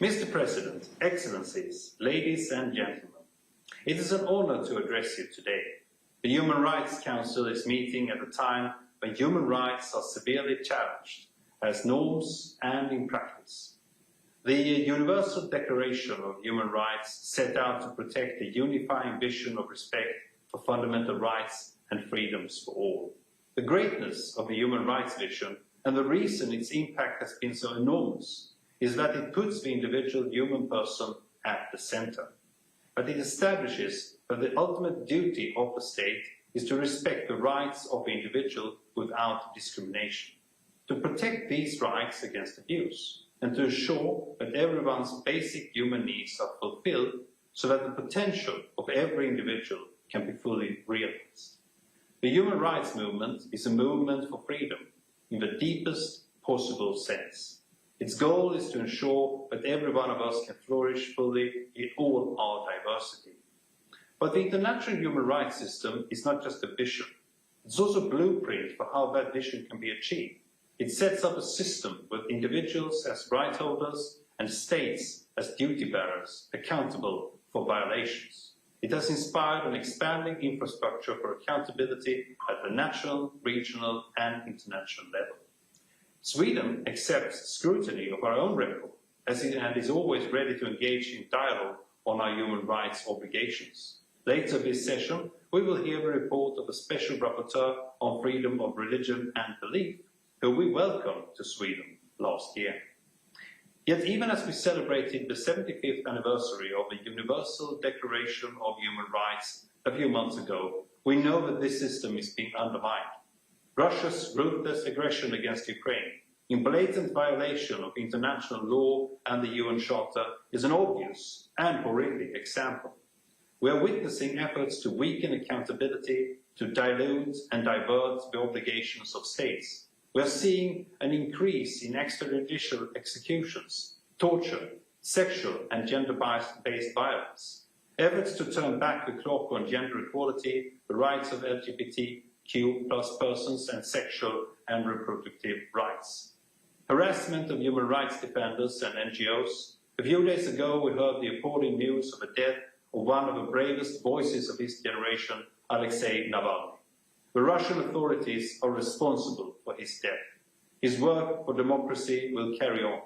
Mr. President, Excellencies, ladies and gentlemen, it is an honor to address you today. The Human Rights Council is meeting at a time when human rights are severely challenged as norms and in practice. The Universal Declaration of Human Rights set out to protect a unifying vision of respect for fundamental rights and freedoms for all. The greatness of the human rights vision and the reason its impact has been so enormous is that it puts the individual human person at the center. But it establishes that the ultimate duty of the state is to respect the rights of the individual without discrimination, to protect these rights against abuse, and to ensure that everyone's basic human needs are fulfilled so that the potential of every individual can be fully realized. The human rights movement is a movement for freedom in the deepest possible sense. Its goal is to ensure that every one of us can flourish fully in all our diversity. But the international human rights system is not just a vision. It's also a blueprint for how that vision can be achieved. It sets up a system with individuals as right holders and states as duty bearers accountable for violations. It has inspired an expanding infrastructure for accountability at the national, regional and international level. Sweden accepts scrutiny of our own record and is always ready to engage in dialogue on our human rights obligations. Later this session, we will hear a report of a Special Rapporteur on freedom of religion and belief, who we welcomed to Sweden last year. Yet even as we celebrated the 75th anniversary of the Universal Declaration of Human Rights a few months ago, we know that this system is being undermined. Russia's ruthless aggression against Ukraine, in blatant violation of international law and the UN Charter, is an obvious and horrific example. We are witnessing efforts to weaken accountability, to dilute and divert the obligations of states. We are seeing an increase in extrajudicial executions, torture, sexual and gender-based violence, efforts to turn back the clock on gender equality, the rights of LGBTQ+ persons and sexual and reproductive rights. Harassment of human rights defenders and NGOs. A few days ago we heard the appalling news of the death of one of the bravest voices of his generation, Alexei Navalny. The Russian authorities are responsible for his death. His work for democracy will carry on.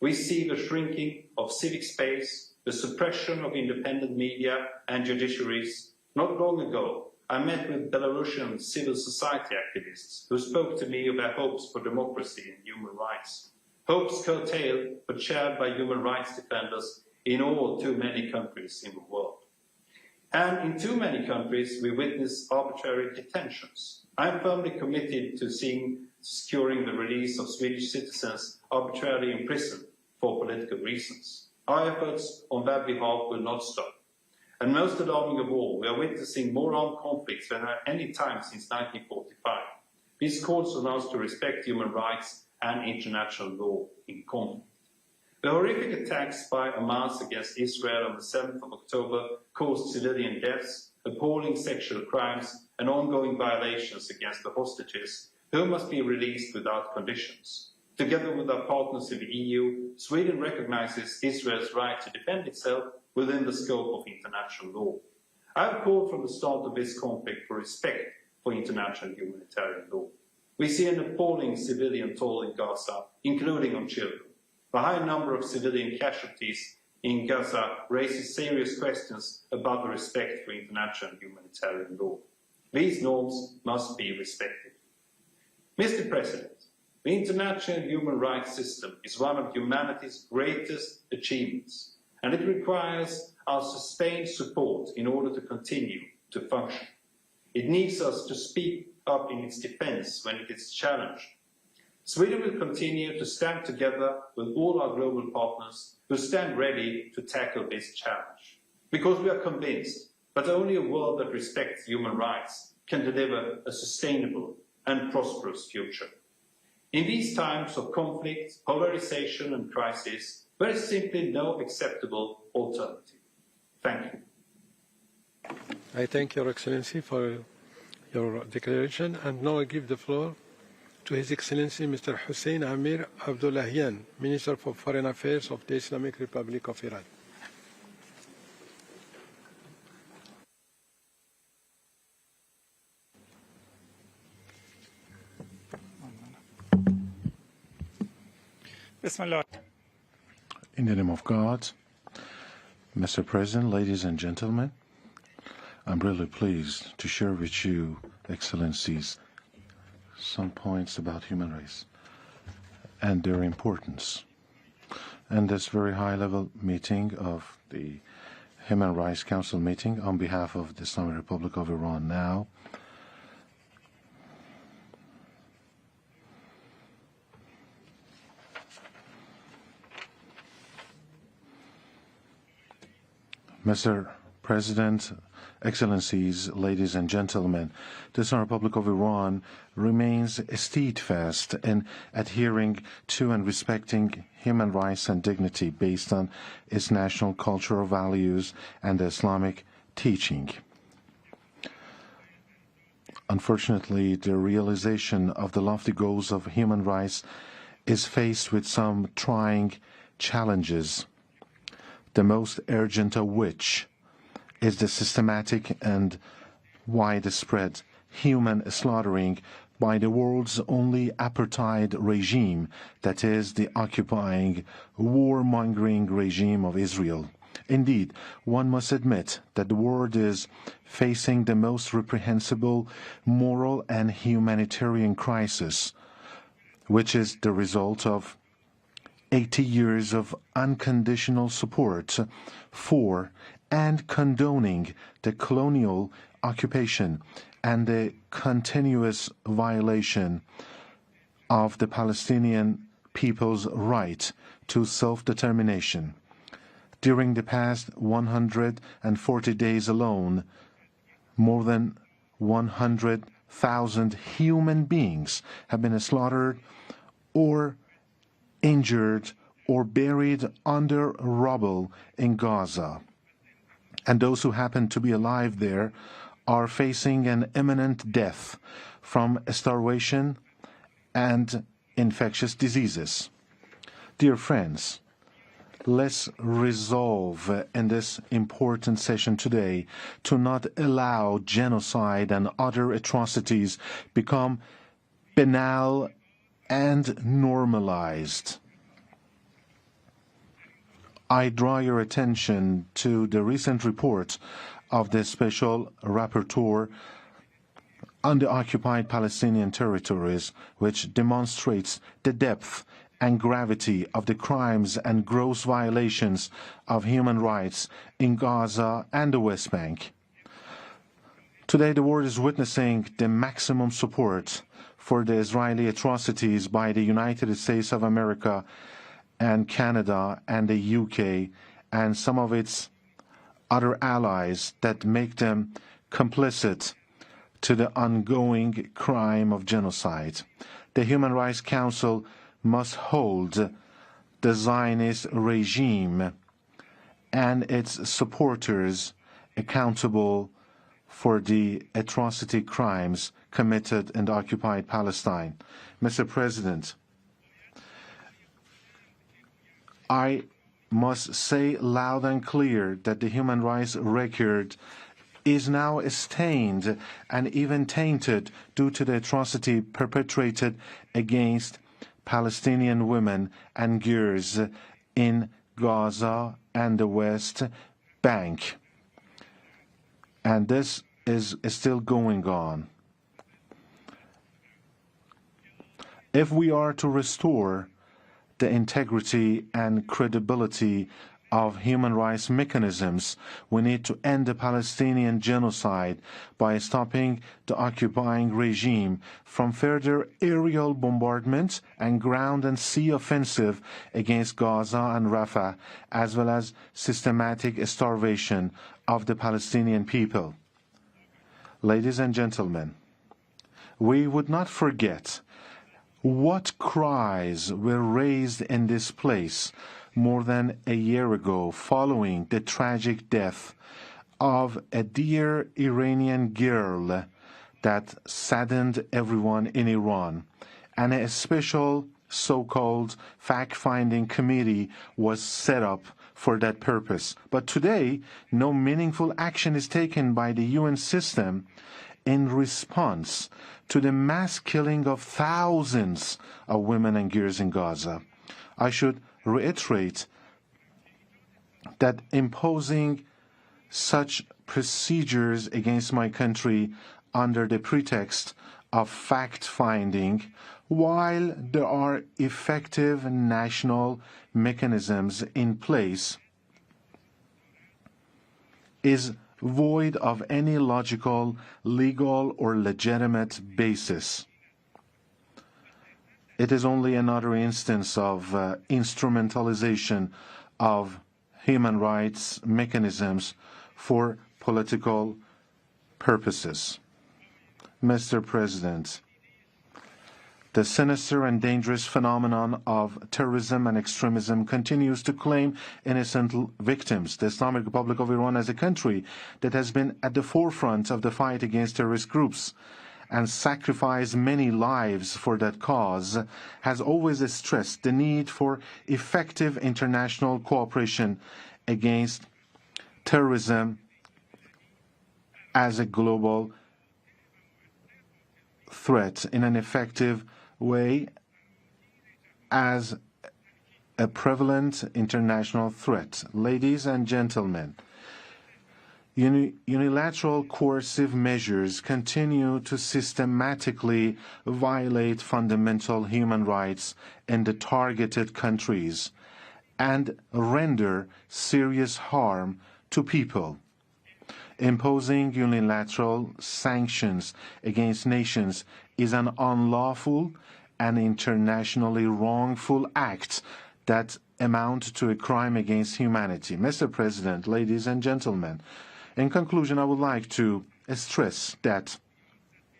We see the shrinking of civic space, the suppression of independent media and judiciaries. Not long ago, I met with Belarusian civil society activists who spoke to me of their hopes for democracy and human rights. hopes curtailed but shared by human rights defenders in all too many countries in the world. And in too many countries, we witness arbitrary detentions. I am firmly committed to securing the release of Swedish citizens arbitrarily imprisoned for political reasons. Our efforts on that behalf will not stop. And most alarming of all, we are witnessing more armed conflicts than at any time since 1945. This calls on us to respect human rights and international law in conflict. The horrific attacks by Hamas against Israel on the 7th of October caused civilian deaths, appalling sexual crimes, and ongoing violations against the hostages, who must be released without conditions. Together with our partners in the EU, Sweden recognizes Israel's right to defend itself within the scope of international law. I have called from the start of this conflict for respect for international humanitarian law. We see an appalling civilian toll in Gaza, including on children. The high number of civilian casualties in Gaza raises serious questions about the respect for international humanitarian law. These norms must be respected. Mr. President, the international human rights system is one of humanity's greatest achievements, and it requires our sustained support in order to continue to function. It needs us to speak up in its defense when it is challenged. Sweden will continue to stand together with all our global partners who stand ready to tackle this challenge. Because we are convinced that only a world that respects human rights can deliver a sustainable and prosperous future. In these times of conflict, polarization and crisis, there is simply no acceptable alternative. Thank you. I thank Your Excellency for your declaration, and now I give the floor to His Excellency Mr. Hussein Amir Abdullahian, Minister for Foreign Affairs of the Islamic Republic of Iran. In the name of God, Mr. President, ladies and gentlemen, I'm really pleased to share with you, Excellencies, some points about human rights and their importance. And this very high-level meeting of the Human Rights Council meeting on behalf of the Islamic Republic of Iran now, Mr. President, Excellencies, ladies and gentlemen, the Islamic Republic of Iran remains steadfast in adhering to and respecting human rights and dignity based on its national cultural values and the Islamic teaching. Unfortunately, the realization of the lofty goals of human rights is faced with some trying challenges, the most urgent of which is the systematic and widespread human slaughtering by the world's only apartheid regime, that is, the occupying, warmongering regime of Israel. Indeed, one must admit that the world is facing the most reprehensible moral and humanitarian crisis, which is the result of 80 years of unconditional support for and condoning the colonial occupation and the continuous violation of the Palestinian people's right to self-determination. During the past 140 days alone, more than 100,000 human beings have been slaughtered or injured or buried under rubble in Gaza. And those who happen to be alive there are facing an imminent death from starvation and infectious diseases. Dear friends, let's resolve in this important session today to not allow genocide and other atrocities become banal and normalized. I draw your attention to the recent report of the Special Rapporteur on the occupied Palestinian territories, which demonstrates the depth and gravity of the crimes and gross violations of human rights in Gaza and the West Bank. Today, the world is witnessing the maximum support for the Israeli atrocities by the United States of America and Canada and the UK and some of its other allies that make them complicit to the ongoing crime of genocide. The Human Rights Council must hold the Zionist regime and its supporters accountable for the atrocity crimes committed in the occupied Palestine. Mr. President, I must say loud and clear that the human rights record is now stained and even tainted due to the atrocity perpetrated against Palestinian women and girls in Gaza and the West Bank. And this is still going on. If we are to restore the integrity and credibility of human rights mechanisms, we need to end the Palestinian genocide by stopping the occupying regime from further aerial bombardment and ground and sea offensive against Gaza and Rafah, as well as systematic starvation of the Palestinian people. Ladies and gentlemen, we would not forget what cries were raised in this place more than a year ago following the tragic death of a dear Iranian girl that saddened everyone in Iran, and a special so-called fact-finding committee was set up for that purpose. But today, no meaningful action is taken by the UN system in response to the mass killing of thousands of women and girls in Gaza. I should reiterate that imposing such procedures against my country under the pretext of fact-finding, while there are effective national mechanisms in place, is void of any logical, legal, or legitimate basis. It is only another instance of instrumentalization of human rights mechanisms for political purposes. Mr. President, the sinister and dangerous phenomenon of terrorism and extremism continues to claim innocent victims. The Islamic Republic of Iran, as a country that has been at the forefront of the fight against terrorist groups and sacrificed many lives for that cause, has always stressed the need for effective international cooperation against terrorism as a global threat in an effective way as a prevalent international threat. Ladies and gentlemen, unilateral coercive measures continue to systematically violate fundamental human rights in the targeted countries and render serious harm to people. Imposing unilateral sanctions against nations is an unlawful and internationally wrongful act that amount to a crime against humanity. Mr. President, ladies and gentlemen, in conclusion, I would like to stress that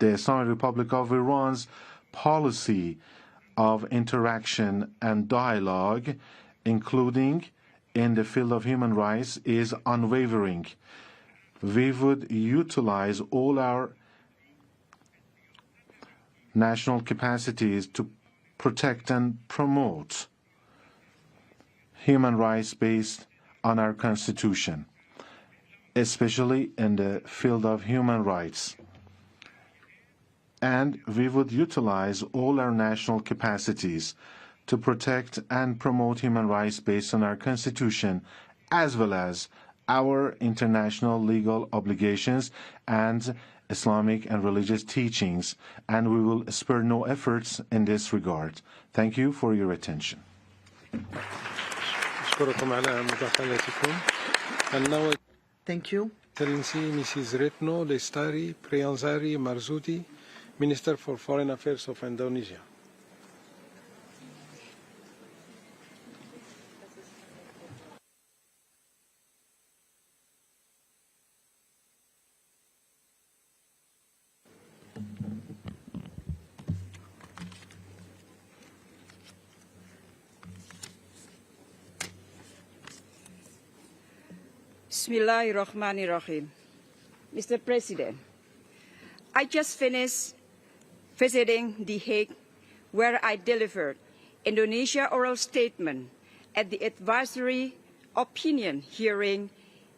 the Islamic Republic of Iran's policy of interaction and dialogue, including in the field of human rights, is unwavering. We would utilize all our national capacities to protect and promote human rights based on our Constitution, especially in the field of human rights. And we would utilize all our national capacities to protect and promote human rights based on our Constitution, as well as our international legal obligations and Islamic and religious teachings, and we will spare no efforts in this regard. Thank you for your attention. Thank you. Excellency Mrs. Retno Lestari Priyansari Marzuti, Minister for Foreign Affairs of Indonesia. Bismillahirrahmanirrahim. Mr. President, I just finished visiting The Hague, where I delivered Indonesia oral statement at the advisory opinion hearing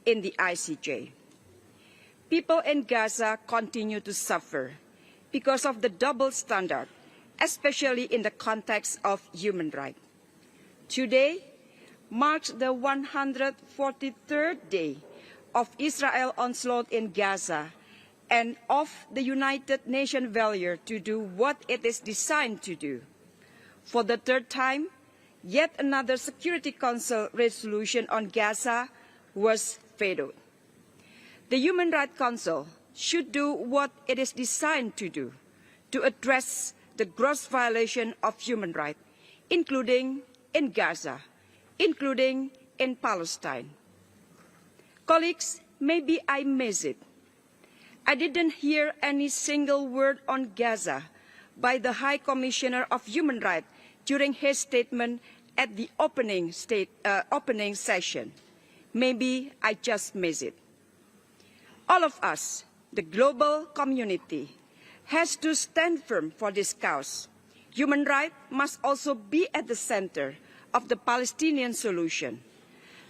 in the ICJ. People in Gaza continue to suffer because of the double standard, especially in the context of human rights. Today marks the 143rd day of Israel onslaught in Gaza and of the United Nations failure to do what it is designed to do. For the third time, yet another Security Council resolution on Gaza was vetoed. The Human Rights Council should do what it is designed to do, to address the gross violation of human rights, including in Gaza, including in Palestine. Colleagues, maybe I missed it. I didn't hear any single word on Gaza by the High Commissioner of Human Rights during his statement at the opening session. Maybe I just missed it. All of us, the global community, has to stand firm for this cause. Human rights must also be at the center of the Palestinian solution.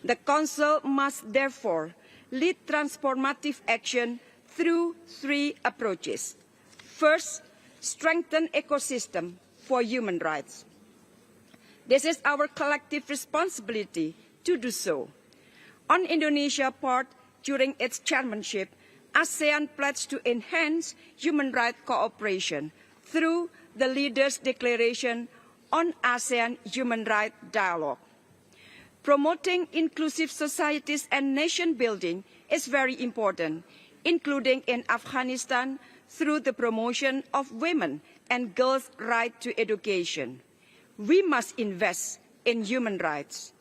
The Council must therefore lead transformative action through three approaches. First, strengthen ecosystem for human rights. This is our collective responsibility to do so. On Indonesia's part, during its chairmanship, ASEAN pledged to enhance human rights cooperation through the Leaders' Declaration on ASEAN Human Rights Dialogue. Promoting inclusive societies and nation building is very important, including in Afghanistan through the promotion of women and girls' right to education. We must invest in human rights.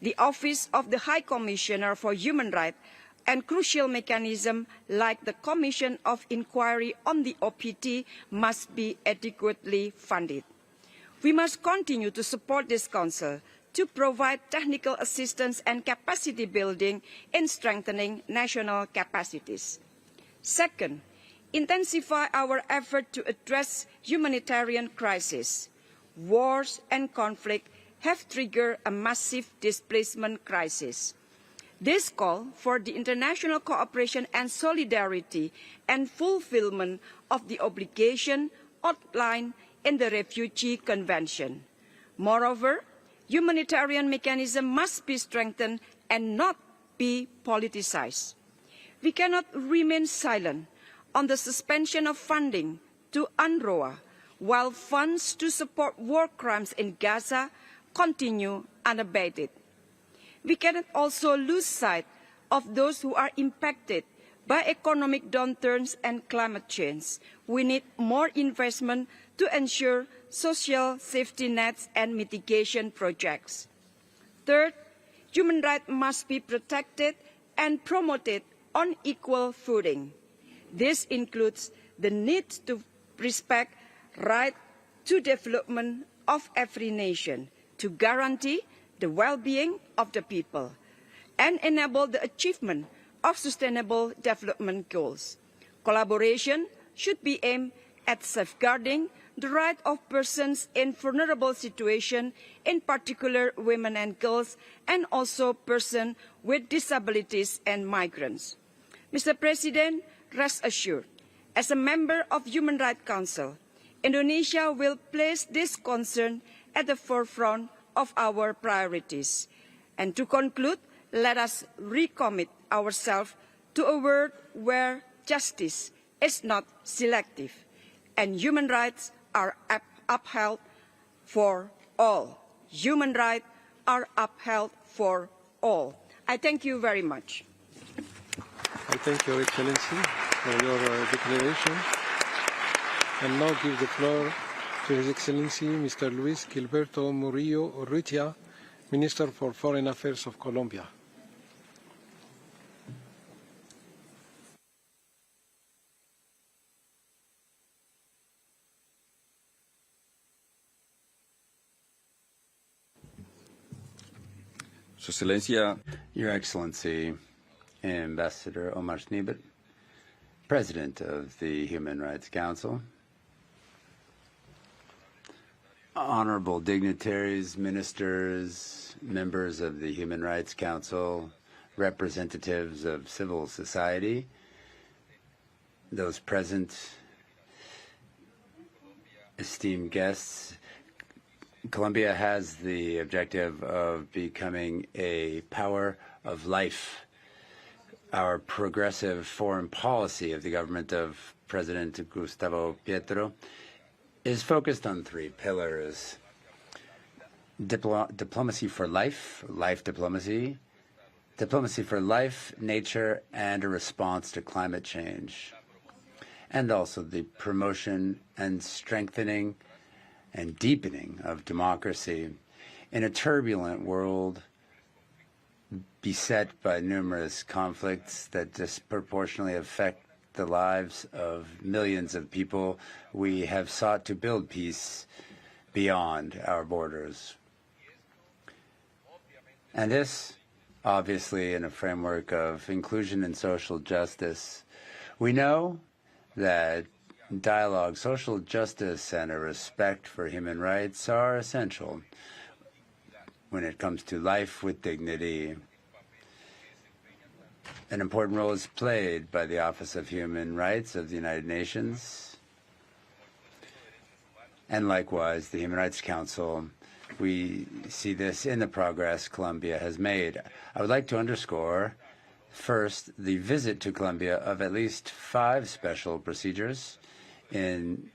The Office of the High Commissioner for Human Rights and crucial mechanisms like the Commission of Inquiry on the OPT must be adequately funded. We must continue to support this Council to provide technical assistance and capacity building in strengthening national capacities. Second, intensify our effort to address humanitarian crises. Wars and conflict have triggered a massive displacement crisis. This call for the international cooperation and solidarity and fulfillment of the obligation outlined in the Refugee Convention. Moreover, humanitarian mechanisms must be strengthened and not be politicized. We cannot remain silent on the suspension of funding to UNRWA while funds to support war crimes in Gaza continue unabated. We cannot also lose sight of those who are impacted by economic downturns and climate change. We need more investment to ensure social safety nets and mitigation projects. Third, human rights must be protected and promoted on equal footing. This includes the need to respect right to development of every nation, to guarantee the well-being of the people, and enable the achievement of sustainable development goals. Collaboration should be aimed at safeguarding the right of persons in vulnerable situations, in particular women and girls, and also persons with disabilities and migrants. Mr. President, rest assured, as a member of the Human Rights Council, Indonesia will place this concern at the forefront of our priorities. And to conclude, let us recommit ourselves to a world where justice, is not selective, and human rights are upheld for all. Human rights are upheld for all. I thank you very much. I thank Your Excellency for your declaration. And now give the floor to His Excellency Mr. Luis Gilberto Murillo Urrutia, Minister for Foreign Affairs of Colombia. Su Excelencia, Your Excellency, Ambassador Omar Schneebert, President of the Human Rights Council, honorable dignitaries, ministers, members of the Human Rights Council, representatives of civil society, those present, esteemed guests. Colombia has the objective of becoming a power of life. Our progressive foreign policy of the government of President Gustavo Petro is focused on three pillars: diplomacy for life, life diplomacy, diplomacy for life, nature, and a response to climate change, and also the promotion and strengthening and deepening of democracy in a turbulent world beset by numerous conflicts that disproportionately affect the lives of millions of people. We have sought to build peace beyond our borders. And this, obviously, in a framework of inclusion and social justice. We know that dialogue, social justice, and a respect for human rights are essential when it comes to life with dignity. An important role is played by the Office of Human Rights of the United Nations, and likewise the Human Rights Council. We see this in the progress Colombia has made. I would like to underscore, first, the visit to Colombia of at least 5 special procedures in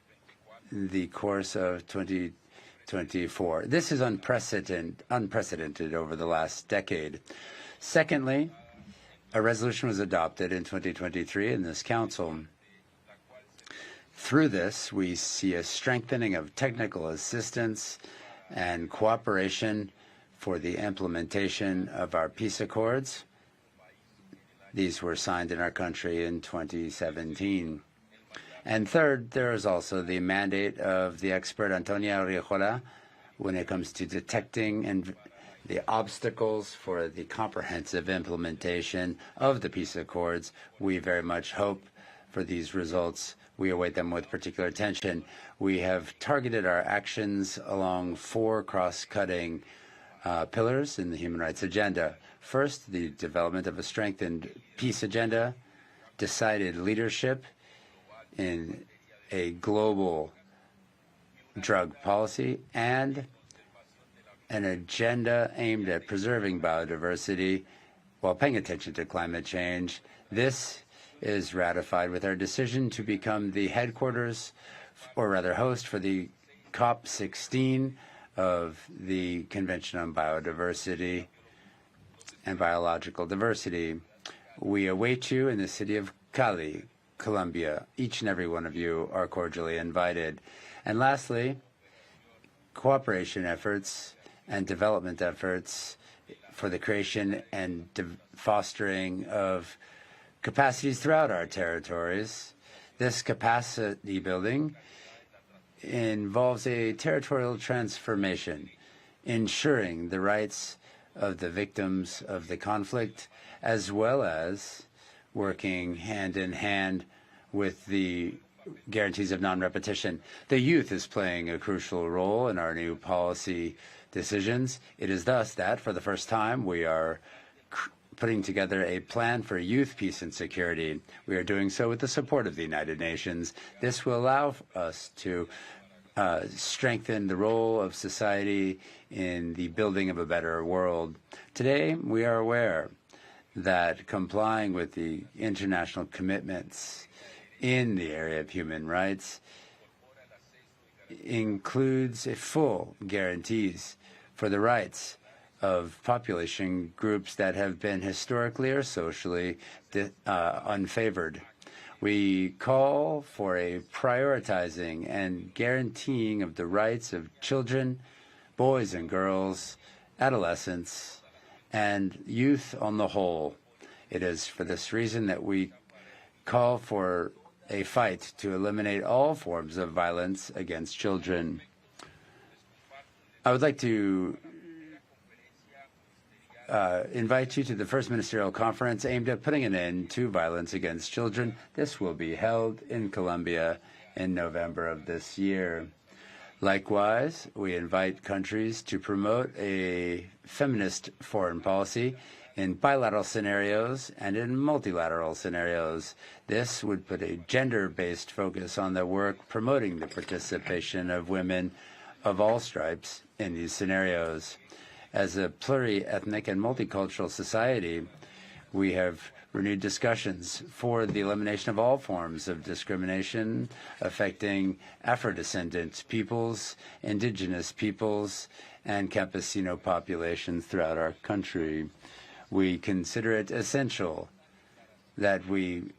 the course of 2024. This is unprecedented over the last decade. Secondly, a resolution was adopted in 2023 in this Council. Through this, we see a strengthening of technical assistance and cooperation for the implementation of our peace accords. These were signed in our country in 2017. And third, there is also the mandate of the expert Antonio Guterres when it comes to detecting and the obstacles for the comprehensive implementation of the peace accords. We very much hope for these results. We await them with particular attention. We have targeted our actions along 4 cross-cutting pillars in the human rights agenda. First, the development of a strengthened peace agenda, decided leadership in a global drug policy, and an agenda aimed at preserving biodiversity while paying attention to climate change. This is ratified with our decision to become the headquarters, or rather host, for the COP16 of the Convention on Biodiversity and Biological Diversity. We await you in the city of Cali, Colombia. Each and every one of you are cordially invited. And lastly, cooperation efforts and development efforts for the creation and fostering of capacities throughout our territories. This capacity building involves a territorial transformation, ensuring the rights of the victims of the conflict, as well as working hand in hand with the guarantees of non-repetition. The youth is playing a crucial role in our new policy decisions. It is thus that, for the first time, we are putting together a plan for youth peace and security. We are doing so with the support of the United Nations. This will allow us to strengthen the role of society in the building of a better world. Today, we are aware that complying with the international commitments in the area of human rights includes a full guarantees for the rights of population groups that have been historically or socially unfavored. We call for a prioritizing and guaranteeing of the rights of children, boys and girls, adolescents, and youth on the whole. It is for this reason that we call for a fight to eliminate all forms of violence against children. I would like to invite you to the first ministerial conference aimed at putting an end to violence against children. This will be held in Colombia in November of this year. Likewise, we invite countries to promote a feminist foreign policy in bilateral scenarios and in multilateral scenarios. This would put a gender-based focus on the work promoting the participation of women of all stripes in these scenarios. As a pluri-ethnic and multicultural society, we have renewed discussions for the elimination of all forms of discrimination affecting Afro-descendant peoples, indigenous peoples, and campesino populations throughout our country. We consider it essential that we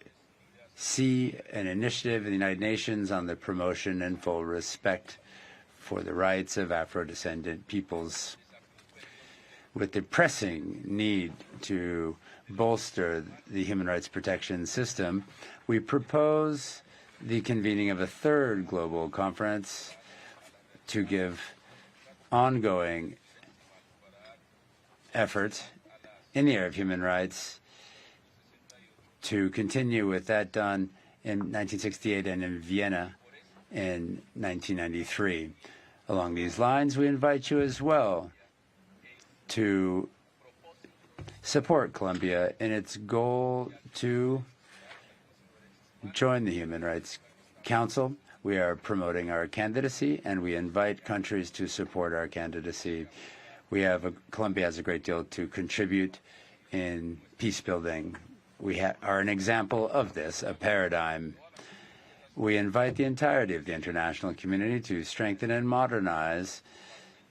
see an initiative in the United Nations on the promotion and full respect for the rights of Afro-descendant peoples. With the pressing need to bolster the human rights protection system, we propose the convening of a third global conference to give ongoing effort in the area of human rights, to continue with that done in 1968 and in Vienna in 1993. Along these lines, we invite you as well to support Colombia in its goal to join the Human Rights Council. We are promoting our candidacy, and we invite countries to support our candidacy. Colombia has a great deal to contribute in peace building. We are an example of this, a paradigm. We invite the entirety of the international community to strengthen and modernize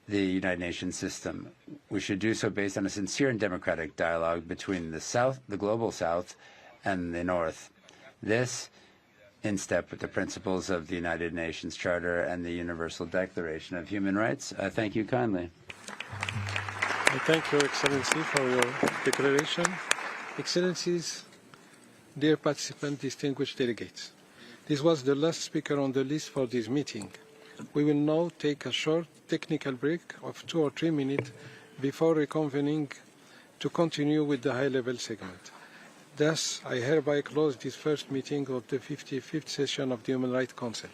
the United Nations system. We should do so based on a sincere and democratic dialogue between the South, the global South, and the North. This in step with the principles of the United Nations Charter and the Universal Declaration of Human Rights. I thank you kindly. I thank Your Excellency for your declaration. Excellencies, dear participants, distinguished delegates, this was the last speaker on the list for this meeting. We will now take a short technical break of 2 or 3 minutes before reconvening to continue with the high-level segment. Thus, I hereby close this first meeting of the 55th session of the Human Rights Council.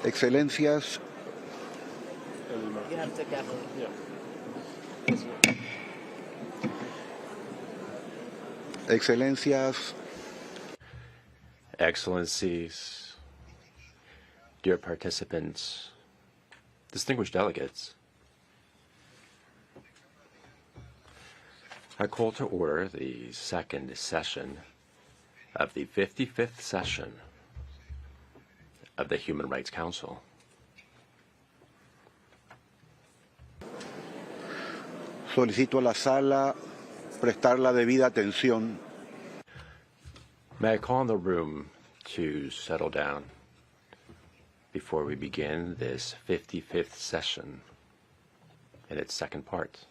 Excelencias. You have the gavel. Excelencias. Excellencies, dear participants, distinguished delegates, I call to order the second session of the 55th session of the Human Rights Council. Solicito a la sala prestar la debida atención. May I call on the room to settle down before we begin this 55th session in its second part.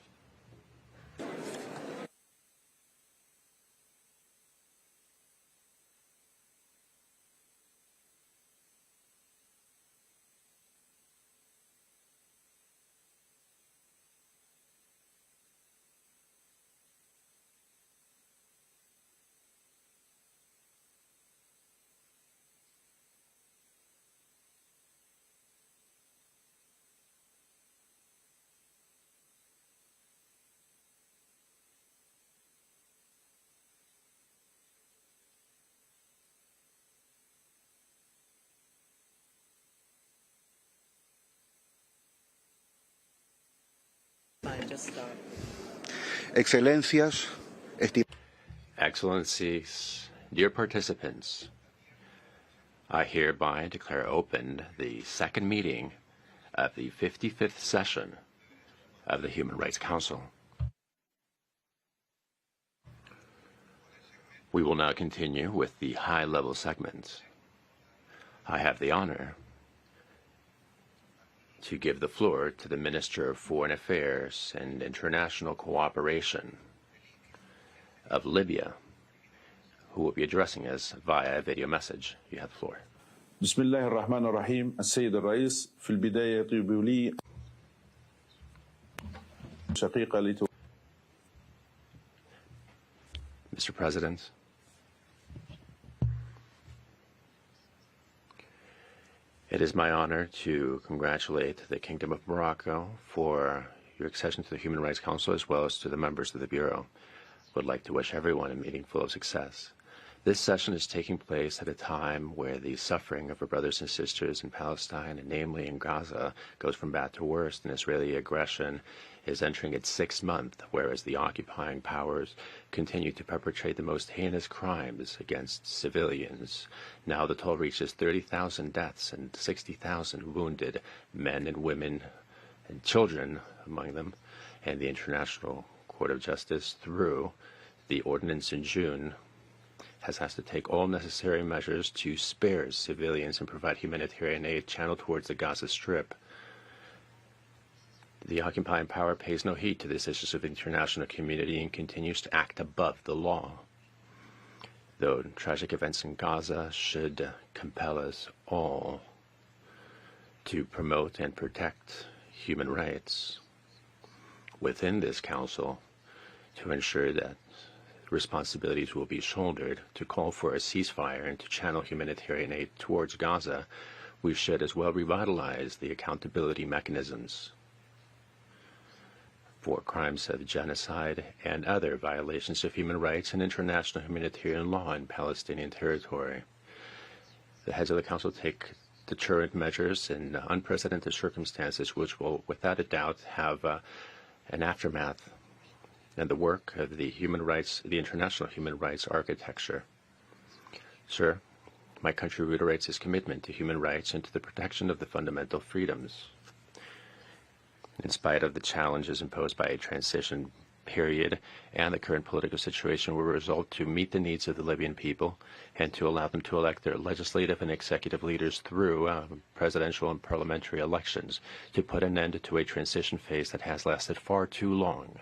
Excelencias, Excellencies, dear participants, I hereby declare open the second meeting of the 55th session of the Human Rights Council. We will now continue with the high-level segments. I have the honor to give the floor to the Minister of Foreign Affairs and International Cooperation of Libya, who will be addressing us via a video message. You have the floor. بسم الله الرحمن الرحيم. السيد الرئيس، في البداية يطيب لي شقيقة Mr. President, it is my honor to congratulate the Kingdom of Morocco for your accession to the Human Rights Council, as well as to the members of the Bureau. I would like to wish everyone a meeting full of success. This session is taking place at a time where the suffering of our brothers and sisters in Palestine, and namely in Gaza, goes from bad to worse, and Israeli aggression is entering its 6th month, whereas the occupying powers continue to perpetrate the most heinous crimes against civilians. Now the toll reaches 30,000 deaths and 60,000 wounded, men and women and children among them, and the International Court of Justice, through the ordinance in June, has to take all necessary measures to spare civilians and provide humanitarian aid channeled towards the Gaza Strip. The occupying power pays no heed to the decisions of the international community and continues to act above the law. Though tragic events in Gaza should compel us all to promote and protect human rights within this council, to ensure that responsibilities will be shouldered to call for a ceasefire and to channel humanitarian aid towards Gaza, we should as well revitalize the accountability mechanisms for crimes of genocide and other violations of human rights and international humanitarian law in Palestinian territory. The heads of the Council take deterrent measures in unprecedented circumstances, which will, without a doubt, have an aftermath and the work of the human rights, the international human rights architecture. Sir, my country reiterates its commitment to human rights and to the protection of the fundamental freedoms. In spite of the challenges imposed by a transition period and the current political situation, will result to meet the needs of the Libyan people and to allow them to elect their legislative and executive leaders through presidential and parliamentary elections, to put an end to a transition phase that has lasted far too long.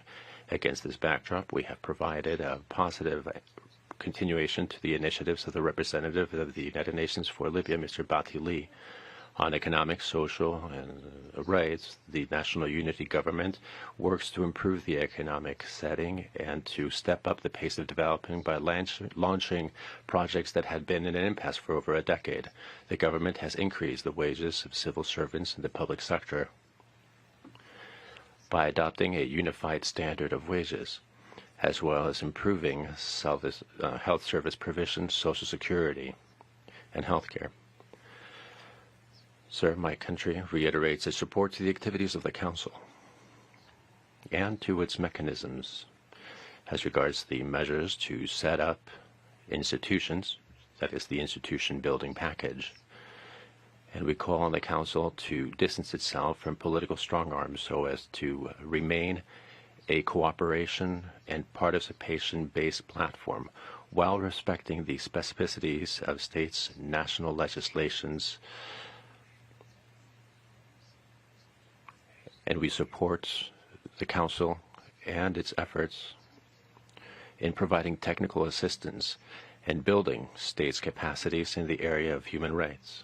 Against this backdrop, we have provided a positive continuation to the initiatives of the representative of the United Nations for Libya, Mr. Batili. On economic, social, and rights, the National Unity Government works to improve the economic setting and to step up the pace of developing by launching projects that had been in an impasse for over a decade. The government has increased the wages of civil servants in the public sector by adopting a unified standard of wages, as well as improving health service provision, Social Security, and healthcare. Sir, my country reiterates its support to the activities of the Council and to its mechanisms as regards the measures to set up institutions, that is the institution building package. And we call on the Council to distance itself from political strong-arms so as to remain a cooperation and participation-based platform while respecting the specificities of states' national legislations. And we support the Council and its efforts in providing technical assistance and building states' capacities in the area of human rights.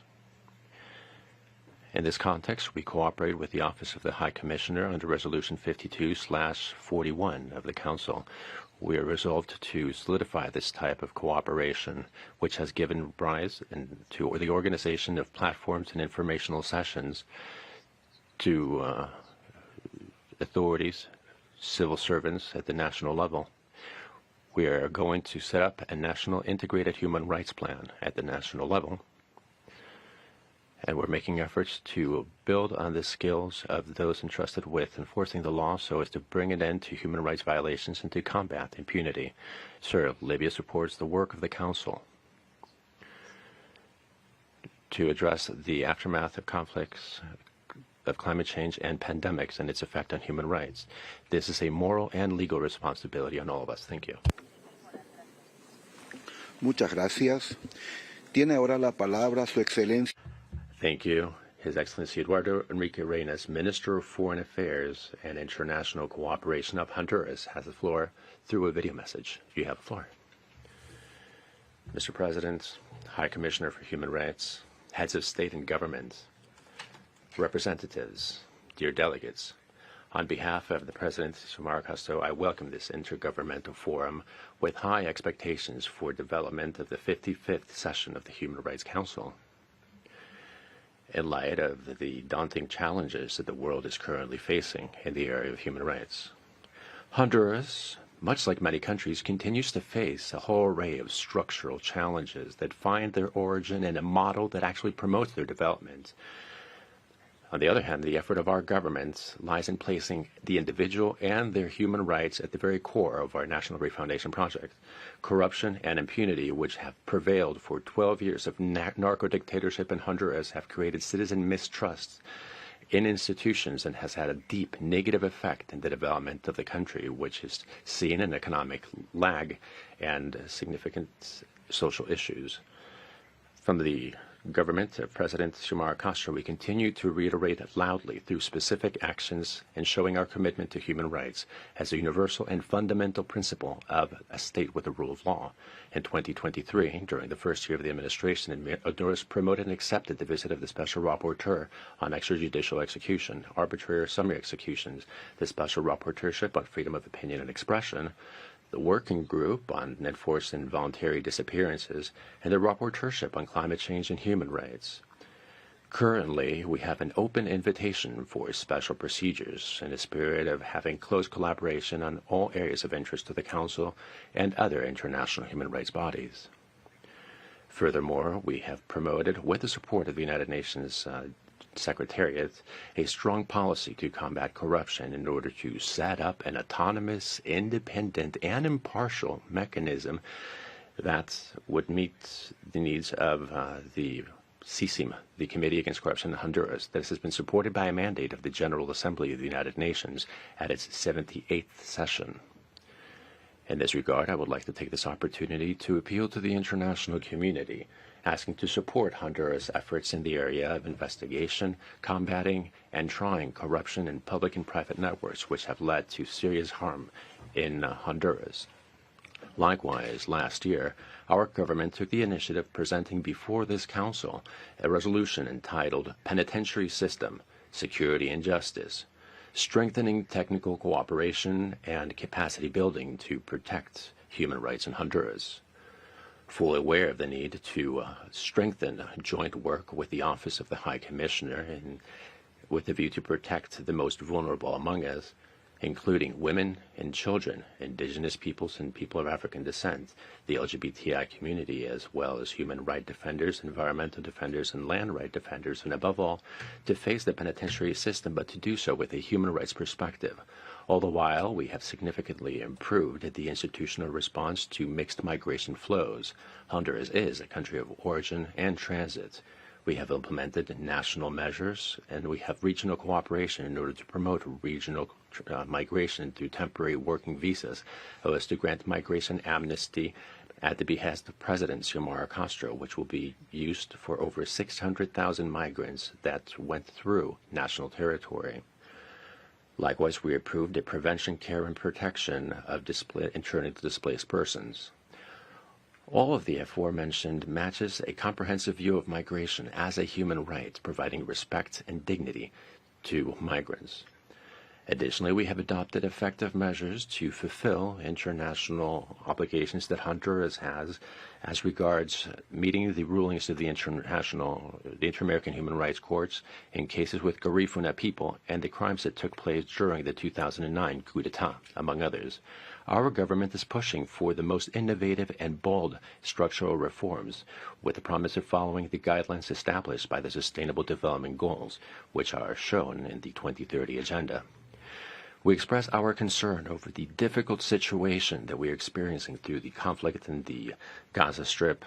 In this context, we cooperate with the Office of the High Commissioner under Resolution 52/41 of the Council. We are resolved to solidify this type of cooperation, which has given rise to the organization of platforms and informational sessions to authorities, civil servants at the national level. We are going to set up a national integrated human rights plan at the national level. And we're making efforts to build on the skills of those entrusted with enforcing the law so as to bring an end to human rights violations and to combat impunity. Sir, Libya supports the work of the Council to address the aftermath of conflicts, of climate change and pandemics and its effect on human rights. This is a moral and legal responsibility on all of us. Thank you. Muchas gracias. Tiene ahora la palabra Su Excelencia. Thank you. His Excellency Eduardo Enrique Reynés, Minister of Foreign Affairs and International Cooperation of Honduras, has the floor through a video message. You have the floor. Mr. President, High Commissioner for Human Rights, heads of state and government, representatives, dear delegates, on behalf of the President, Xiomara Castro, I welcome this intergovernmental forum with high expectations for development of the 55th session of the Human Rights Council. In light of the daunting challenges that the world is currently facing in the area of human rights, Honduras, much like many countries, continues to face a whole array of structural challenges that find their origin in a model that actually promotes their development. On the other hand, the effort of our government lies in placing the individual and their human rights at the very core of our National Refoundation project. Corruption and impunity, which have prevailed for 12 years of narco-dictatorship in Honduras, have created citizen mistrust in institutions and has had a deep negative effect in the development of the country, which has seen an economic lag and significant social issues. From the government of President Xiomara Castro, we continue to reiterate loudly through specific actions and showing our commitment to human rights as a universal and fundamental principle of a state with the rule of law. In 2023, during the first year of the administration, Honduras promoted and accepted the visit of the Special Rapporteur on extrajudicial execution, arbitrary or summary executions, the Special Rapporteurship on freedom of opinion and expression, the Working Group on Enforced Involuntary Disappearances, and the Rapporteurship on Climate Change and Human Rights. Currently, we have an open invitation for special procedures in the spirit of having close collaboration on all areas of interest to the Council and other international human rights bodies. Furthermore, we have promoted, with the support of the United Nations Secretariat, a strong policy to combat corruption in order to set up an autonomous, independent, and impartial mechanism that would meet the needs of the CICIM, the Committee Against Corruption in Honduras. This has been supported by a mandate of the General Assembly of the United Nations at its 78th session. In this regard, I would like to take this opportunity to appeal to the international community, asking to support Honduras' efforts in the area of investigation, combating, and trying corruption in public and private networks, which have led to serious harm in Honduras. Likewise, last year, our government took the initiative presenting before this Council a resolution entitled Penitentiary System, Security and Justice, Strengthening Technical Cooperation and Capacity Building to Protect Human Rights in Honduras. Fully aware of the need to strengthen joint work with the Office of the High Commissioner and with the view to protect the most vulnerable among us, including women and children, indigenous peoples and people of African descent, the LGBTI community, as well as human rights defenders, environmental defenders, and land rights defenders, and above all, to face the penitentiary system, but to do so with a human rights perspective. All the while, we have significantly improved the institutional response to mixed migration flows. Honduras is a country of origin and transit. We have implemented national measures, and we have regional cooperation in order to promote regional migration through temporary working visas, so as to grant migration amnesty at the behest of President Xiomara Castro, which will be used for over 600,000 migrants that went through national territory. Likewise, we approved the prevention, care, and protection of internally displaced persons. All of the aforementioned matches a comprehensive view of migration as a human right, providing respect and dignity to migrants. Additionally, we have adopted effective measures to fulfill international obligations that Honduras has as regards meeting the rulings of the Inter-American Human Rights Courts in cases with Garifuna people and the crimes that took place during the 2009 coup d'etat, among others. Our government is pushing for the most innovative and bold structural reforms with the promise of following the guidelines established by the Sustainable Development Goals, which are shown in the 2030 Agenda. We express our concern over the difficult situation that we are experiencing through the conflict in the Gaza Strip.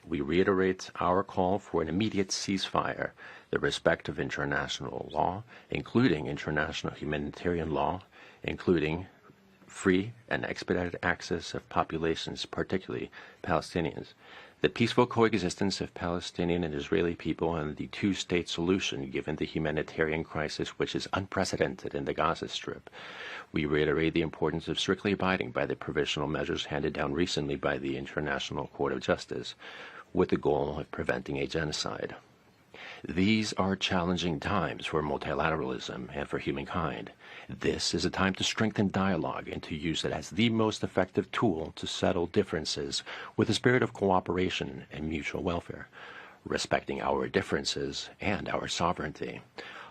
We reiterate our call for an immediate ceasefire, the respect of international law, including international humanitarian law, including free and expedited access of populations, particularly Palestinians, the peaceful coexistence of Palestinian and Israeli people, and the two-state solution given the humanitarian crisis which is unprecedented in the Gaza Strip. We reiterate the importance of strictly abiding by the provisional measures handed down recently by the International Court of Justice with the goal of preventing a genocide. These are challenging times for multilateralism and for humankind. This is a time to strengthen dialogue and to use it as the most effective tool to settle differences with a spirit of cooperation and mutual welfare, respecting our differences and our sovereignty.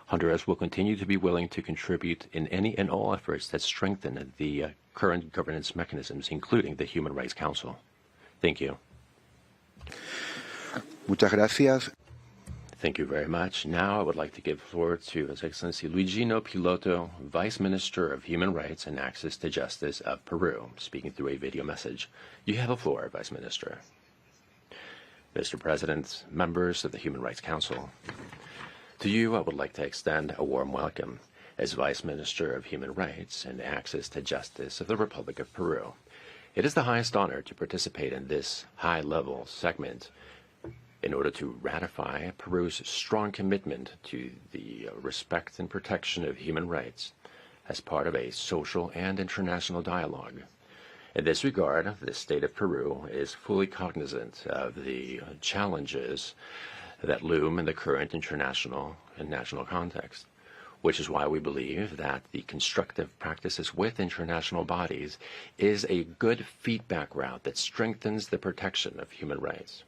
Honduras will continue to be willing to contribute in any and all efforts that strengthen the current governance mechanisms, including the Human Rights Council. Thank you. Muchas gracias. Thank you very much. Now I would like to give the floor to His Excellency Luigino Piloto, Vice Minister of Human Rights and Access to Justice of Peru, speaking through a video message. You have the floor, Vice Minister. Mr. President, members of the Human Rights Council, to you I would like to extend a warm welcome as Vice Minister of Human Rights and Access to Justice of the Republic of Peru. It is the highest honor to participate in this high-level segment in order to ratify Peru's strong commitment to the respect and protection of human rights as part of a social and international dialogue. In this regard, the state of Peru is fully cognizant of the challenges that loom in the current international and national context, which is why we believe that the constructive practices with international bodies is a good feedback route that strengthens the protection of human rights.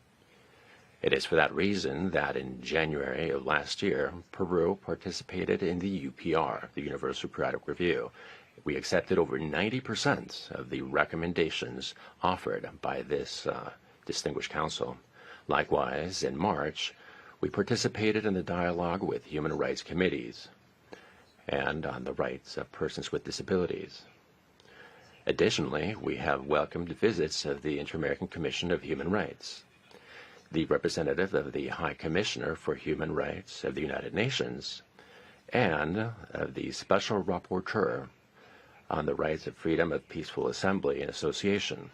It is for that reason that in January of last year, Peru participated in the UPR, the Universal Periodic Review. We accepted over 90% of the recommendations offered by this distinguished council. Likewise, in March, we participated in the dialogue with human rights committees and on the rights of persons with disabilities. Additionally, we have welcomed visits of the Inter-American Commission of Human Rights, the representative of the High Commissioner for Human Rights of the United Nations, and of the Special Rapporteur on the rights of freedom of peaceful assembly and association,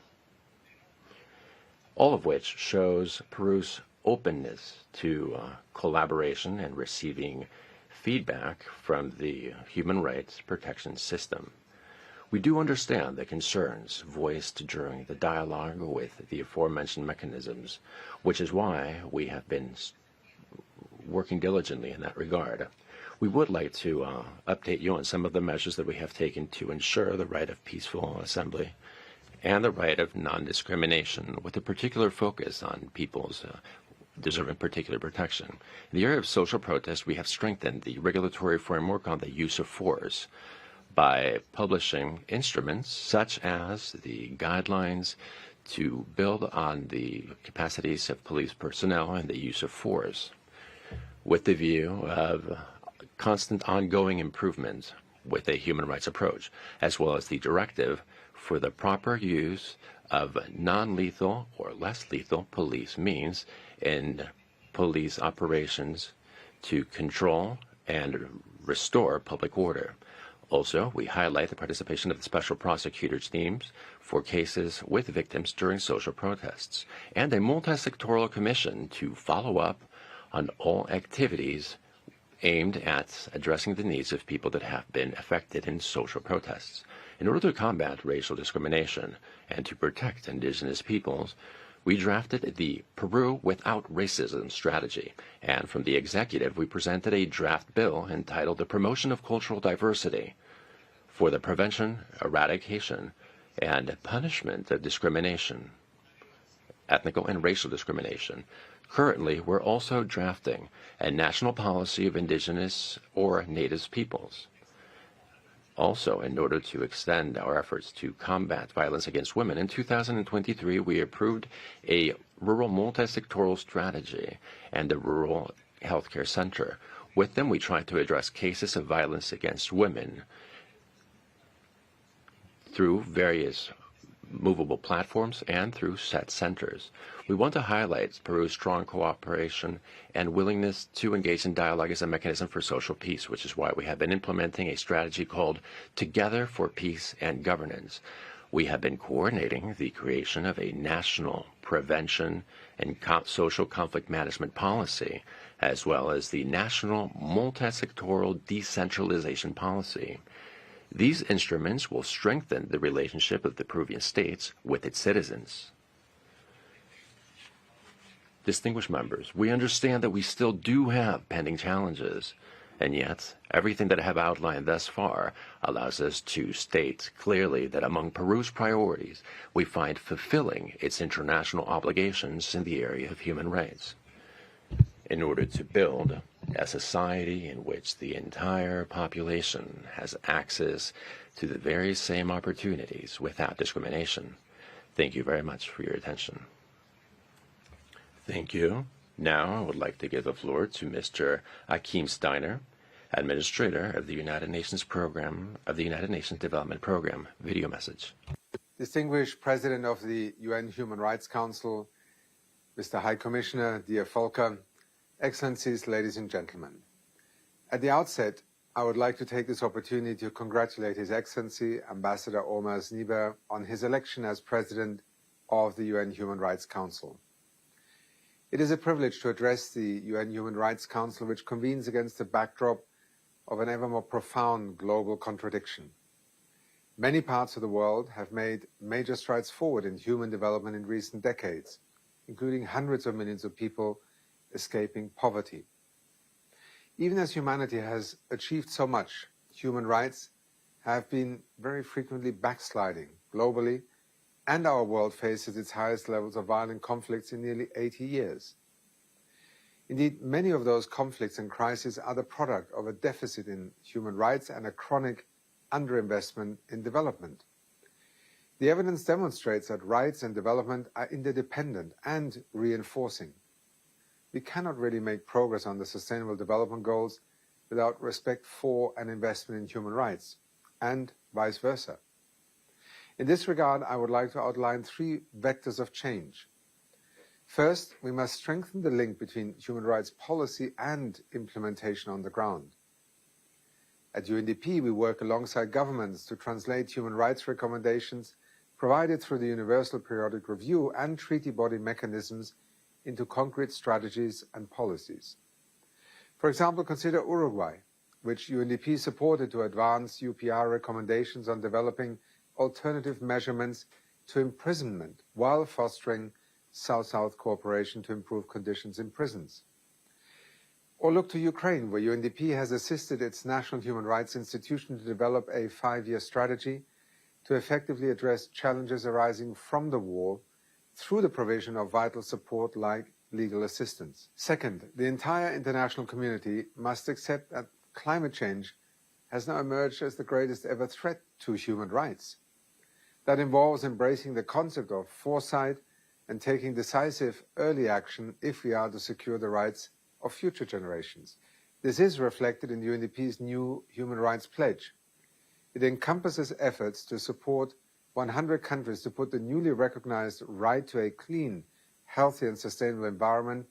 all of which shows Peru's openness to collaboration and receiving feedback from the human rights protection system. We do understand the concerns voiced during the dialogue with the aforementioned mechanisms, which is why we have been working diligently in that regard. We would like to update you on some of the measures that we have taken to ensure the right of peaceful assembly and the right of non-discrimination, with a particular focus on people's deserving particular protection. In the area of social protest, we have strengthened the regulatory framework on the use of force by publishing instruments such as the guidelines to build on the capacities of police personnel and the use of force, with the view of constant ongoing improvement with a human rights approach, as well as the directive for the proper use of non-lethal or less lethal police means in police operations to control and restore public order. Also, we highlight the participation of the special prosecutors' teams for cases with victims during social protests, and a multi-sectoral commission to follow up on all activities aimed at addressing the needs of people that have been affected in social protests. In order to combat racial discrimination and to protect indigenous peoples, we drafted the Peru Without Racism strategy, and from the executive we presented a draft bill entitled The Promotion of Cultural Diversity for the Prevention, Eradication, and Punishment of Discrimination, ethnic and racial discrimination. Currently, we're also drafting a national policy of indigenous or native peoples. Also, in order to extend our efforts to combat violence against women, in 2023 we approved a rural multi-sectoral strategy and a rural healthcare center. With them, we try to address cases of violence against women through various movable platforms and through set centers. We want to highlight Peru's strong cooperation and willingness to engage in dialogue as a mechanism for social peace, which is why we have been implementing a strategy called Together for Peace and Governance. We have been coordinating the creation of a national prevention and social conflict management policy, as well as the national multi-sectoral decentralization policy. These instruments will strengthen the relationship of the Peruvian states with its citizens. Distinguished members, we understand that we still do have pending challenges, and yet everything that I have outlined thus far allows us to state clearly that among Peru's priorities, we find fulfilling its international obligations in the area of human rights. In order to build a society in which the entire population has access to the very same opportunities without discrimination. Thank you very much for your attention. Thank you. Now I would like to give the floor to Mr. Akim Steiner, Administrator of the United Nations Program of the United Nations Development Program. Video message. Distinguished President of the UN Human Rights Council, Mr. High Commissioner, dear Volker, Excellencies, ladies and gentlemen. At the outset, I would like to take this opportunity to congratulate His Excellency, Ambassador Omar Sniber, on his election as President of the UN Human Rights Council. It is a privilege to address the UN Human Rights Council, which convenes against the backdrop of an ever more profound global contradiction. Many parts of the world have made major strides forward in human development in recent decades, including hundreds of millions of people escaping poverty. Even as humanity has achieved so much, human rights have been very frequently backsliding globally, and our world faces its highest levels of violent conflicts in nearly 80 years. Indeed, many of those conflicts and crises are the product of a deficit in human rights and a chronic underinvestment in development. The evidence demonstrates that rights and development are interdependent and reinforcing. We cannot really make progress on the Sustainable Development Goals without respect for and investment in human rights, and vice versa. In this regard, I would like to outline 3 vectors of change. First, we must strengthen the link between human rights policy and implementation on the ground. At UNDP, we work alongside governments to translate human rights recommendations provided through the Universal Periodic Review and treaty body mechanisms into concrete strategies and policies. For example, consider Uruguay, which UNDP supported to advance UPR recommendations on developing alternative measurements to imprisonment while fostering South-South cooperation to improve conditions in prisons. Or look to Ukraine, where UNDP has assisted its national human rights institution to develop a 5-year strategy to effectively address challenges arising from the war through the provision of vital support like legal assistance. Second, the entire international community must accept that climate change has now emerged as the greatest ever threat to human rights. That involves embracing the concept of foresight and taking decisive early action if we are to secure the rights of future generations. This is reflected in UNDP's new Human Rights Pledge. It encompasses efforts to support 100 countries to put the newly recognized right to a clean, healthy and sustainable environment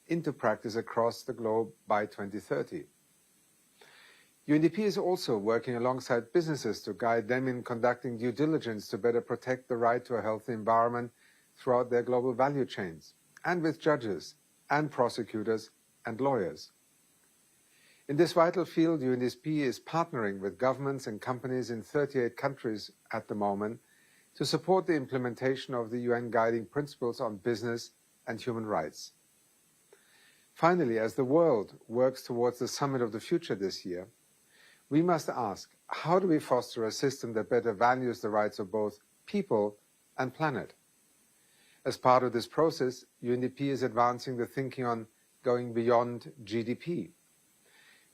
into practice across the globe by 2030. UNDP is also working alongside businesses to guide them in conducting due diligence to better protect the right to a healthy environment throughout their global value chains, and with judges and prosecutors and lawyers. In this vital field, UNDP is partnering with governments and companies in 38 countries at the moment to support the implementation of the UN Guiding Principles on Business and Human Rights. Finally, as the world works towards the Summit of the Future this year, we must ask, how do we foster a system that better values the rights of both people and planet? As part of this process, UNDP is advancing the thinking on going beyond GDP.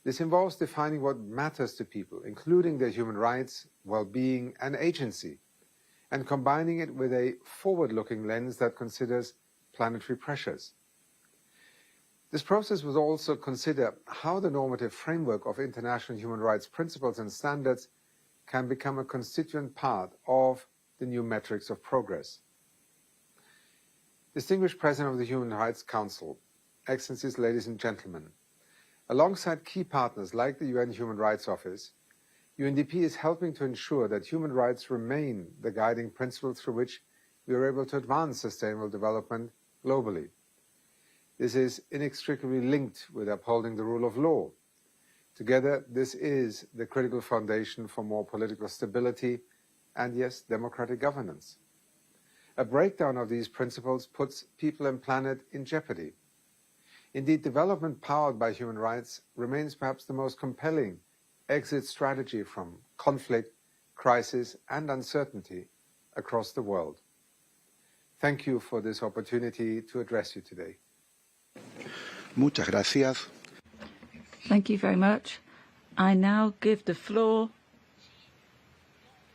This involves defining what matters to people, including their human rights, well-being, and agency, and combining it with a forward-looking lens that considers planetary pressures. This process will also consider how the normative framework of international human rights principles and standards can become a constituent part of the new metrics of progress. Distinguished President of the Human Rights Council, Excellencies, ladies and gentlemen, alongside key partners like the UN Human Rights Office, UNDP is helping to ensure that human rights remain the guiding principle through which we are able to advance sustainable development globally. This is inextricably linked with upholding the rule of law. Together, this is the critical foundation for more political stability and, yes, democratic governance. A breakdown of these principles puts people and planet in jeopardy. Indeed, development powered by human rights remains perhaps the most compelling exit strategy from conflict, crisis, and uncertainty across the world. Thank you for this opportunity to address you today. Muchas gracias. Thank you very much. I now give the floor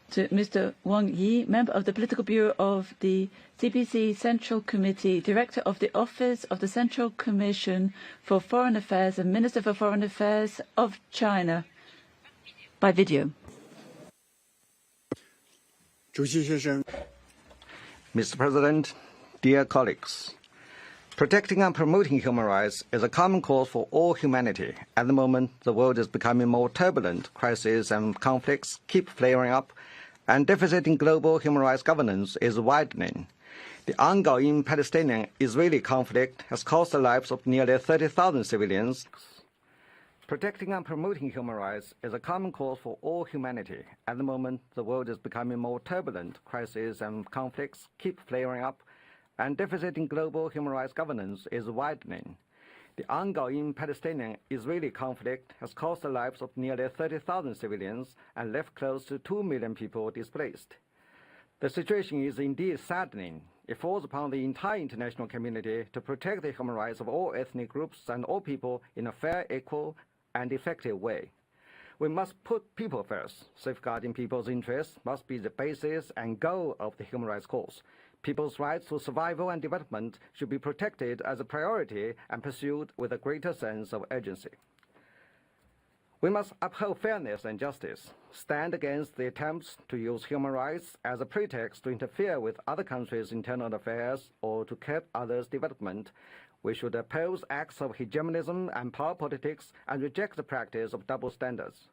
to Mr. Wang Yi, member of the Political Bureau of the CPC Central Committee, Director of the Office of the Central Commission for Foreign Affairs and Minister for Foreign Affairs of China, by video. Mr. President, dear colleagues, protecting and promoting human rights is a common cause for all humanity. At the moment, the world is becoming more turbulent. Crises and conflicts keep flaring up, and deficit in global human rights governance is widening. The ongoing Palestinian-Israeli conflict has cost the lives of nearly 30,000 civilians. Protecting and promoting human rights is a common cause for all humanity. At the moment, the world is becoming more turbulent. Crises and conflicts keep flaring up, and deficit in global human rights governance is widening. The ongoing Palestinian-Israeli conflict has cost the lives of nearly 30,000 civilians and left close to 2 million people displaced. The situation is indeed saddening. It falls upon the entire international community to protect the human rights of all ethnic groups and all people in a fair, equal, and effective way. We must put people first. Safeguarding people's interests must be the basis and goal of the human rights cause. People's rights to survival and development should be protected as a priority and pursued with a greater sense of urgency. We must uphold fairness and justice, stand against the attempts to use human rights as a pretext to interfere with other countries' internal affairs or to curb others' development. We should oppose acts of hegemonism and power politics and reject the practice of double standards.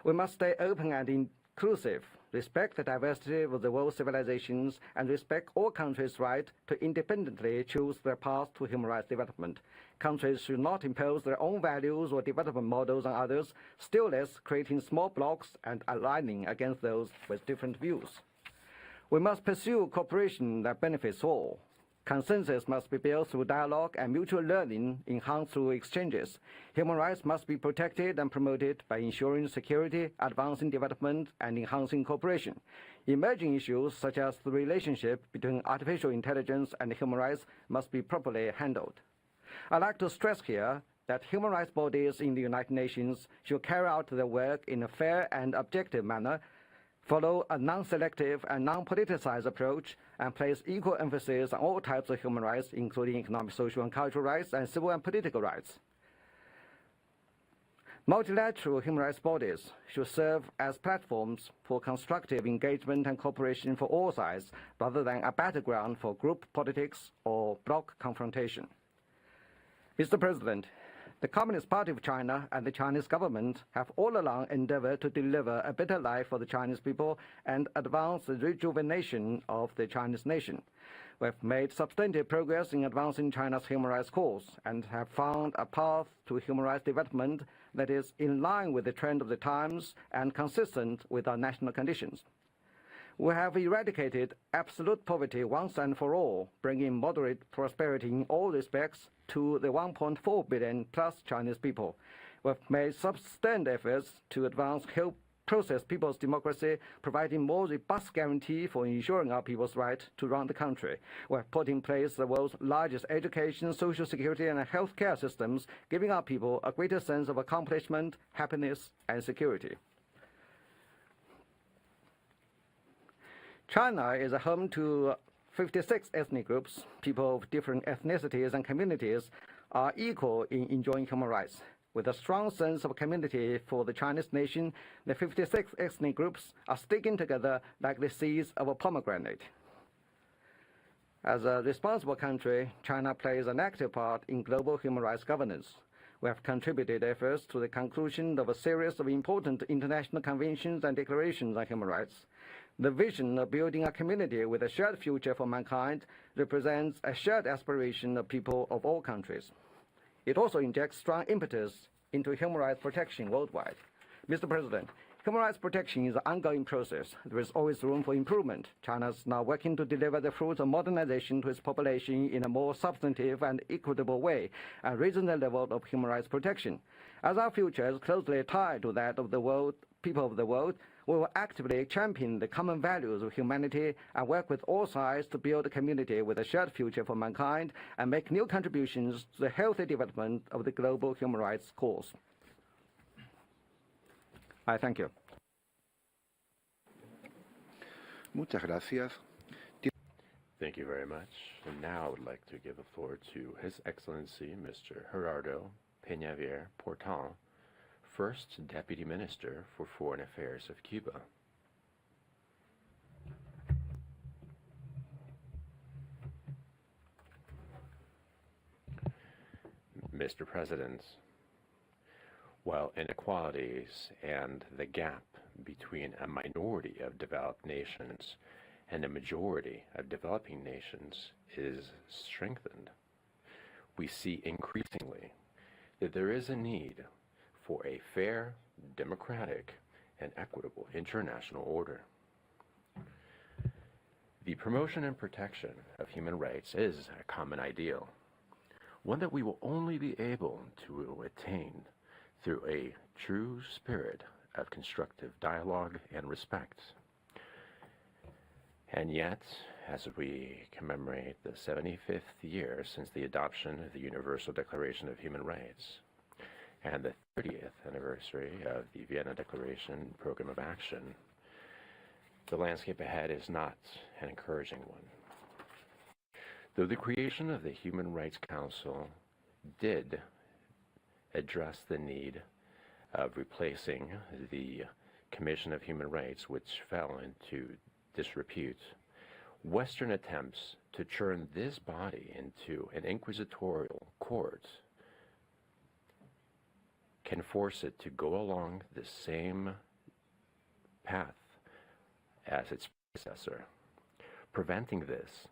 We must stay open and inclusive, respect the diversity of the world's civilizations, and respect all countries' right to independently choose their path to human rights development. Countries should not impose their own values or development models on others, still less creating small blocs and aligning against those with different views. We must pursue cooperation that benefits all. Consensus must be built through dialogue and mutual learning, enhanced through exchanges. Human rights must be protected and promoted by ensuring security, advancing development, and enhancing cooperation. Emerging issues such as the relationship between artificial intelligence and human rights must be properly handled. I'd like to stress here that human rights bodies in the United Nations should carry out their work in a fair and objective manner, follow a non-selective and non-politicized approach, and place equal emphasis on all types of human rights, including economic, social, and cultural rights, and civil and political rights. Multilateral human rights bodies should serve as platforms for constructive engagement and cooperation for all sides, rather than a battleground for group politics or bloc confrontation. Mr. President, the Communist Party of China and the Chinese government have all along endeavored to deliver a better life for the Chinese people and advance the rejuvenation of the Chinese nation. We have made substantive progress in advancing China's human rights cause and have found a path to human rights development that is in line with the trend of the times and consistent with our national conditions. We have eradicated absolute poverty once and for all, bringing moderate prosperity in all respects to the 1.4 billion plus Chinese people. We have made sustained efforts to advance help process people's democracy, providing more robust guarantee for ensuring our people's right to run the country. We have put in place the world's largest education, social security, and healthcare systems, giving our people a greater sense of accomplishment, happiness, and security. China is a home to 56 ethnic groups. People of different ethnicities and communities are equal in enjoying human rights. With a strong sense of community for the Chinese nation, the 56 ethnic groups are sticking together like the seeds of a pomegranate. As a responsible country, China plays an active part in global human rights governance. We have contributed efforts to the conclusion of a series of important international conventions and declarations on human rights. The vision of building a community with a shared future for mankind represents a shared aspiration of people of all countries. It also injects strong impetus into human rights protection worldwide. Mr. President, human rights protection is an ongoing process. There is always room for improvement. China is now working to deliver the fruits of modernization to its population in a more substantive and equitable way and raising the level of human rights protection. As our future is closely tied to that of the world, people of the world, we will actively champion the common values of humanity and work with all sides to build a community with a shared future for mankind and make new contributions to the healthy development of the global human rights cause. I thank you. Muchas gracias. Thank you very much. And now I would like to give the floor to His Excellency Mr. Gerardo Peñavier Portal, First Deputy Minister for Foreign Affairs of Cuba. Mr. President, while inequalities and the gap between a minority of developed nations and a majority of developing nations is strengthened, we see increasingly that there is a need for a fair, democratic, and equitable international order. The promotion and protection of human rights is a common ideal, one that we will only be able to attain through a true spirit of constructive dialogue and respect. And yet, as we commemorate the 75th year since the adoption of the Universal Declaration of Human Rights, and the 30th anniversary of the Vienna Declaration Program of Action, the landscape ahead is not an encouraging one. Though the creation of the Human Rights Council did address the need of replacing the Commission of Human Rights, which fell into disrepute, Western attempts to turn this body into an inquisitorial court can force it to go along the same path as its predecessor. Preventing this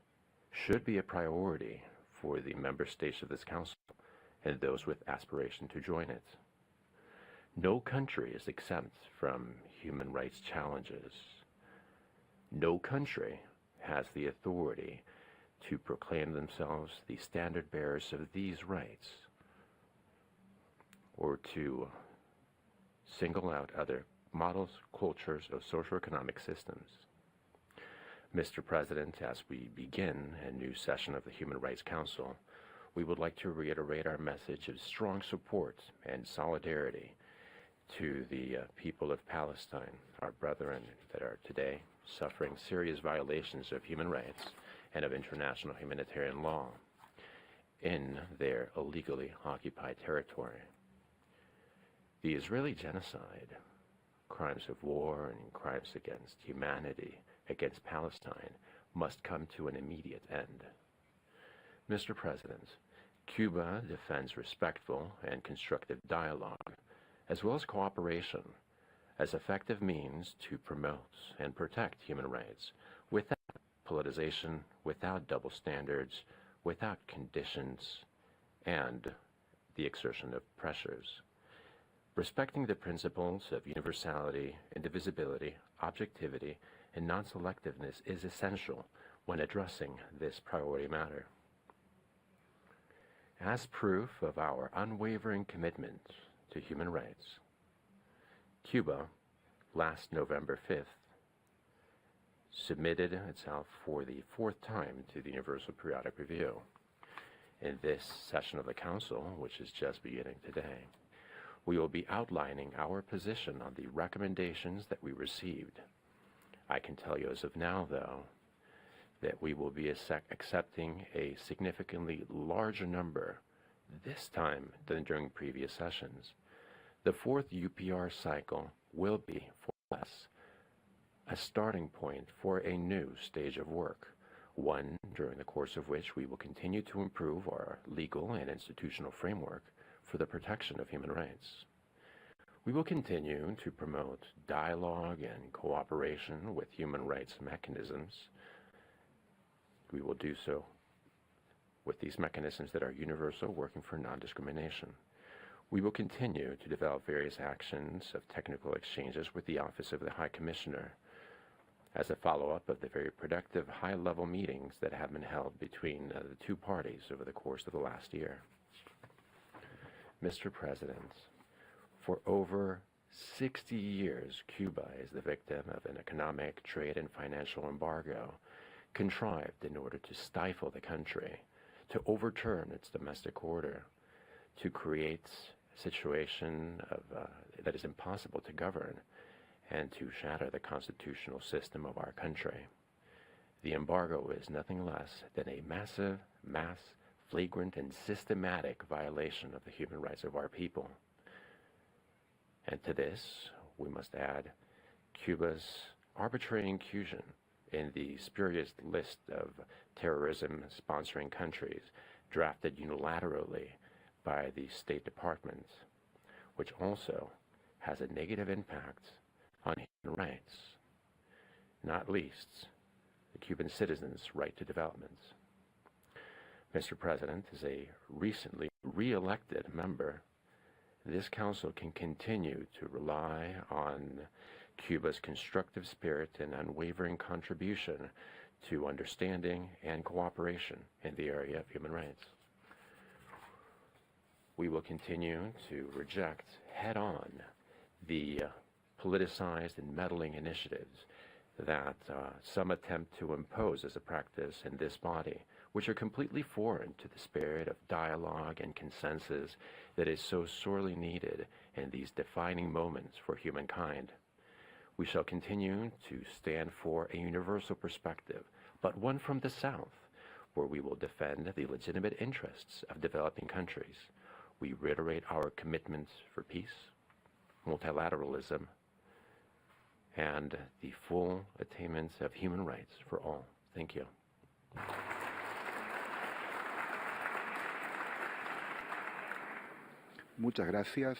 should be a priority for the member states of this council and those with aspiration to join it. No country is exempt from human rights challenges. No country has the authority to proclaim themselves the standard bearers of these rights or to single out other models, cultures, or socioeconomic systems. Mr. President, as we begin a new session of the Human Rights Council, we would like to reiterate our message of strong support and solidarity to the people of Palestine, our brethren that are today suffering serious violations of human rights and of international humanitarian law in their illegally occupied territory. The Israeli genocide, crimes of war and crimes against humanity against Palestine must come to an immediate end. Mr. President, Cuba defends respectful and constructive dialogue, as well as cooperation, as effective means to promote and protect human rights without politicization, without double standards, without conditions, and the exertion of pressures. Respecting the principles of universality, indivisibility, objectivity, and non-selectiveness is essential when addressing this priority matter. As proof of our unwavering commitment to human rights, Cuba, last November 5th, submitted itself for the 4th time to the Universal Periodic Review. In this session of the Council, which is just beginning today, we will be outlining our position on the recommendations that we received. I can tell you as of now, though, that we will be accepting a significantly larger number this time than during previous sessions. The 4th UPR cycle will be, for us, a starting point for a new stage of work, one during the course of which we will continue to improve our legal and institutional framework for the protection of human rights. We will continue to promote dialogue and cooperation with human rights mechanisms. We will do so with these mechanisms that are universal, working for non-discrimination. We will continue to develop various actions of technical exchanges with the Office of the High Commissioner as a follow-up of the very productive high-level meetings that have been held between the two parties over the course of the last year. Mr. President, for over 60 years, Cuba is the victim of an economic, trade, and financial embargo contrived in order to stifle the country, to overturn its domestic order, to create a situation that is impossible to govern, and to shatter the constitutional system of our country. The embargo is nothing less than a massive, flagrant, and systematic violation of the human rights of our people. And to this, we must add Cuba's arbitrary inclusion in the spurious list of terrorism-sponsoring countries drafted unilaterally by the State Department, which also has a negative impact on human rights, not least the Cuban citizens' right to development. Mr. President, as a recently re-elected member, this Council can continue to rely on Cuba's constructive spirit and unwavering contribution to understanding and cooperation in the area of human rights. We will continue to reject head-on the politicized and meddling initiatives that some attempt to impose as a practice in this body, which are completely foreign to the spirit of dialogue and consensus that is so sorely needed in these defining moments for humankind. We shall continue to stand for a universal perspective, but one from the South, where we will defend the legitimate interests of developing countries. We reiterate our commitments for peace, multilateralism, and the full attainment of human rights for all. Thank you. Muchas gracias.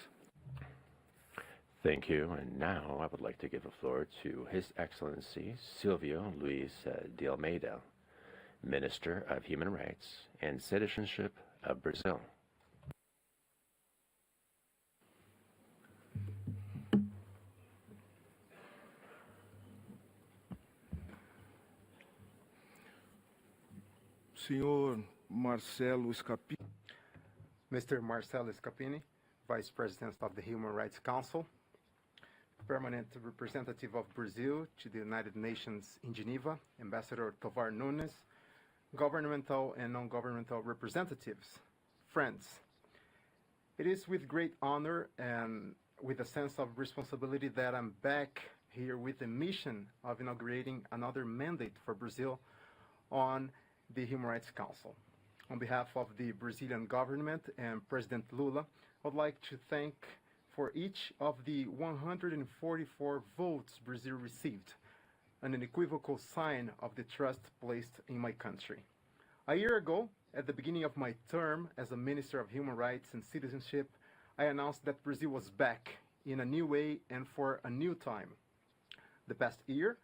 Thank you. And now I would like to give the floor to His Excellency Silvio Luis de Almeida, Minister of Human Rights and Citizenship of Brazil. Senhor Marcelo Scapini. Mr. Marcelo Scapini, Vice President of the Human Rights Council, Permanent Representative of Brazil to the United Nations in Geneva, Ambassador Tovar Nunes, governmental and non-governmental representatives, friends. It is with great honor and with a sense of responsibility that I'm back here with the mission of inaugurating another mandate for Brazil on the Human Rights Council. On behalf of the Brazilian government and President Lula, I would like to thank for each of the 144 votes Brazil received, an unequivocal sign of the trust placed in my country. A year ago, at the beginning of my term as a Minister of Human Rights and Citizenship, I announced that Brazil was back in a new way and for a new time. The past year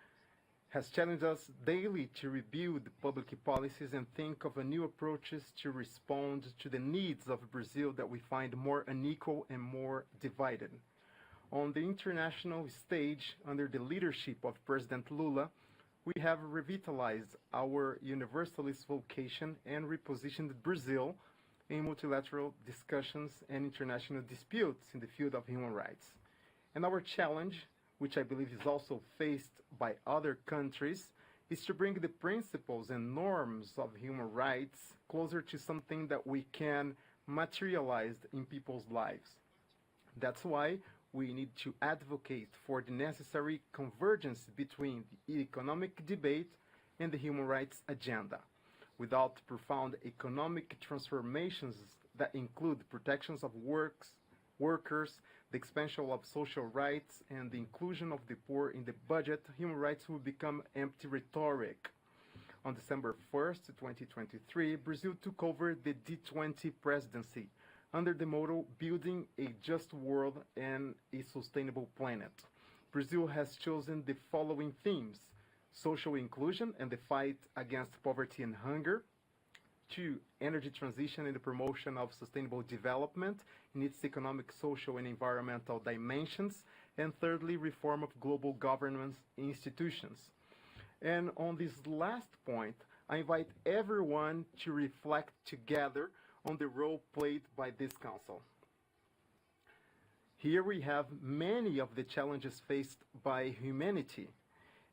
has challenged us daily to rebuild public policies and think of new approaches to respond to the needs of Brazil that we find more unequal and more divided. On the international stage, under the leadership of President Lula, we have revitalized our universalist vocation and repositioned Brazil in multilateral discussions and international disputes in the field of human rights. And our challenge, which I believe is also faced by other countries, is to bring the principles and norms of human rights closer to something that we can materialize in people's lives. That's why we need to advocate for the necessary convergence between the economic debate and the human rights agenda. Without profound economic transformations that include protections of workers, the expansion of social rights, and the inclusion of the poor in the budget, human rights will become empty rhetoric. On December 1st, 2023, Brazil took over the G20 presidency under the motto, Building a Just World and a Sustainable Planet. Brazil has chosen the following themes: social inclusion and the fight against poverty and hunger, 2, energy transition and the promotion of sustainable development in its economic, social, and environmental dimensions, and thirdly, reform of global governance institutions. And on this last point, I invite everyone to reflect together on the role played by this council. Here we have many of the challenges faced by humanity,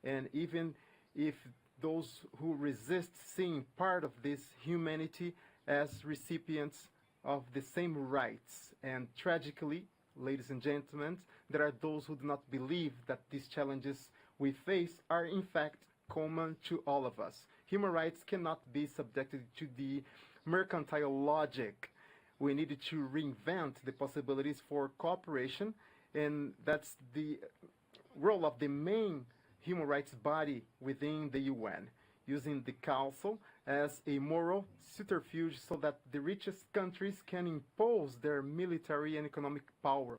and even if those who resist seeing part of this humanity as recipients of the same rights. And tragically, ladies and gentlemen, there are those who do not believe that these challenges we face are in fact common to all of us. Human rights cannot be subjected to the mercantile logic. We needed to reinvent the possibilities for cooperation, and that's the role of the main human rights body within the UN, using the Council as a moral subterfuge so that the richest countries can impose their military and economic power,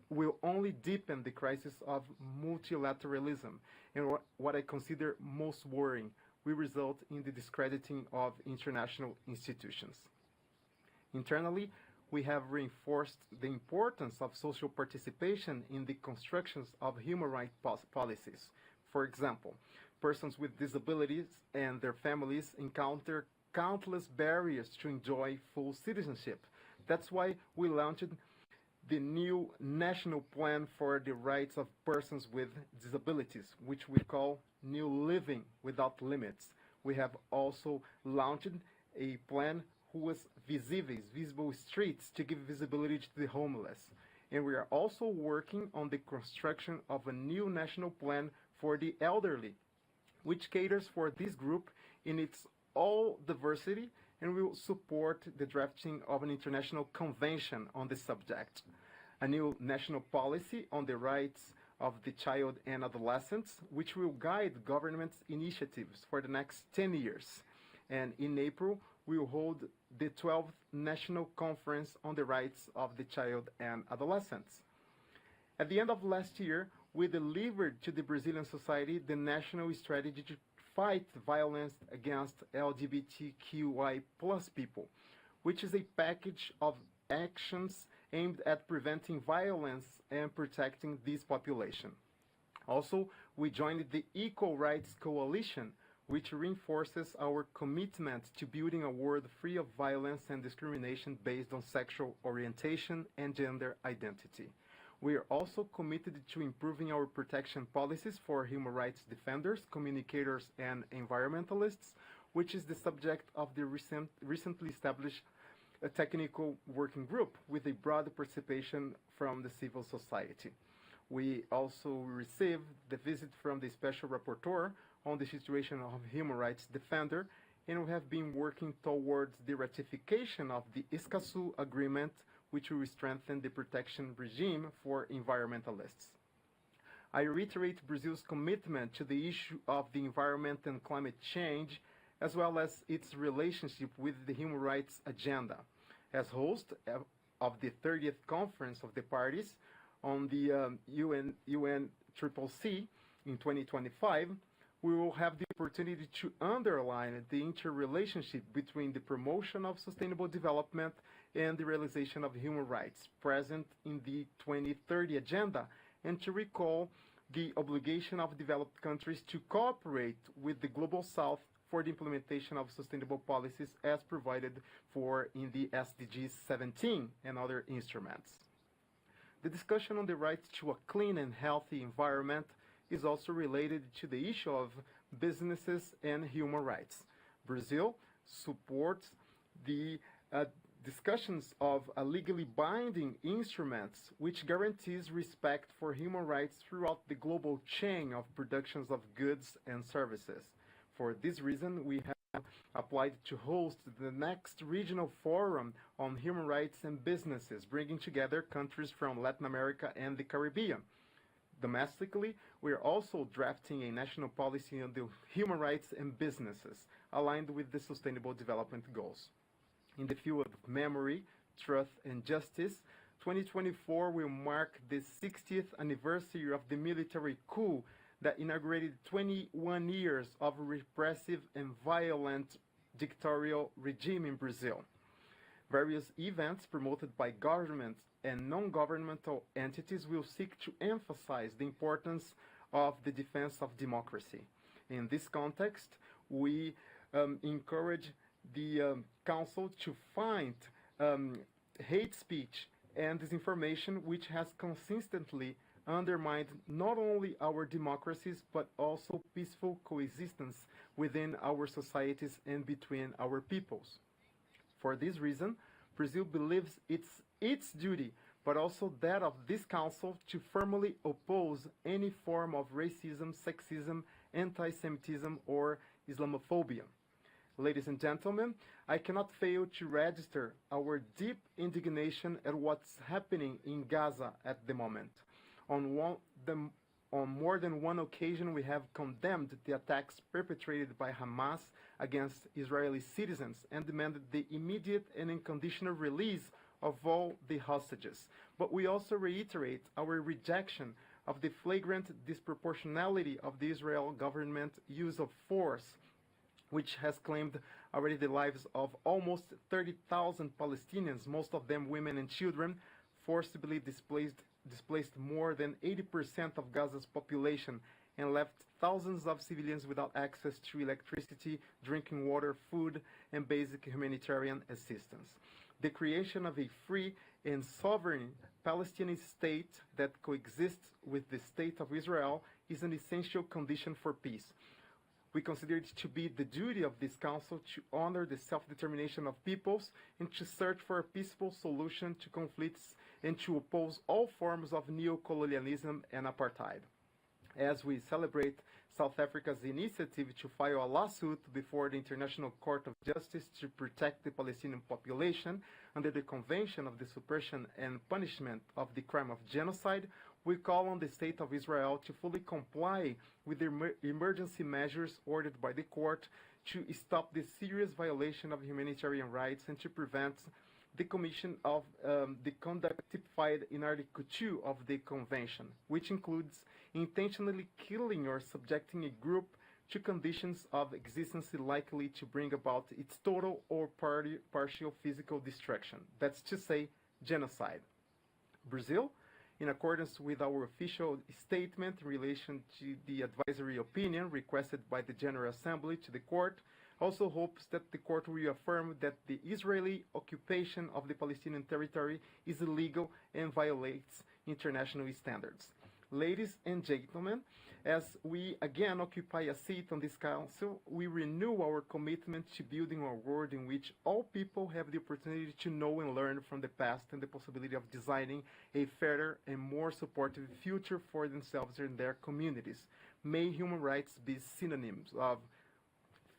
will only deepen the crisis of multilateralism. And what I consider most worrying, will result in the discrediting of international institutions. Internally, we have reinforced the importance of social participation in the constructions of human rights policies. For example, persons with disabilities and their families encounter countless barriers to enjoy full citizenship. That's why we launched the new National Plan for the Rights of Persons with Disabilities, which we call New Living Without Limits. We have also launched a plan who was visible streets to give visibility to the homeless. And we are also working on the construction of a new national plan for the elderly, which caters for this group in its all diversity and will support the drafting of an international convention on the subject. A new national policy on the rights of the child and adolescents, which will guide government's initiatives for the next 10 years. And in April, we will hold the 12th National Conference on the Rights of the Child and Adolescents. At the end of last year, we delivered to the Brazilian society the national strategy to fight violence against LGBTQI+ people, which is a package of actions aimed at preventing violence and protecting this population. Also, we joined the Equal Rights Coalition, which reinforces our commitment to building a world free of violence and discrimination based on sexual orientation and gender identity. We are also committed to improving our protection policies for human rights defenders, communicators, and environmentalists, which is the subject of the recently established technical working group with a broad participation from the civil society. We also received the visit from the Special Rapporteur on the situation of human rights defender, and we have been working towards the ratification of the Escazú Agreement, which will strengthen the protection regime for environmentalists. I reiterate Brazil's commitment to the issue of the environment and climate change, as well as its relationship with the human rights agenda. As host of the 30th Conference of the Parties on the UNCCC in 2025, we will have the opportunity to underline the interrelationship between the promotion of sustainable development and the realization of human rights present in the 2030 Agenda, and to recall the obligation of developed countries to cooperate with the Global South for the implementation of sustainable policies as provided for in the SDGs 17 and other instruments. The discussion on the right to a clean and healthy environment is also related to the issue of businesses and human rights. Brazil supports the discussions of legally binding instruments which guarantees respect for human rights throughout the global chain of productions of goods and services. For this reason, we have applied to host the next regional forum on human rights and businesses, bringing together countries from Latin America and the Caribbean. Domestically, we are also drafting a national policy on the human rights and businesses, aligned with the Sustainable Development Goals. In the field of memory, truth, and justice, 2024 will mark the 60th anniversary of the military coup that inaugurated 21 years of a repressive and violent dictatorial regime in Brazil. Various events promoted by governments and non-governmental entities will seek to emphasize the importance of the defense of democracy. In this context, we encourage the Council to find hate speech and disinformation, which has consistently undermined not only our democracies, but also peaceful coexistence within our societies and between our peoples. For this reason, Brazil believes it's its duty, but also that of this Council, to firmly oppose any form of racism, sexism, anti-Semitism, or Islamophobia. Ladies and gentlemen, I cannot fail to register our deep indignation at what's happening in Gaza at the moment. On more than one occasion, we have condemned the attacks perpetrated by Hamas against Israeli citizens and demanded the immediate and unconditional release of all the hostages. But we also reiterate our rejection of the flagrant disproportionality of the Israel government use of force, which has claimed already the lives of almost 30,000 Palestinians, most of them women and children, forcibly displaced more than 80% of Gaza's population, and left thousands of civilians without access to electricity, drinking water, food, and basic humanitarian assistance. The creation of a free and sovereign Palestinian state that coexists with the state of Israel is an essential condition for peace. We consider it to be the duty of this Council to honor the self-determination of peoples and to search for a peaceful solution to conflicts and to oppose all forms of neocolonialism and apartheid. As we celebrate South Africa's initiative to file a lawsuit before the International Court of Justice to protect the Palestinian population under the Convention of the Suppression and Punishment of the Crime of Genocide, we call on the State of Israel to fully comply with the emergency measures ordered by the court to stop the serious violation of humanitarian rights and to prevent the Commission of the conduct typified in Article 2 of the Convention, which includes intentionally killing or subjecting a group to conditions of existence likely to bring about its total or partial physical destruction. That's to say, genocide. Brazil, in accordance with our official statement in relation to the advisory opinion requested by the General Assembly to the Court, also hopes that the Court will affirm that the Israeli occupation of the Palestinian territory is illegal and violates international standards. Ladies and gentlemen, as we again occupy a seat on this Council, we renew our commitment to building a world in which all people have the opportunity to know and learn from the past and the possibility of designing a fairer and more supportive future for themselves and their communities. May human rights be synonyms of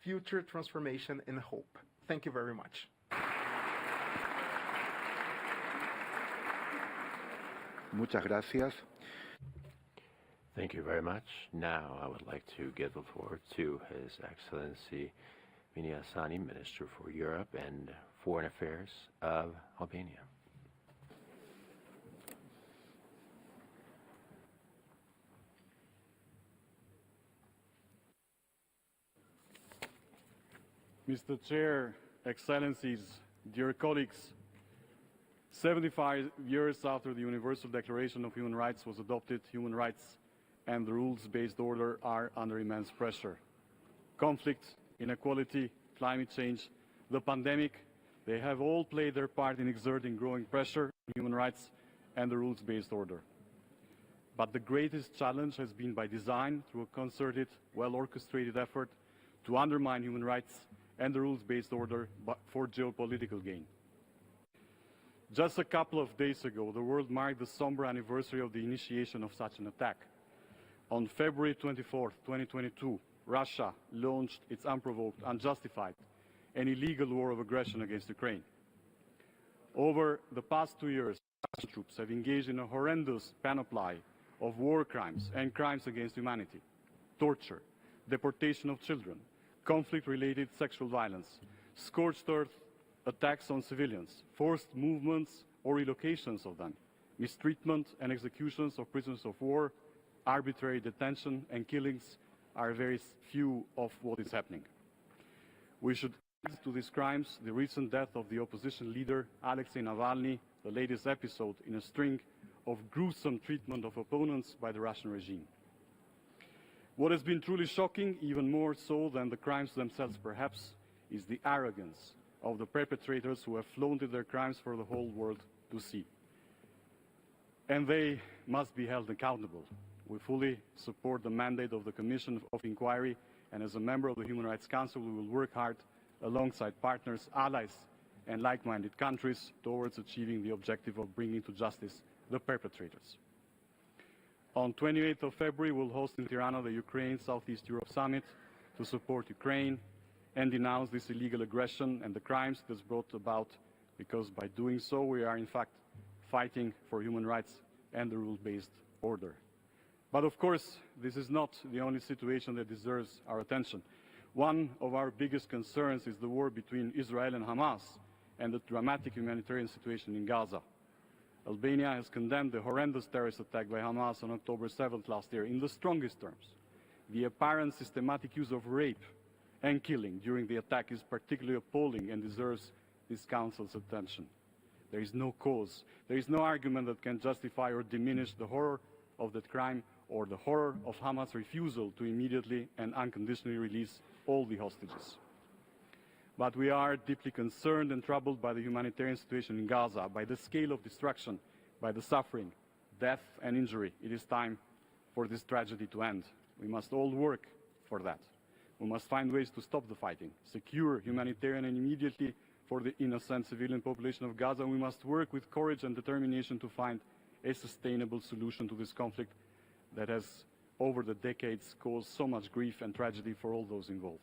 future transformation and hope. Thank you very much. Muchas gracias. Thank you very much. Now I would like to give the floor to His Excellency Mini Hassani, Minister for Europe and Foreign Affairs of Albania. Mr. Chair, Excellencies, dear colleagues, 75 years after the Universal Declaration of Human Rights was adopted, human rights and the rules-based order are under immense pressure. Conflict, inequality, climate change, the pandemic, they have all played their part in exerting growing pressure on human rights and the rules-based order. But the greatest challenge has been by design, through a concerted, well-orchestrated effort to undermine human rights and the rules-based order for geopolitical gain. Just a couple of days ago, the world marked the somber anniversary of the initiation of such an attack. On February 24, 2022, Russia launched its unprovoked, unjustified, and illegal war of aggression against Ukraine. Over the past 2 years, Russian troops have engaged in a horrendous panoply of war crimes and crimes against humanity: torture, deportation of children, conflict-related sexual violence, scorched earth attacks on civilians, forced movements or relocations of them, mistreatment and executions of prisoners of war, arbitrary detention and killings are very few of what is happening. We should add to these crimes the recent death of the opposition leader Alexei Navalny, the latest episode in a string of gruesome treatment of opponents by the Russian regime. What has been truly shocking, even more so than the crimes themselves perhaps, is the arrogance of the perpetrators who have flaunted their crimes for the whole world to see. And they must be held accountable. We fully support the mandate of the Commission of Inquiry, and as a member of the Human Rights Council, we will work hard alongside partners, allies, and like-minded countries towards achieving the objective of bringing to justice the perpetrators. On 28th of February, we'll host in Tirana the Ukraine-Southeast Europe Summit to support Ukraine and denounce this illegal aggression and the crimes it has brought about, because by doing so, we are in fact fighting for human rights and the rule-based order. But of course, this is not the only situation that deserves our attention. One of our biggest concerns is the war between Israel and Hamas and the dramatic humanitarian situation in Gaza. Albania has condemned the horrendous terrorist attack by Hamas on October 7th last year in the strongest terms. The apparent systematic use of rape and killing during the attack is particularly appalling and deserves this Council's attention. There is no cause, there is no argument that can justify or diminish the horror of that crime or the horror of Hamas' refusal to immediately and unconditionally release all the hostages. But we are deeply concerned and troubled by the humanitarian situation in Gaza, by the scale of destruction, by the suffering, death and injury. It is time for this tragedy to end. We must all work for that. We must find ways to stop the fighting, secure humanitarian and immediately for the innocent civilian population of Gaza. We must work with courage and determination to find a sustainable solution to this conflict that has, over the decades, caused so much grief and tragedy for all those involved.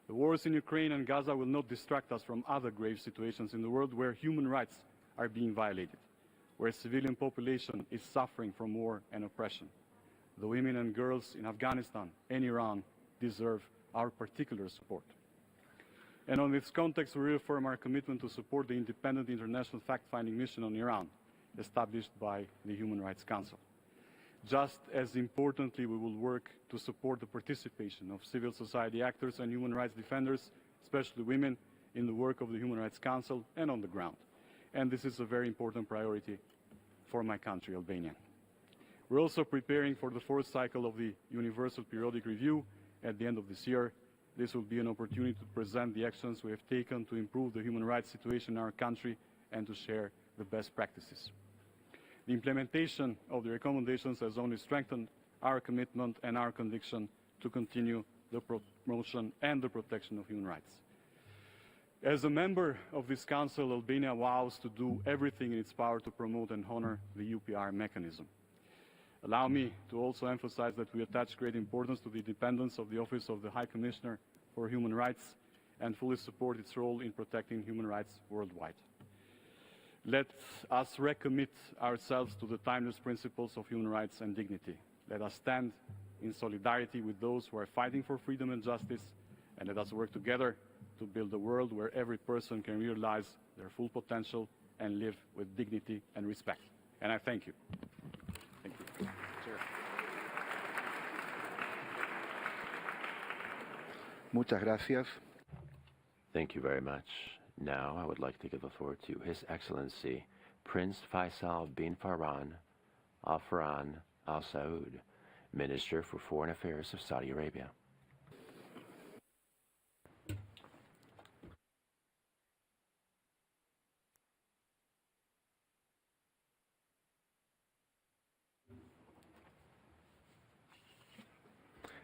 The wars in Ukraine and Gaza will not distract us from other grave situations in the world where human rights are being violated, where civilian population is suffering from war and oppression. The women and girls in Afghanistan and Iran deserve our particular support. And on this context, we reaffirm our commitment to support the independent international fact-finding mission on Iran, established by the Human Rights Council. Just as importantly, we will work to support the participation of civil society actors and human rights defenders, especially women, in the work of the Human Rights Council and on the ground. And this is a very important priority for my country, Albania. We're also preparing for the fourth cycle of the Universal Periodic Review at the end of this year. This will be an opportunity to present the actions we have taken to improve the human rights situation in our country and to share the best practices. The implementation of the recommendations has only strengthened our commitment and our conviction to continue the promotion and the protection of human rights. As a member of this Council, Albania vows to do everything in its power to promote and honor the UPR mechanism. Allow me to also emphasize that we attach great importance to the independence of the Office of the High Commissioner for Human Rights and fully support its role in protecting human rights worldwide. Let us recommit ourselves to the timeless principles of human rights and dignity. Let us stand in solidarity with those who are fighting for freedom and justice, and let us work together to build a world where every person can realize their full potential and live with dignity and respect. And I thank you. Thank you. Chair. Muchas gracias. Thank you very much. Now I would like to give the floor to His Excellency Prince Faisal bin Farhan Al Farhan Al Saud, Minister for Foreign Affairs of Saudi Arabia.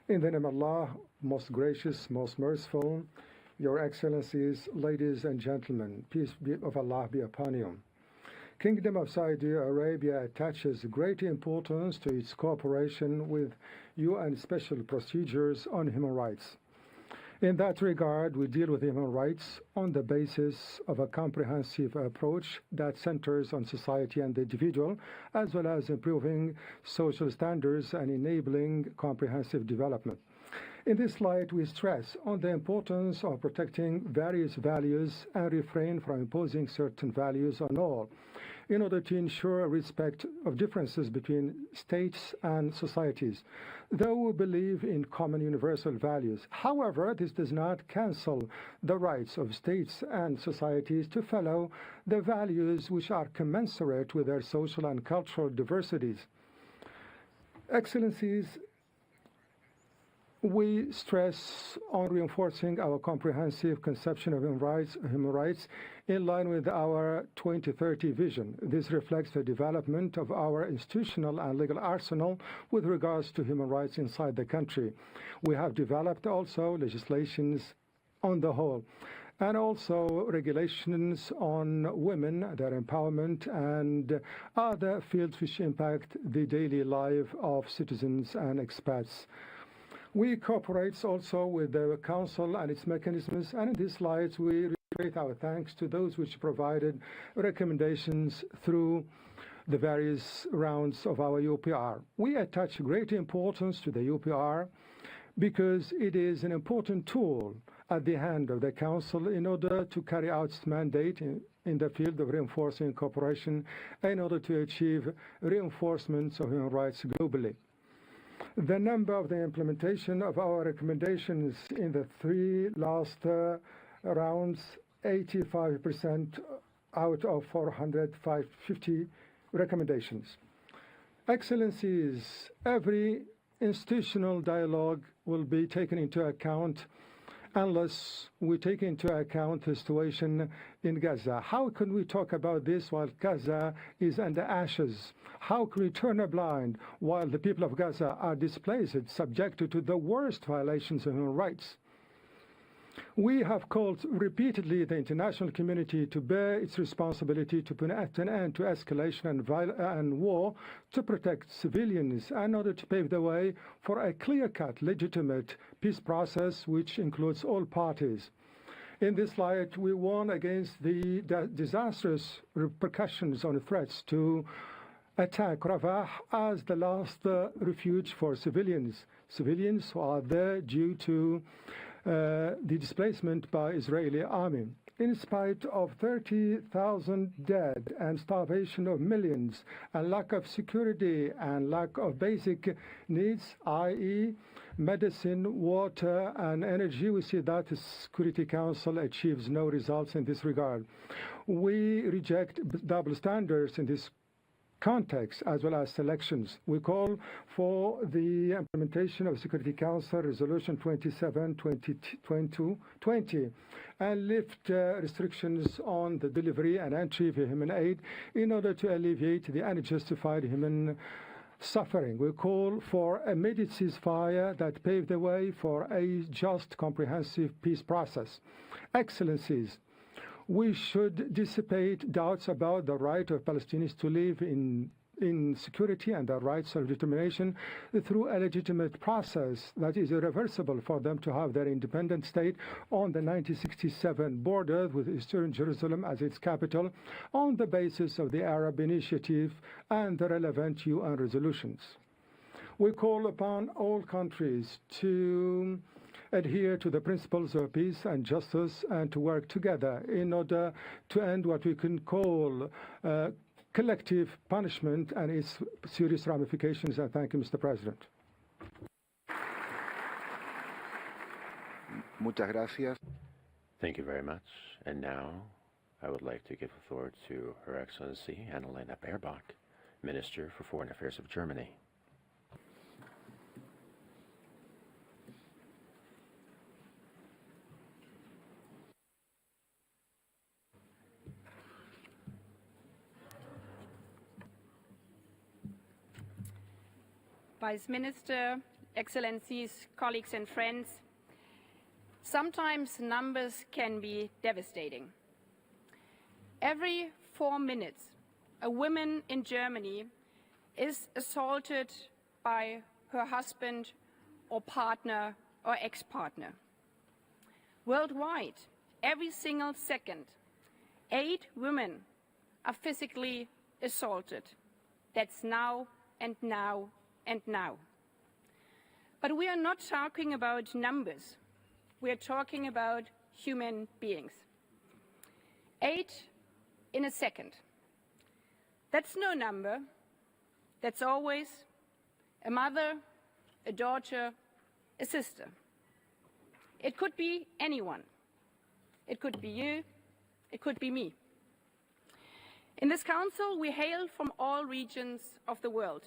In the name of Allah, most gracious, most merciful, Your Excellencies, ladies and gentlemen, peace of Allah be upon you. Kingdom of Saudi Arabia attaches great importance to its cooperation with UN special procedures on human rights. In that regard, we deal with human rights on the basis of a comprehensive approach that centers on society and the individual, as well as improving social standards and enabling comprehensive development. In this light, we stress on the importance of protecting various values and refrain from imposing certain values on all, in order to ensure respect of differences between states and societies, though we believe in common universal values. However, this does not cancel the rights of states and societies to follow the values which are commensurate with their social and cultural diversities. Excellencies, we stress on reinforcing our comprehensive conception of human rights in line with our 2030 vision. This reflects the development of our institutional and legal arsenal with regards to human rights inside the country. We have developed also legislations on the whole, and also regulations on women, their empowerment, and other fields which impact the daily life of citizens and expats. We cooperate also with the Council and its mechanisms, and in these slides we reiterate our thanks to those which provided recommendations through the various rounds of our UPR. We attach great importance to the UPR because it is an important tool at the hand of the Council in order to carry out its mandate in the field of reinforcing cooperation in order to achieve reinforcements of human rights globally. The number of the implementation of our recommendations in the three last rounds, 85% out of 450 recommendations. Excellencies, every institutional dialogue will be taken into account unless we take into account the situation in Gaza. How can we talk about this while Gaza is under ashes? How can we turn a blind while the people of Gaza are displaced, subjected to the worst violations of human rights? We have called repeatedly the international community to bear its responsibility to put an end to escalation and war, to protect civilians, in order to pave the way for a clear-cut, legitimate peace process which includes all parties. In this light, we warn against the disastrous repercussions on threats to attack Rafah as the last refuge for civilians who are there due to the displacement by Israeli army. In spite of 30,000 dead and starvation of millions, and lack of security and lack of basic needs, i.e. medicine, water, and energy, we see that the Security Council achieves no results in this regard. We reject double standards in this context as well as selections. We call for the implementation of Security Council Resolution 27/2020 and lift restrictions on the delivery and entry of human aid in order to alleviate the unjustified human suffering. We call for a immediate ceasefire that pave the way for a just, comprehensive peace process. Excellencies, we should dissipate doubts about the right of Palestinians to live in security and their rights of determination through a legitimate process that is irreversible for them to have their independent state on the 1967 border with Eastern Jerusalem as its capital on the basis of the Arab Initiative and the relevant UN resolutions. We call upon all countries to adhere to the principles of peace and justice and to work together in order to end what we can call collective punishment and its serious ramifications. And thank you, Mr. President. Muchas gracias. Thank you very much. And now I would like to give the floor to Her Excellency Annalena Baerbock, Minister for Foreign Affairs of Germany. Vice Minister, Excellencies, colleagues and friends, sometimes numbers can be devastating. Every 4 minutes, a woman in Germany is assaulted by her husband or partner or ex-partner. Worldwide, every single second, 8 women are physically assaulted. That's now and now and now. But we are not talking about numbers. We are talking about human beings. 8 in a second. That's no number. That's always a mother, a daughter, a sister. It could be anyone. It could be you. It could be me. In this council, we hail from all regions of the world.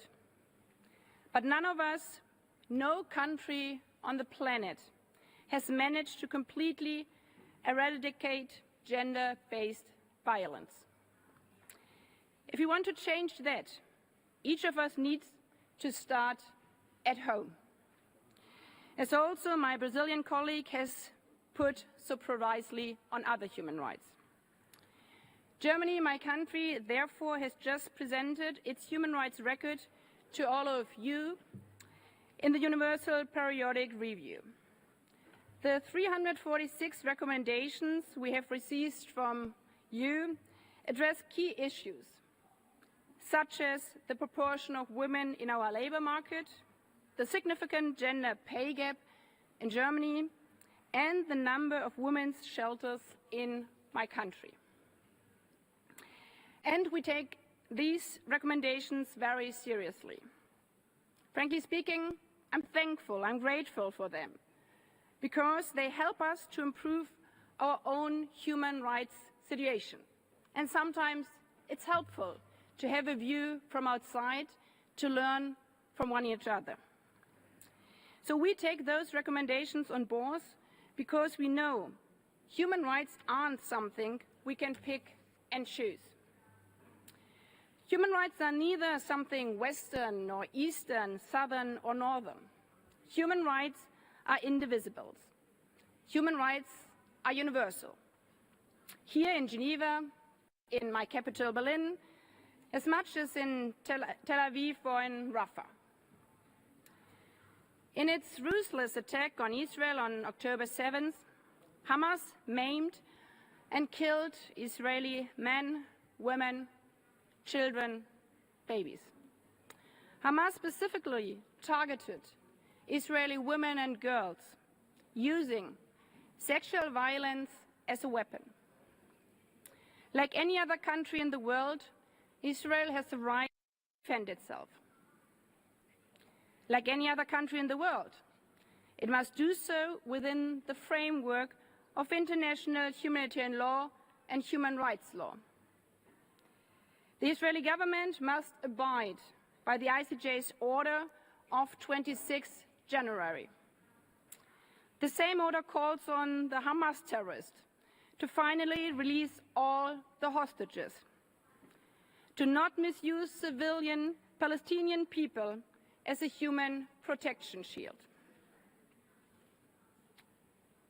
But none of us, no country on the planet, has managed to completely eradicate gender-based violence. If we want to change that, each of us needs to start at home. As also my Brazilian colleague has put so precisely on other human rights. Germany, my country, therefore has just presented its human rights record to all of you in the Universal Periodic Review. The 346 recommendations we have received from you address key issues, such as the proportion of women in our labor market, the significant gender pay gap in Germany, and the number of women's shelters in my country. And we take these recommendations very seriously. Frankly speaking, I'm thankful, I'm grateful for them, because they help us to improve our own human rights situation. And sometimes it's helpful to have a view from outside, to learn from one another. So we take those recommendations on board because we know human rights aren't something we can pick and choose. Human rights are neither something Western or Eastern, Southern or Northern. Human rights are indivisible. Human rights are universal. Here in Geneva, in my capital Berlin, as much as in Tel Aviv or in Rafah. In its ruthless attack on Israel on October 7th, Hamas maimed and killed Israeli men, women, children, babies. Hamas specifically targeted Israeli women and girls using sexual violence as a weapon. Like any other country in the world, Israel has the right to defend itself. Like any other country in the world, it must do so within the framework of international humanitarian law and human rights law. The Israeli government must abide by the ICJ's order of 26 January. The same order calls on the Hamas terrorists to finally release all the hostages, to not misuse civilian Palestinian people as a human protection shield.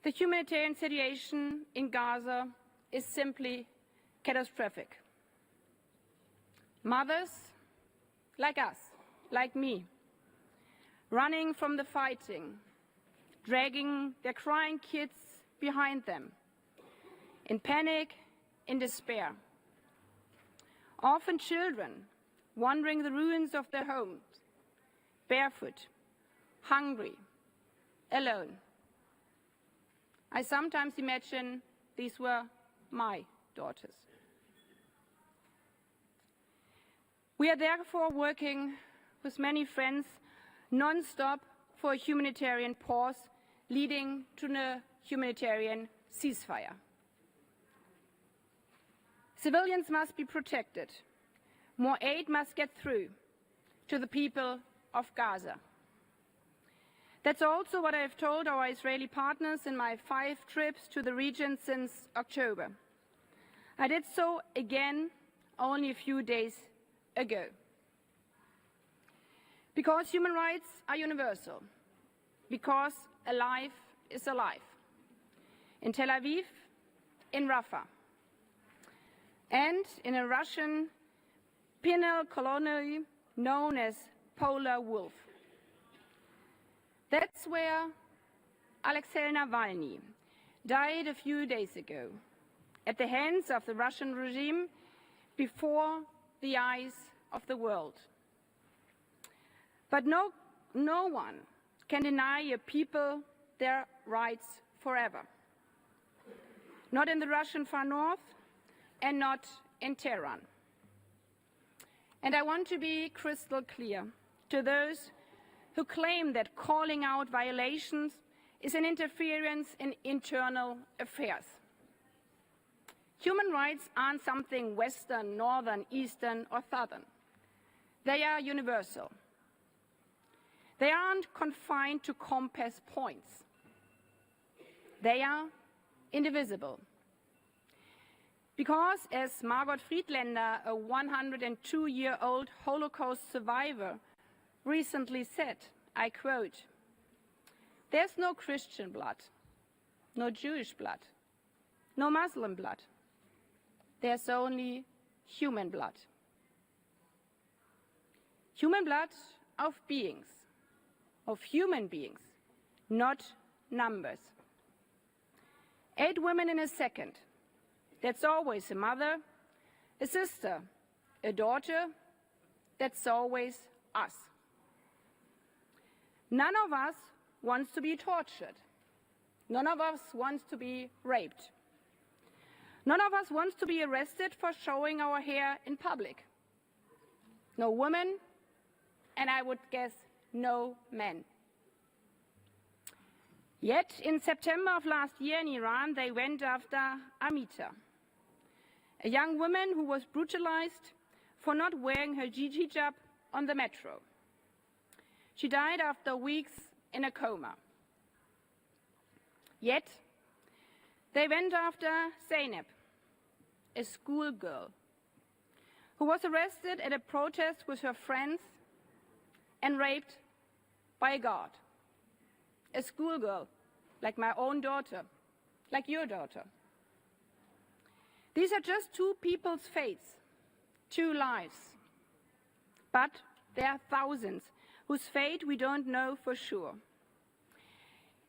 The humanitarian situation in Gaza is simply catastrophic. Mothers like us, like me, running from the fighting, dragging their crying kids behind them, in panic, in despair. Often children wandering the ruins of their homes, barefoot, hungry, alone. I sometimes imagine these were my daughters. We are therefore working with many friends non-stop for a humanitarian pause leading to a humanitarian ceasefire. Civilians must be protected. More aid must get through to the people of Gaza. That's also what I have told our Israeli partners in my 5 trips to the region since October. I did so again only a few days ago. Because human rights are universal. Because a life is a life. In Tel Aviv, in Rafah, and in a Russian penal colony known as Polar Wolf. That's where Alexei Navalny died a few days ago at the hands of the Russian regime before the eyes of the world. But no one can deny a people their rights forever. Not in the Russian far north and not in Tehran. And I want to be crystal clear to those who claim that calling out violations is an interference in internal affairs. Human rights aren't something Western, Northern, Eastern, or Southern. They are universal. They aren't confined to compass points. They are indivisible. Because, as Margot Friedländer, a 102-year-old Holocaust survivor, recently said, I quote, "There's no Christian blood, no Jewish blood, no Muslim blood. There's only human blood. Human blood of beings, of human beings, not numbers. 8 women in a second. That's always a mother, a sister, a daughter. That's always us. None of us wants to be tortured. None of us wants to be raped. None of us wants to be arrested for showing our hair in public. No woman, and I would guess no men. Yet, in September of last year in Iran, they went after Amita, a young woman who was brutalized for not wearing her hijab on the metro. She died after weeks in a coma. Yet, they went after Zeynep, a schoolgirl, who was arrested at a protest with her friends and raped by a guard. A schoolgirl, like my own daughter, like your daughter. These are just 2 people's fates, 2 lives. But there are thousands whose fate we don't know for sure.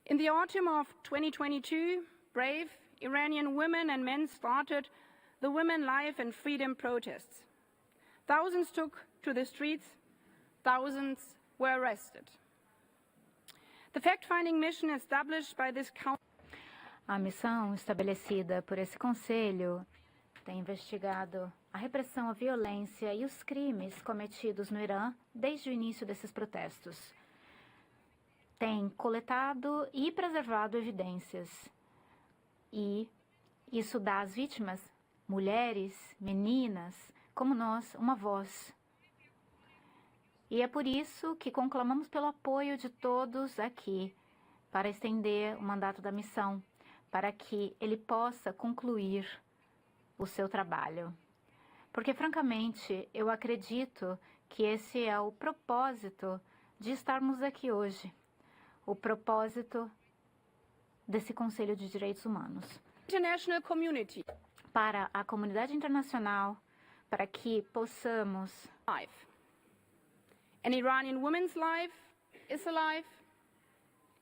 In the autumn of 2022, brave Iranian women and men started the Women, Life and Freedom protests. Thousands took to the streets, thousands were arrested. The fact-finding mission established by this council. A missão estabelecida por esse conselho tem investigado a repressão, a violência e os crimes cometidos no Irã desde o início desses protestos. Tem coletado e preservado evidências. E isso dá às vítimas, mulheres, meninas, como nós, uma voz. E é por isso que conclamamos pelo apoio de todos aqui para estender o mandato da missão, para que ele possa concluir o seu trabalho. Porque, francamente, eu acredito que esse é o propósito de estarmos aqui hoje, o propósito desse Conselho de Direitos Humanos. International community. Para a comunidade internacional, para que possamos... An Iranian woman's life is alive.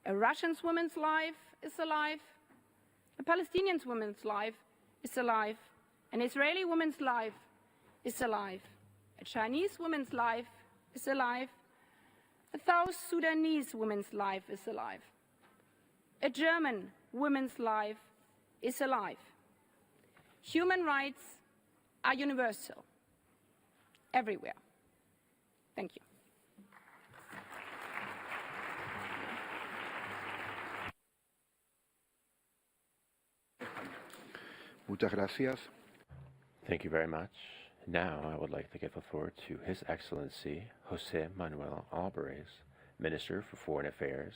A Russian woman's life is alive. A Palestinian woman's life is alive. An Israeli woman's life is alive. A Chinese woman's life is alive. A South Sudanese woman's life is alive. A German woman's life is alive. Human rights are universal, everywhere. Thank you. Muchas gracias. Thank you very much. Now I would like to give the floor to His Excellency José Manuel Álvarez, Minister for Foreign Affairs,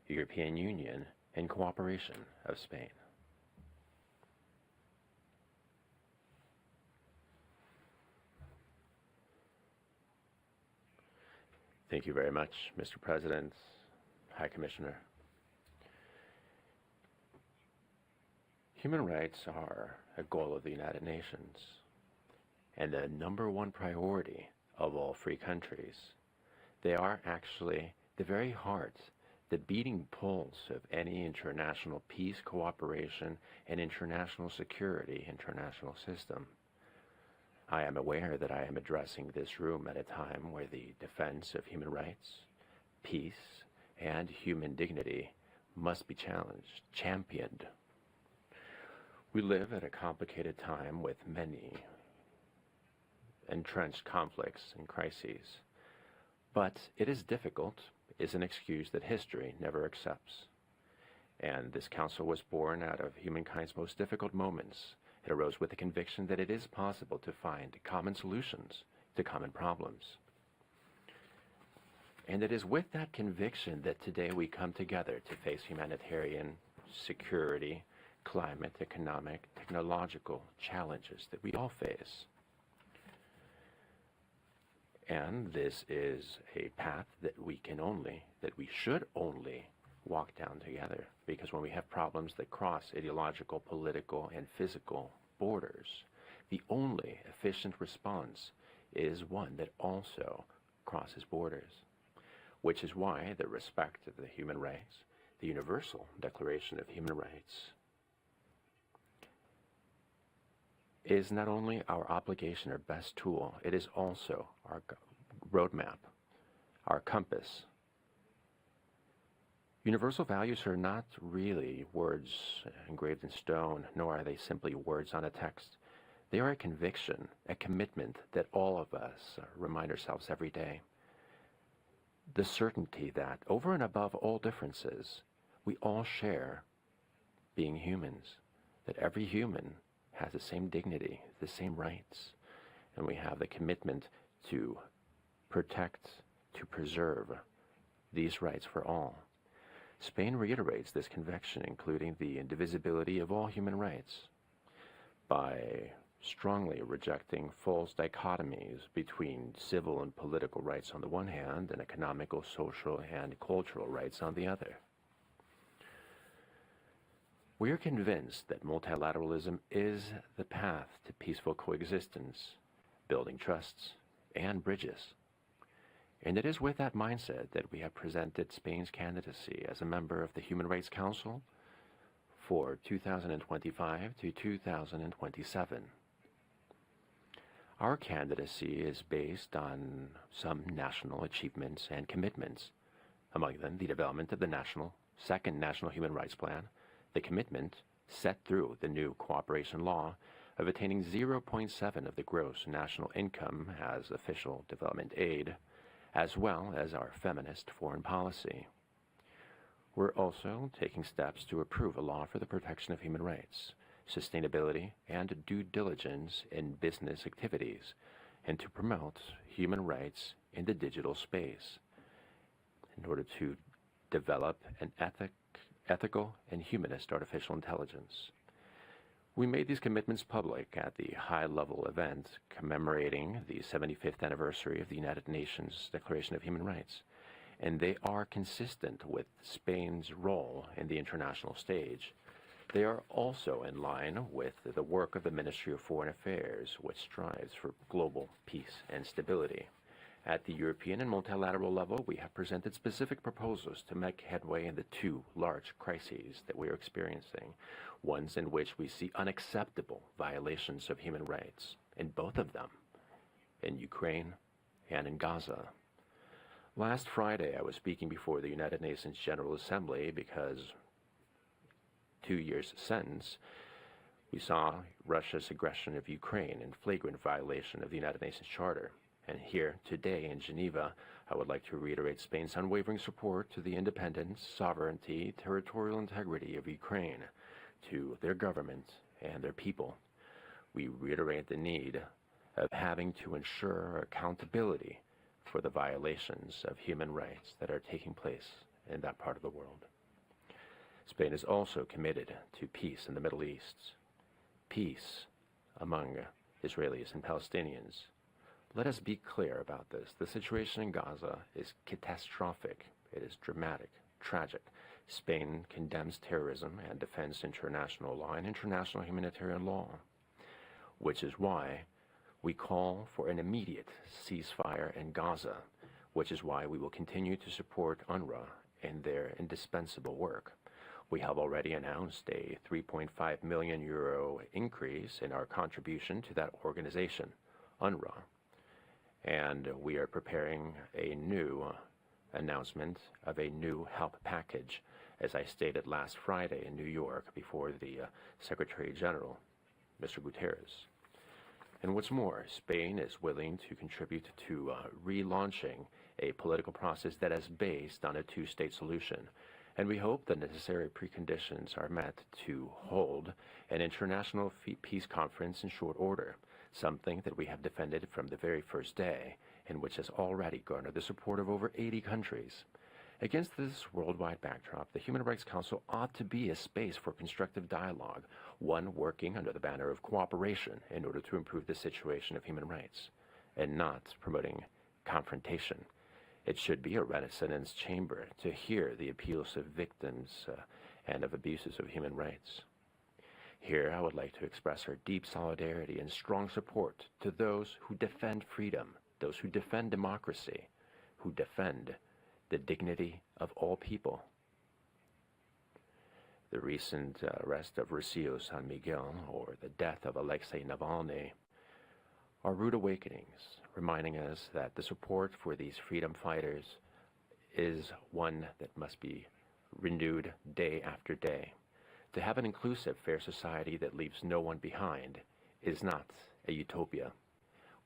European Union, and Cooperation of Spain. Thank you very much, Mr. President, High Commissioner. Human rights are a goal of the United Nations and the #1 priority of all free countries. They are actually the very heart, the beating pulse of any international peace, cooperation, and international security international system. I am aware that I am addressing this room at a time where the defense of human rights, peace, and human dignity must be challenged, championed. We live at a complicated time with many entrenched conflicts and crises. But it is difficult is an excuse that history never accepts. And this council was born out of humankind's most difficult moments. It arose with the conviction that it is possible to find common solutions to common problems. And it is with that conviction that today we come together to face humanitarian, security, climate, economic, technological challenges that we all face. And this is a path that we should only walk down together, because when we have problems that cross ideological, political, and physical borders, the only efficient response is one that also crosses borders, which is why the respect of the human rights, the Universal Declaration of Human Rights, is not only our obligation or best tool, it is also our roadmap, our compass. Universal values are not really words engraved in stone, nor are they simply words on a text. They are a conviction, a commitment that all of us remind ourselves every day. The certainty that, over and above all differences, we all share being humans, that every human has the same dignity, the same rights, and we have the commitment to protect, to preserve these rights for all. Spain reiterates this conviction, including the indivisibility of all human rights, by strongly rejecting false dichotomies between civil and political rights on the one hand and economical, social, and cultural rights on the other. We are convinced that multilateralism is the path to peaceful coexistence, building trusts and bridges. And it is with that mindset that we have presented Spain's candidacy as a member of the Human Rights Council for 2025 to 2027. Our candidacy is based on some national achievements and commitments, among them the development of the second National Human Rights Plan, the commitment set through the new cooperation law of attaining 0.7 of the gross national income as official development aid, as well as our feminist foreign policy. We're also taking steps to approve a law for the protection of human rights, sustainability, and due diligence in business activities, and to promote human rights in the digital space in order to develop an ethical and humanist artificial intelligence. We made these commitments public at the high-level event commemorating the 75th anniversary of the United Nations Declaration of Human Rights, and they are consistent with Spain's role in the international stage. They are also in line with the work of the Ministry of Foreign Affairs, which strives for global peace and stability. At the European and multilateral level, we have presented specific proposals to make headway in the two large crises that we are experiencing, ones in which we see unacceptable violations of human rights, in both of them, in Ukraine and in Gaza. Last Friday, I was speaking before the United Nations General Assembly because 2 years since, we saw Russia's aggression of Ukraine in flagrant violation of the United Nations Charter. And here, today in Geneva, I would like to reiterate Spain's unwavering support to the independence, sovereignty, territorial integrity of Ukraine, to their government and their people. We reiterate the need of having to ensure accountability for the violations of human rights that are taking place in that part of the world. Spain is also committed to peace in the Middle East, peace among Israelis and Palestinians. Let us be clear about this. The situation in Gaza is catastrophic. It is dramatic, tragic. Spain condemns terrorism and defends international law and international humanitarian law, which is why we call for an immediate ceasefire in Gaza, which is why we will continue to support UNRWA in their indispensable work. We have already announced a 3.5 million euro increase in our contribution to that organization, UNRWA. And we are preparing a new announcement of a new help package, as I stated last Friday in New York before the Secretary General, Mr. Guterres. And what's more, Spain is willing to contribute to relaunching a political process that is based on a two-state solution. And we hope the necessary preconditions are met to hold an international peace conference in short order, something that we have defended from the very first day, and which has already garnered the support of over 80 countries. Against this worldwide backdrop, the Human Rights Council ought to be a space for constructive dialogue, one working under the banner of cooperation in order to improve the situation of human rights, and not promoting confrontation. It should be a resonance chamber to hear the appeals of victims and of abuses of human rights. Here, I would like to express our deep solidarity and strong support to those who defend freedom, those who defend democracy, who defend the dignity of all people. The recent arrest of Rocio San Miguel, or the death of Alexei Navalny, are rude awakenings, reminding us that the support for these freedom fighters is one that must be renewed day after day. To have an inclusive, fair society that leaves no one behind is not a utopia.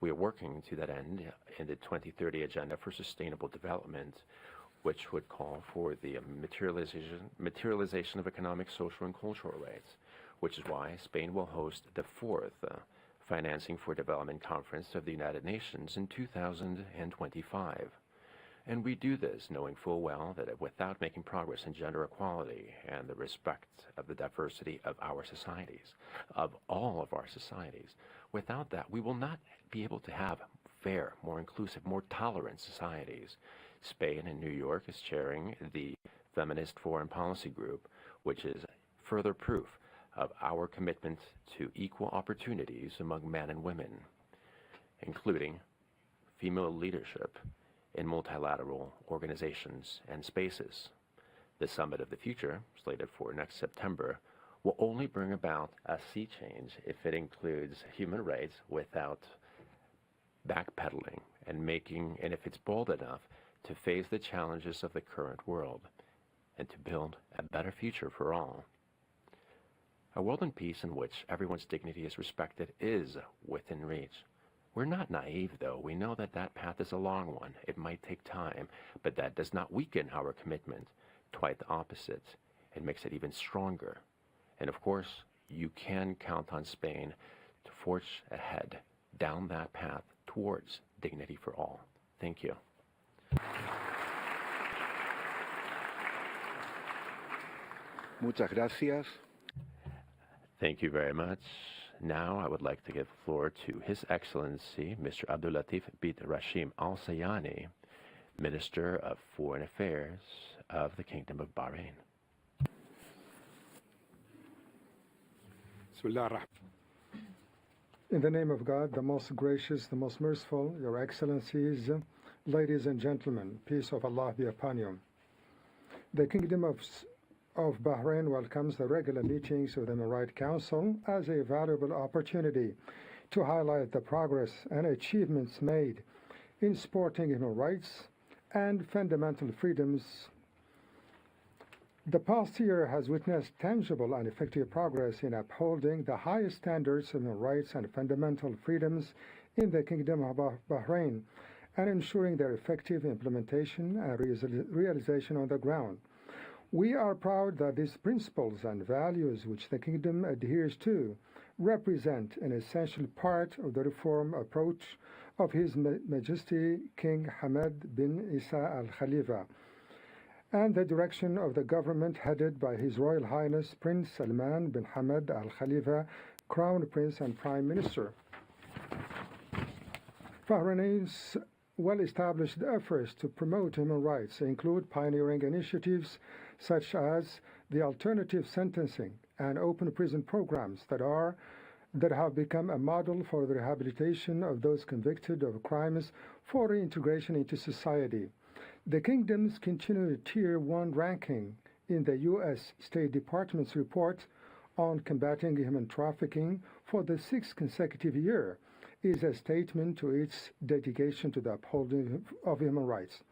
We are working to that end in the 2030 Agenda for Sustainable Development, which would call for the materialization of economic, social, and cultural rights, which is why Spain will host the fourth Financing for Development Conference of the United Nations in 2025. And we do this knowing full well that without making progress in gender equality and the respect of the diversity of our societies, of all of our societies, without that, we will not be able to have fair, more inclusive, more tolerant societies. Spain and New York is chairing the Feminist Foreign Policy Group, which is further proof of our commitment to equal opportunities among men and women, including female leadership in multilateral organizations and spaces. The Summit of the Future, slated for next September, will only bring about a sea change if it includes human rights without backpedaling and if it's bold enough to face the challenges of the current world and to build a better future for all. A world in peace in which everyone's dignity is respected is within reach. We're not naive, though. We know that that path is a long one. It might take time, but that does not weaken our commitment. Quite the opposite. It makes it even stronger. And of course, you can count on Spain to forge ahead down that path towards dignity for all. Thank you. Muchas gracias. Thank you very much. Now I would like to give the floor to His Excellency Mr. Abdulatif bint Rashim Al Sayani, Minister of Foreign Affairs of the Kingdom of Bahrain. In the name of God, the most gracious, the most merciful, Your Excellencies, ladies and gentlemen, peace of Allah be upon you. The Kingdom of Bahrain welcomes the regular meetings of the Human Rights Council as a valuable opportunity to highlight the progress and achievements made in supporting human rights and fundamental freedoms. The past year has witnessed tangible and effective progress in upholding the highest standards of human rights and fundamental freedoms in the Kingdom of Bahrain and ensuring their effective implementation and realization on the ground. We are proud that these principles and values which the Kingdom adheres to represent an essential part of the reform approach of His Majesty King Hamad bin Isa Al Khalifa and the direction of the government headed by His Royal Highness Prince Salman bin Hamad Al Khalifa, Crown Prince and Prime Minister. Bahrain's well-established efforts to promote human rights include pioneering initiatives such as the alternative sentencing and open prison programs that have become a model for the rehabilitation of those convicted of crimes for reintegration into society. The Kingdom's continued Tier 1 ranking in the U.S. State Department's report on combating human trafficking for the 6th consecutive year is a statement to its dedication to the upholding of human rights.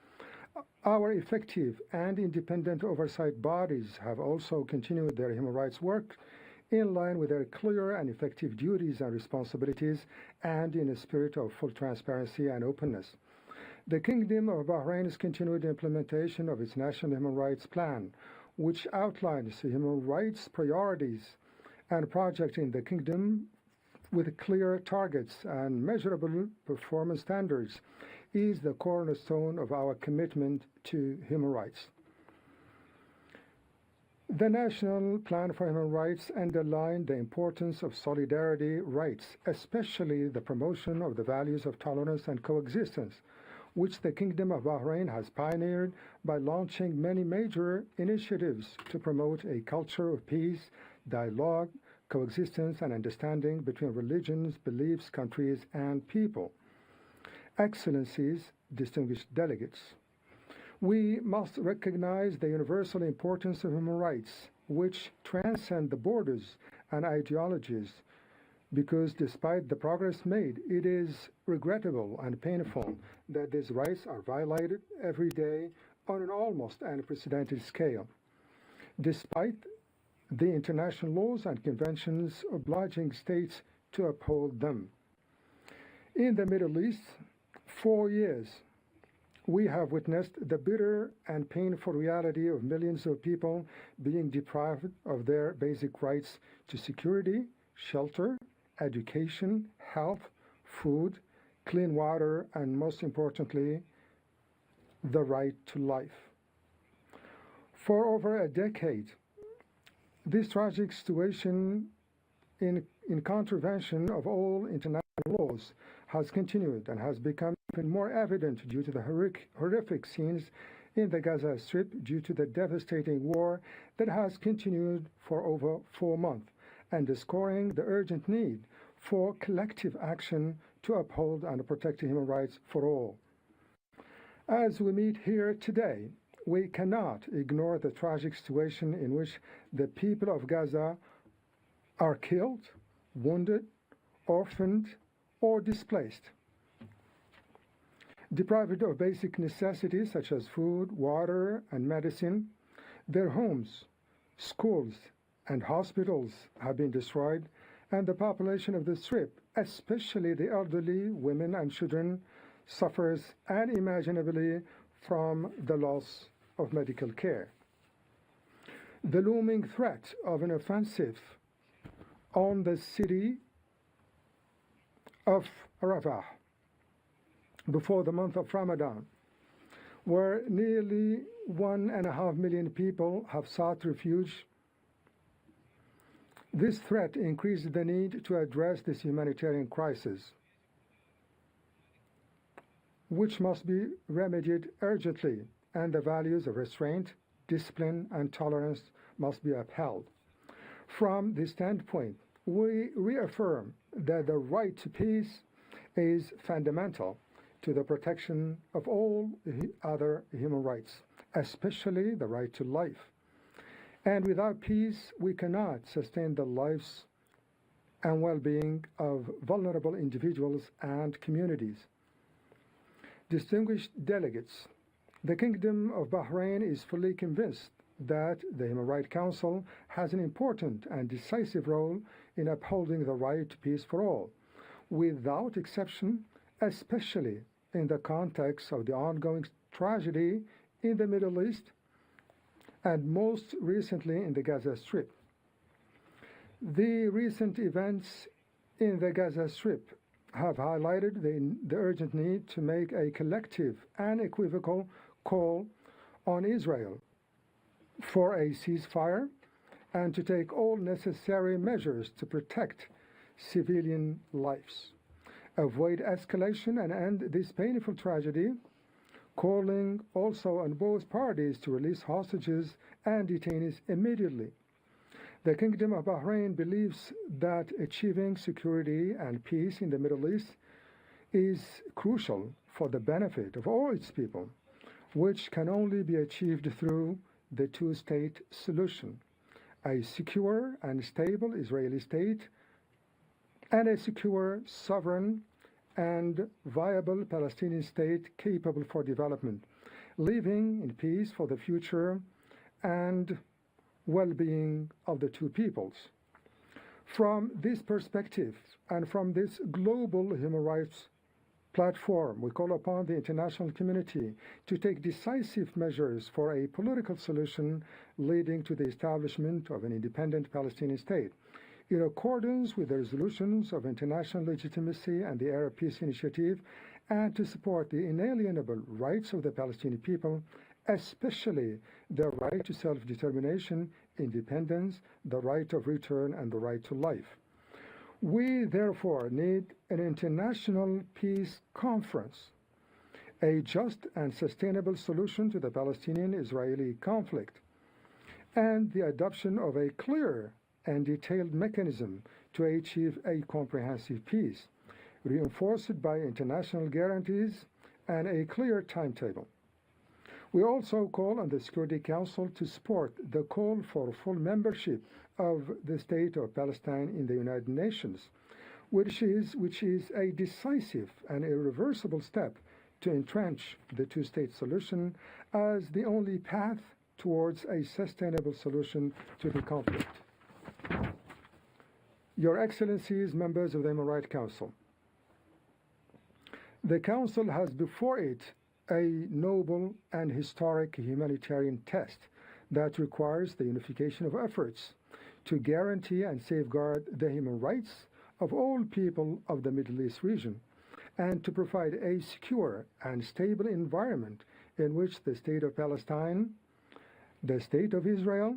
Our effective and independent oversight bodies have also continued their human rights work in line with their clear and effective duties and responsibilities and in a spirit of full transparency and openness. The Kingdom of Bahrain's continued implementation of its National Human Rights Plan, which outlines human rights priorities and projects in the Kingdom with clear targets and measurable performance standards, is the cornerstone of our commitment to human rights. The National Plan for Human Rights underlined the importance of solidarity rights, especially the promotion of the values of tolerance and coexistence, which the Kingdom of Bahrain has pioneered by launching many major initiatives to promote a culture of peace, dialogue, coexistence, and understanding between religions, beliefs, countries, and people. Excellencies, distinguished delegates, we must recognize the universal importance of human rights, which transcend the borders and ideologies, because despite the progress made, it is regrettable and painful that these rights are violated every day on an almost unprecedented scale, despite the international laws and conventions obliging states to uphold them. In the Middle East, 4 years, we have witnessed the bitter and painful reality of millions of people being deprived of their basic rights to security, shelter, education, health, food, clean water, and most importantly, the right to life. For over a decade, this tragic situation in contravention of all international laws has continued and has become even more evident due to the horrific scenes in the Gaza Strip due to the devastating war that has continued for over 4 months, underscoring the urgent need for collective action to uphold and protect human rights for all. As we meet here today, we cannot ignore the tragic situation in which the people of Gaza are killed, wounded, orphaned, or displaced, deprived of basic necessities such as food, water, and medicine, their homes, schools, and hospitals have been destroyed, and the population of the Strip, especially the elderly, women and children, suffers unimaginably from the loss of medical care. The looming threat of an offensive on the city of Rafah before the month of Ramadan, where nearly 1.5 million people have sought refuge. This threat increased the need to address this humanitarian crisis, which must be remedied urgently, and the values of restraint, discipline, and tolerance must be upheld. From this standpoint, we reaffirm that the right to peace is fundamental to the protection of all other human rights, especially the right to life. And without peace, we cannot sustain the lives and well-being of vulnerable individuals and communities. Distinguished delegates, the Kingdom of Bahrain is fully convinced that the Human Rights Council has an important and decisive role in upholding the right to peace for all, without exception, especially in the context of the ongoing tragedy in the Middle East and most recently in the Gaza Strip. The recent events in the Gaza Strip have highlighted the urgent need to make a collective and equivocal call on Israel for a ceasefire and to take all necessary measures to protect civilian lives, avoid escalation and end this painful tragedy, calling also on both parties to release hostages and detainees immediately. The Kingdom of Bahrain believes that achieving security and peace in the Middle East is crucial for the benefit of all its people, which can only be achieved through the two-state solution, a secure and stable Israeli state, and a secure, sovereign, and viable Palestinian state capable for development, living in peace for the future and well-being of the two peoples. From this perspective and from this global human rights platform, we call upon the international community to take decisive measures for a political solution leading to the establishment of an independent Palestinian state, in accordance with the resolutions of international legitimacy and the Arab Peace Initiative, and to support the inalienable rights of the Palestinian people, especially the right to self-determination, independence, the right of return, and the right to life. We therefore need an international peace conference, a just and sustainable solution to the Palestinian-Israeli conflict, and the adoption of a clear and detailed mechanism to achieve a comprehensive peace, reinforced by international guarantees and a clear timetable. We also call on the Security Council to support the call for full membership of the State of Palestine in the United Nations, which is a decisive and irreversible step to entrench the two-state solution as the only path towards a sustainable solution to the conflict. Your Excellencies, members of the Human Rights Council, the Council has before it a noble and historic humanitarian test that requires the unification of efforts to guarantee and safeguard the human rights of all people of the Middle East region, and to provide a secure and stable environment in which the State of Palestine, the State of Israel,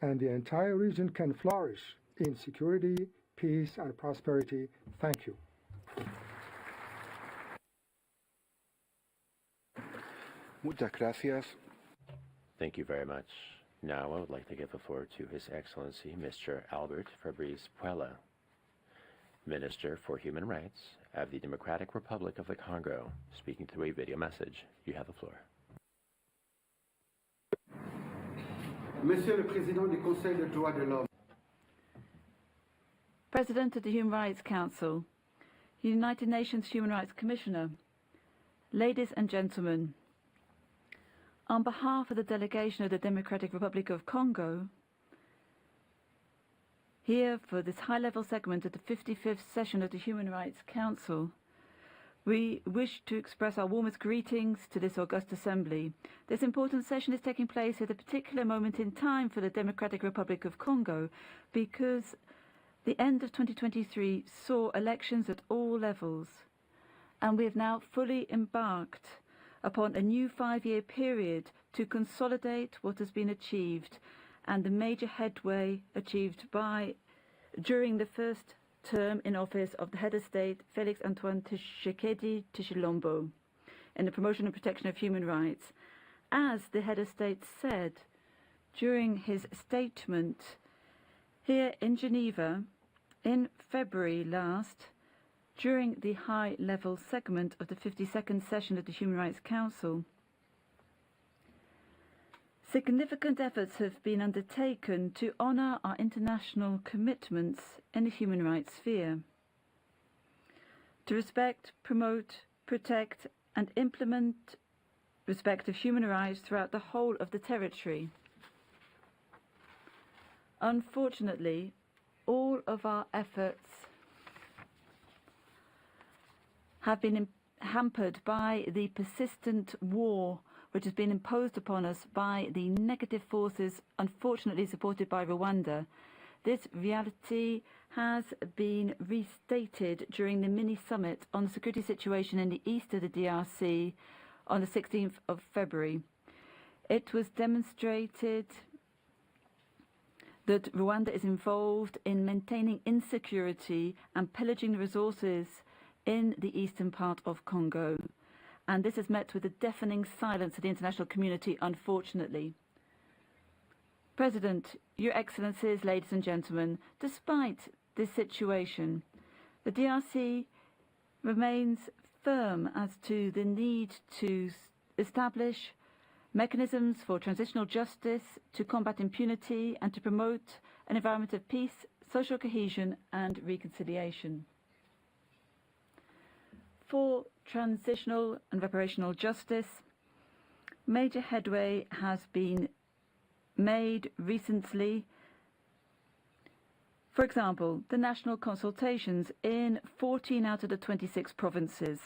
and the entire region can flourish in security, peace, and prosperity. Thank you. Muchas gracias. Thank you very much. Now I would like to give the floor to His Excellency Mr. Albert Fabrice Puella, Minister for Human Rights of the Democratic Republic of the Congo, speaking through a video message. You have the floor. Monsieur le Président du Conseil des droits de l'homme, President of the Human Rights Council, United Nations Human Rights Commissioner, ladies and gentlemen, on behalf of the delegation of the Democratic Republic of Congo, here for this high-level segment of the 55th session of the Human Rights Council. We wish to express our warmest greetings to this august assembly. This important session is taking place at a particular moment in time for the Democratic Republic of Congo because the end of 2023 saw elections at all levels, and we have now fully embarked upon a new 5-year period to consolidate what has been achieved and the major headway achieved during the first term in office of the head of state, Félix Antoine Tshisekedi Tshilombo, in the promotion and protection of human rights. As the head of state said during his statement here in Geneva in February last, during the high-level segment of the 52nd session of the Human Rights Council, significant efforts have been undertaken to honour our international commitments in the human rights sphere, to respect, promote, protect and implement respect of human rights throughout the whole of the territory. Unfortunately, all of our efforts have been hampered by the persistent war which has been imposed upon us by the negative forces, unfortunately supported by Rwanda. This reality has been restated during the mini-summit on the security situation in the east of the DRC on the 16th of February. It was demonstrated that Rwanda is involved in maintaining insecurity and pillaging the resources in the eastern part of Congo. And this is met with a deafening silence of the international community, unfortunately. President, Your Excellencies, ladies and gentlemen, despite this situation, the DRC remains firm as to the need to establish mechanisms for transitional justice, to combat impunity, and to promote an environment of peace, social cohesion, and reconciliation. For transitional and reparational justice, major headway has been made recently. For example, the national consultations in 14 out of the 26 provinces.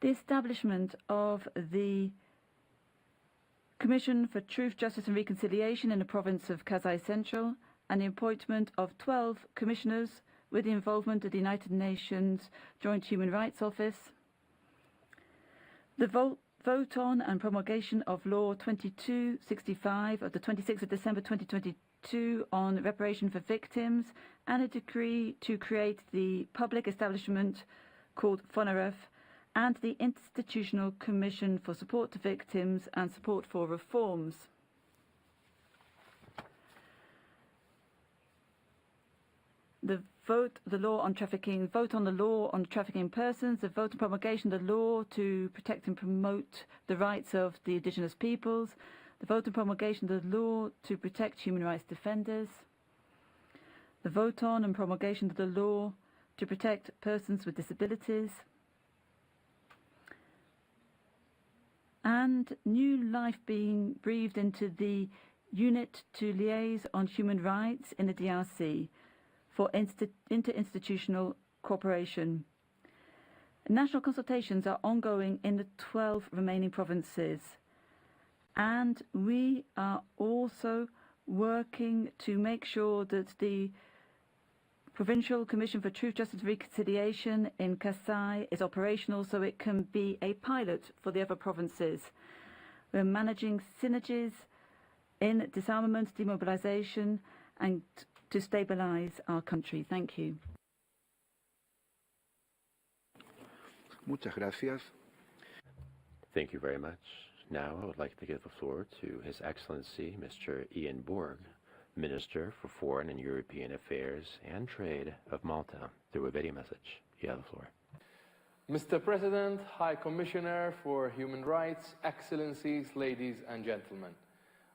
The establishment of the Commission for Truth, Justice and Reconciliation in the province of Kasai Central, and the appointment of 12 commissioners with the involvement of the United Nations Joint Human Rights Office. The vote on and promulgation of Law 2265 of the 26th of December 2022 on reparation for victims, and a decree to create the public establishment called FONAREF and the Institutional Commission for Support to Victims and Support for Reforms. The vote on the law on trafficking persons, the vote on promulgation of the law to protect and promote the rights of the indigenous peoples, the vote on promulgation of the law to protect human rights defenders, the vote on and promulgation of the law to protect persons with disabilities, and new life being breathed into the Unit to Liaise on Human Rights in the DRC, for interinstitutional cooperation. National consultations are ongoing in the 12 remaining provinces, and we are also working to make sure that the Provincial Commission for Truth, Justice and Reconciliation in Kasai is operational so it can be a pilot for the other provinces. We're managing synergies in disarmament, demobilization, and to stabilize our country. Thank you. Muchas gracias. Thank you very much. Now I would like to give the floor to His Excellency Mr. Ian Borg, Minister for Foreign and European Affairs and Trade of Malta, through a video message. You have the floor. Mr. President, High Commissioner for Human Rights, Excellencies, ladies and gentlemen.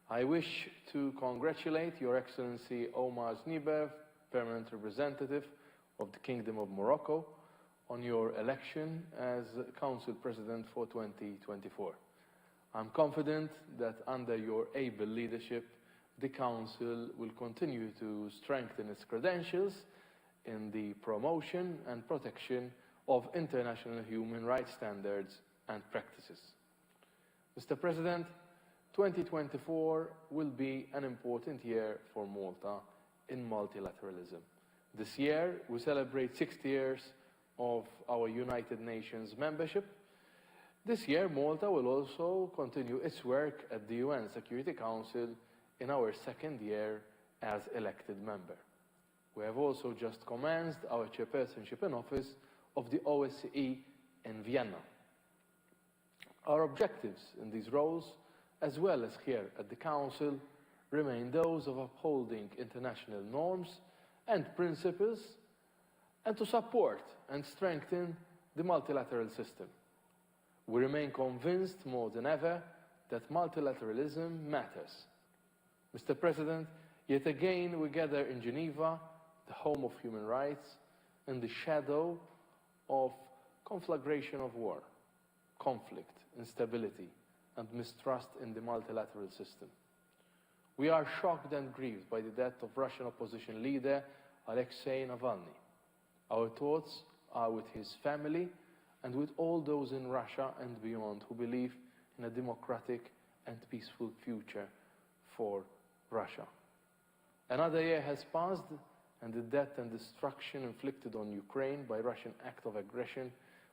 I wish to congratulate Your Excellency Omar Znibev, Permanent Representative of the Kingdom of Morocco, on your election as Council President for 2024. I'm confident that under your able leadership, the Council will continue to strengthen its credentials in the promotion and protection of international human rights standards and practices. Mr. President, 2024 will be an important year for Malta in multilateralism. This year, we celebrate 60 years of our United Nations membership. This year, Malta will also continue its work at the UN Security Council in our second year as elected member. We have also just commenced our chairpersonship in office of the OSCE in Vienna. Our objectives in these roles, as well as here at the Council, remain those of upholding international norms and principles, and to support and strengthen the multilateral system. We remain convinced more than ever that multilateralism matters. Mr. President, yet again we gather in Geneva, the home of human rights, in the shadow of conflagration of war, conflict, instability, and mistrust in the multilateral system. We are shocked and grieved by the death of Russian opposition leader Alexei Navalny. Our thoughts are with his family and with all those in Russia and beyond who believe in a democratic and peaceful future for Russia. Another year has passed, and the death and destruction inflicted on Ukraine by Russian act of aggression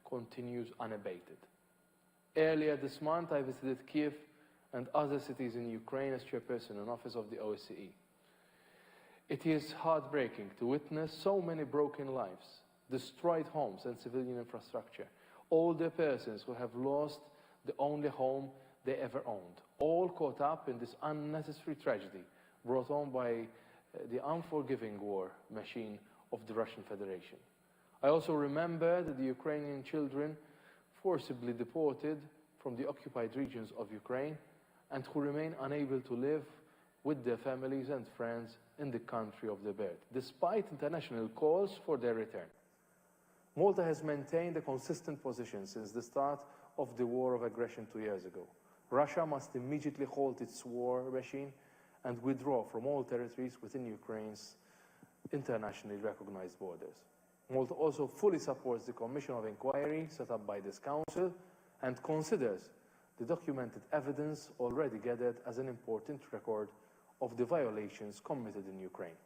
continues unabated. Earlier this month, I visited Kiev and other cities in Ukraine as chairperson in office of the OSCE. It is heartbreaking to witness so many broken lives, destroyed homes and civilian infrastructure, older persons who have lost the only home they ever owned, all caught up in this unnecessary tragedy brought on by the unforgiving war machine of the Russian Federation. I also remember the Ukrainian children forcibly deported from the occupied regions of Ukraine and who remain unable to live with their families and friends in the country of their birth, despite international calls for their return. Malta has maintained a consistent position since the start of the war of aggression 2 years ago. Russia must immediately halt its war machine and withdraw from all territories within Ukraine's internationally recognized borders. Malta also fully supports the Commission of Inquiry set up by this Council and considers the documented evidence already gathered as an important record of the violations committed in Ukraine.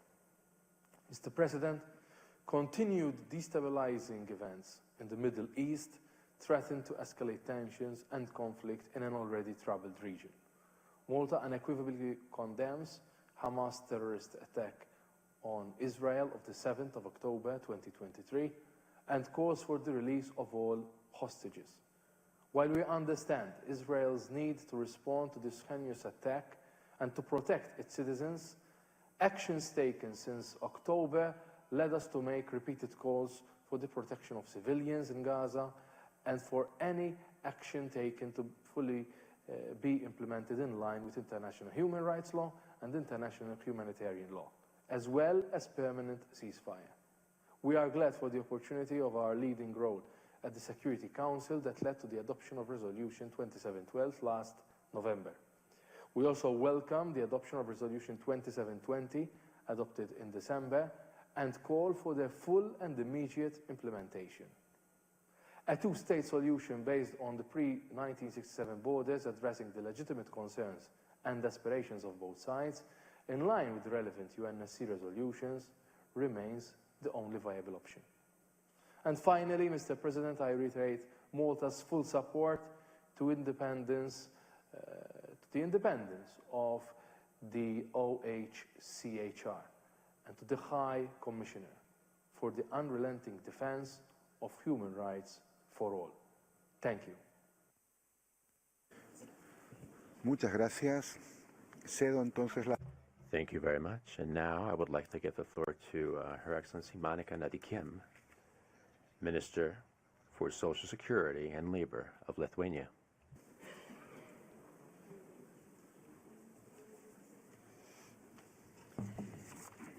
Mr. President, continued destabilizing events in the Middle East threaten to escalate tensions and conflict in an already troubled region. Malta unequivocally condemns Hamas' terrorist attack on Israel of the 7th of October 2023 and calls for the release of all hostages. While we understand Israel's need to respond to this heinous attack and to protect its citizens, actions taken since October led us to make repeated calls for the protection of civilians in Gaza and for any action taken to fully be implemented in line with international human rights law and international humanitarian law, as well as permanent ceasefire. We are glad for the opportunity of our leading role at the Security Council that led to the adoption of Resolution 2712 last November. We also welcome the adoption of Resolution 2720, adopted in December, and call for their full and immediate implementation. A two-state solution based on the pre-1967 borders addressing the legitimate concerns and aspirations of both sides, in line with the relevant UNSC resolutions, remains the only viable option. And finally, Mr. President, I reiterate Malta's full support to the independence of the OHCHR and to the High Commissioner for the unrelenting defense of human rights for all. Thank you. Muchas gracias. Cedo entonces la... Thank you very much. And now I would like to give the floor to Her Excellency Monica Nadikiem, Minister for Social Security and Labor of Lithuania.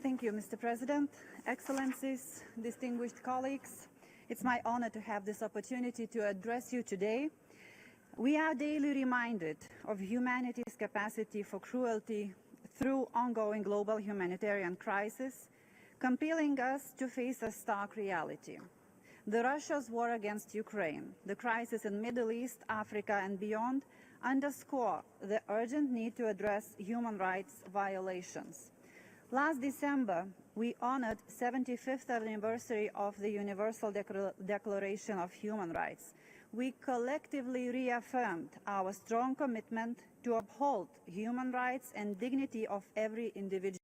Thank you, Mr. President, Excellencies, distinguished colleagues. It's my honor to have this opportunity to address you today. We are daily reminded of humanity's capacity for cruelty through ongoing global humanitarian crisis, compelling us to face a stark reality. Russia's war against Ukraine, the crisis in the Middle East, Africa and beyond underscore the urgent need to address human rights violations. Last December, we honored the 75th anniversary of the Universal Declaration of Human Rights. We collectively reaffirmed our strong commitment to uphold human rights and dignity of every individual.